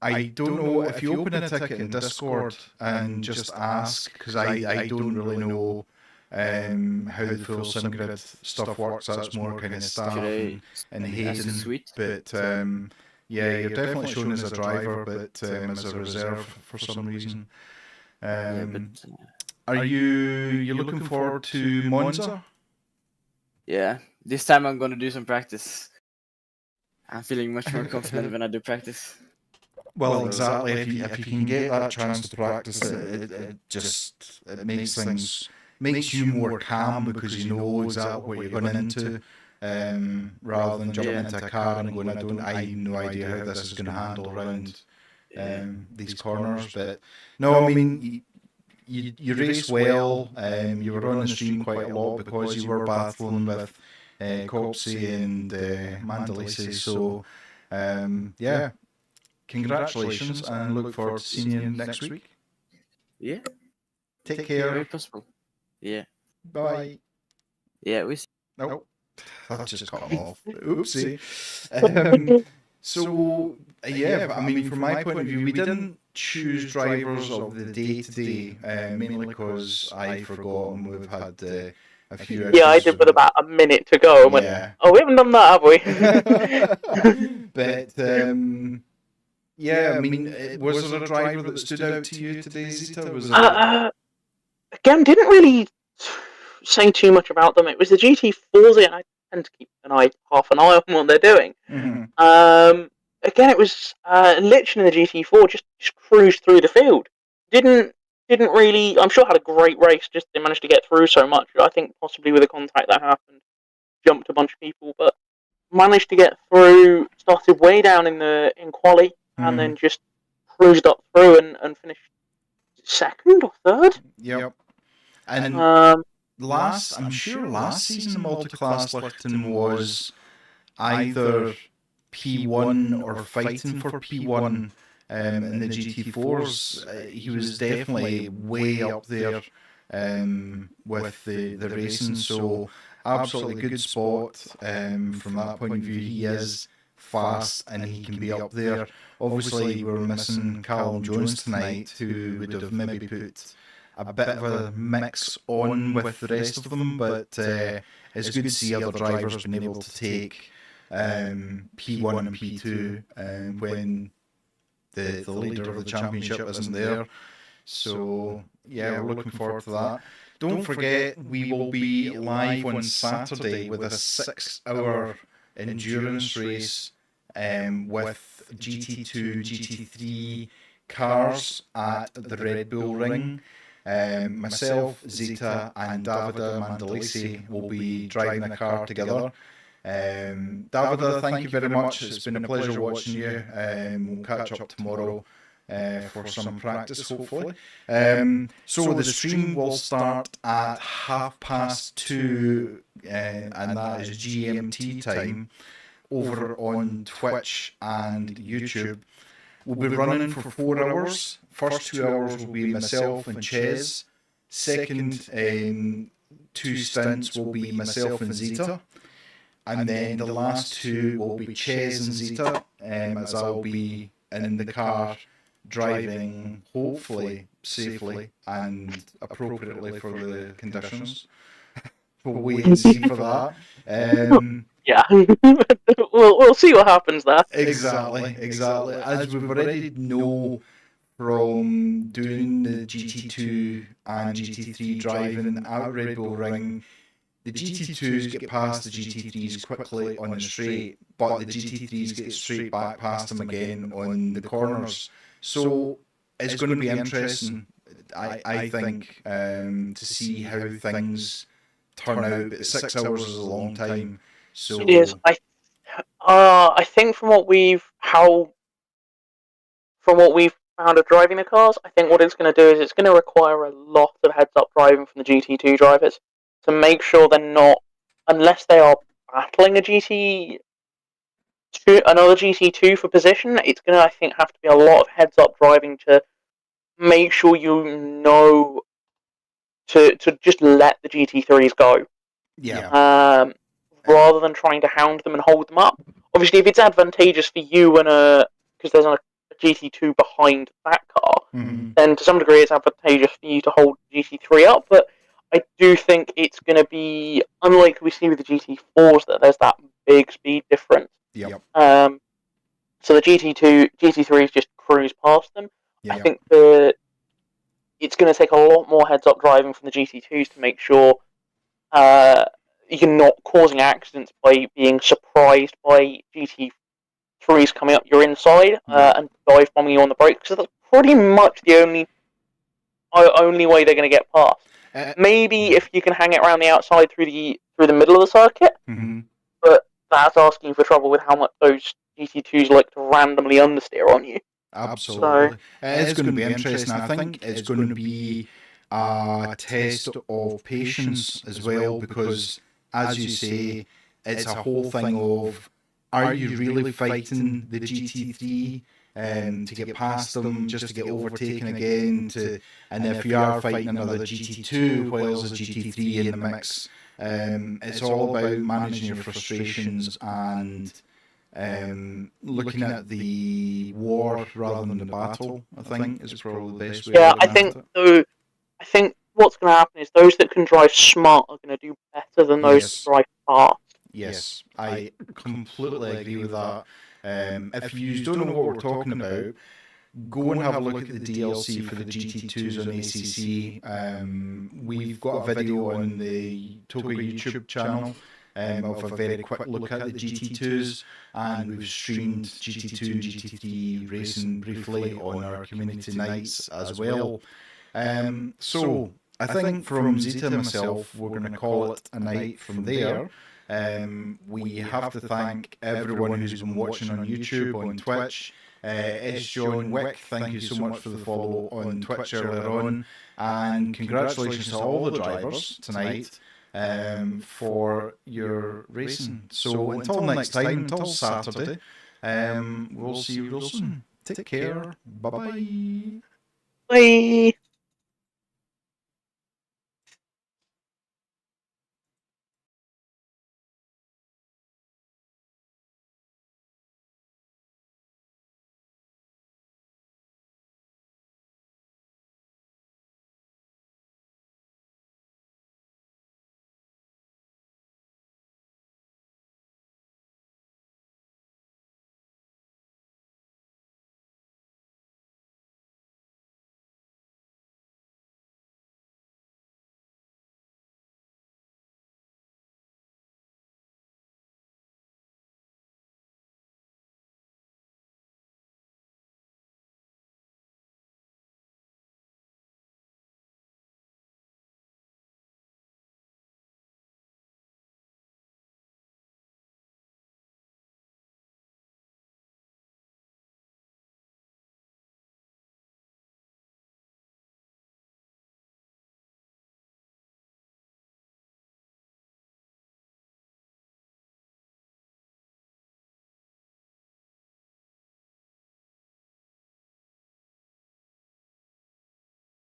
I don't know if you open a ticket in Discord and just ask, because I don't really know how the full SimGrid stuff works. That's more kind of staff and Hayden. But you're definitely shown as a driver, but as a reserve for some reason. Are you looking forward to Monza? Yeah, this time I'm going to do some practice. I'm feeling much more confident when I do practice. Well, exactly. If you can get that chance to practice it, it makes you more calm because you know exactly what you're going into, rather than jumping into a car and going, I have no idea how this is going to handle around these corners. But no, I mean, you race well. You were on the stream quite a lot because you were battling with Copsey and Mandalisi. So, yeah. Congratulations, and look forward to seeing you next week. Yeah. Take Very care. possible. Yeah. Bye. Yeah, we see. Nope. I've just cut him off. Oopsie. So, I mean, from my point of view, we didn't choose drivers of the day today, mainly because I forgot and we've had a few Yeah, I did with about a minute to go. And went, oh, we haven't done that, have we? But, I mean, was there a driver that stood out to you today, Zita? Was again, didn't really say too much about them. It was the GT4s, and I tend to keep half an eye on what they're doing. Mm-hmm. Again, it was Lich in the GT4 just cruised through the field. Didn't really. I'm sure had a great race. Just they managed to get through so much. I think possibly with the contact that happened, jumped a bunch of people, but managed to get through. Started way down in quali, and then just cruised up through and finished second or third. Yep. And I'm sure last season multi-class Lichten was either P1 or fighting for P1 in the GT4s. He was definitely way up there with the racing, so absolutely good spot from that point of view. He is fast and he can be up there. Obviously, we're missing Callum Jones tonight, who would have maybe put a bit of a mix on with the rest of them, but it's good to see other drivers being able to take P1 and P2 when the leader of the championship isn't there. So, we're looking forward to that. Don't forget, we will be live on Saturday with a 6-hour endurance race with GT2, GT3 cars at the Red Bull Ring. Myself, Zita, and Davida Mandalisi will be driving a car together. Davida, thank you very much. It's been a pleasure watching you. We'll catch up tomorrow for some practice, hopefully. So the stream will start at 2:30, and that is GMT time, over on Twitch and YouTube. We'll be running for 4 hours. First 2 hours will be myself and Ches. Second 2 stints will be myself and Zita. And then the last 2 will be Ches and Zita, as I'll be in the car driving, hopefully, safely and appropriately for the conditions. We'll wait and see for that. Yeah, we'll see what happens there. Exactly. As we've already know from doing the GT2 and GT3 driving at Red Bull Ring, the GT2s get past the GT3s quickly on the straight, but the GT3s get straight back past them again on the corners. So it's going to be interesting, I think, to see how things turn out. But 6 hours is a long time. So it is. I think from what we've found of driving the cars, I think what it's going to do is it's going to require a lot of heads-up driving from the GT2 drivers to make sure they're not, unless they are battling another GT2 for position. It's going to, I think, have to be a lot of heads-up driving to make sure you know to just let the GT3s go. Yeah. Rather than trying to hound them and hold them up. Obviously, if it's advantageous for you because there's a GT2 behind that car, then to some degree it's advantageous for you to hold GT3 up. But I do think it's going to be, unlike we see with the GT4s, that there's that big speed difference. Yep. So the GT3s just cruise past them. I think it's going to take a lot more heads-up driving from the GT2s to make sure you're not causing accidents by being surprised by GT3 trees coming up your inside and dive bombing you on the brakes. So that's pretty much the only way they're going to get past. Maybe if you can hang it around the outside through the middle of the circuit, but that's asking for trouble with how much those GT2s like to randomly understeer on you. Absolutely. It is going to be interesting. I think it's going to be a test of patience as well, because, as you say, it's a whole thing of, are you really fighting the GT3 to get past them, just to get overtaken again? And if you are fighting another GT2 while there's a GT3 in the mix, it's all about managing your frustrations and looking at the war rather than the battle, I think, is probably the best way of looking at it. I think what's going to happen is those that can drive smart are going to do better than those that drive fast. Yes, I completely agree with that. If you don't know what we're talking about, go and have a look at the DLC for the GT2s on ACC. We've got a video on the Toga YouTube channel of a very quick look at the GT2s, and we've streamed GT2 and GT3 racing briefly on our community nights as well. So I think from Zeta and myself, we're going to call it a night from there. We have to thank everyone who's been watching on YouTube, on Twitch. S. John Wick, thank you so much for the follow on Twitch earlier on, and congratulations to all the drivers tonight for your racing. So until next time, until Saturday, we'll see you real soon. Take care. Bye-bye. Bye.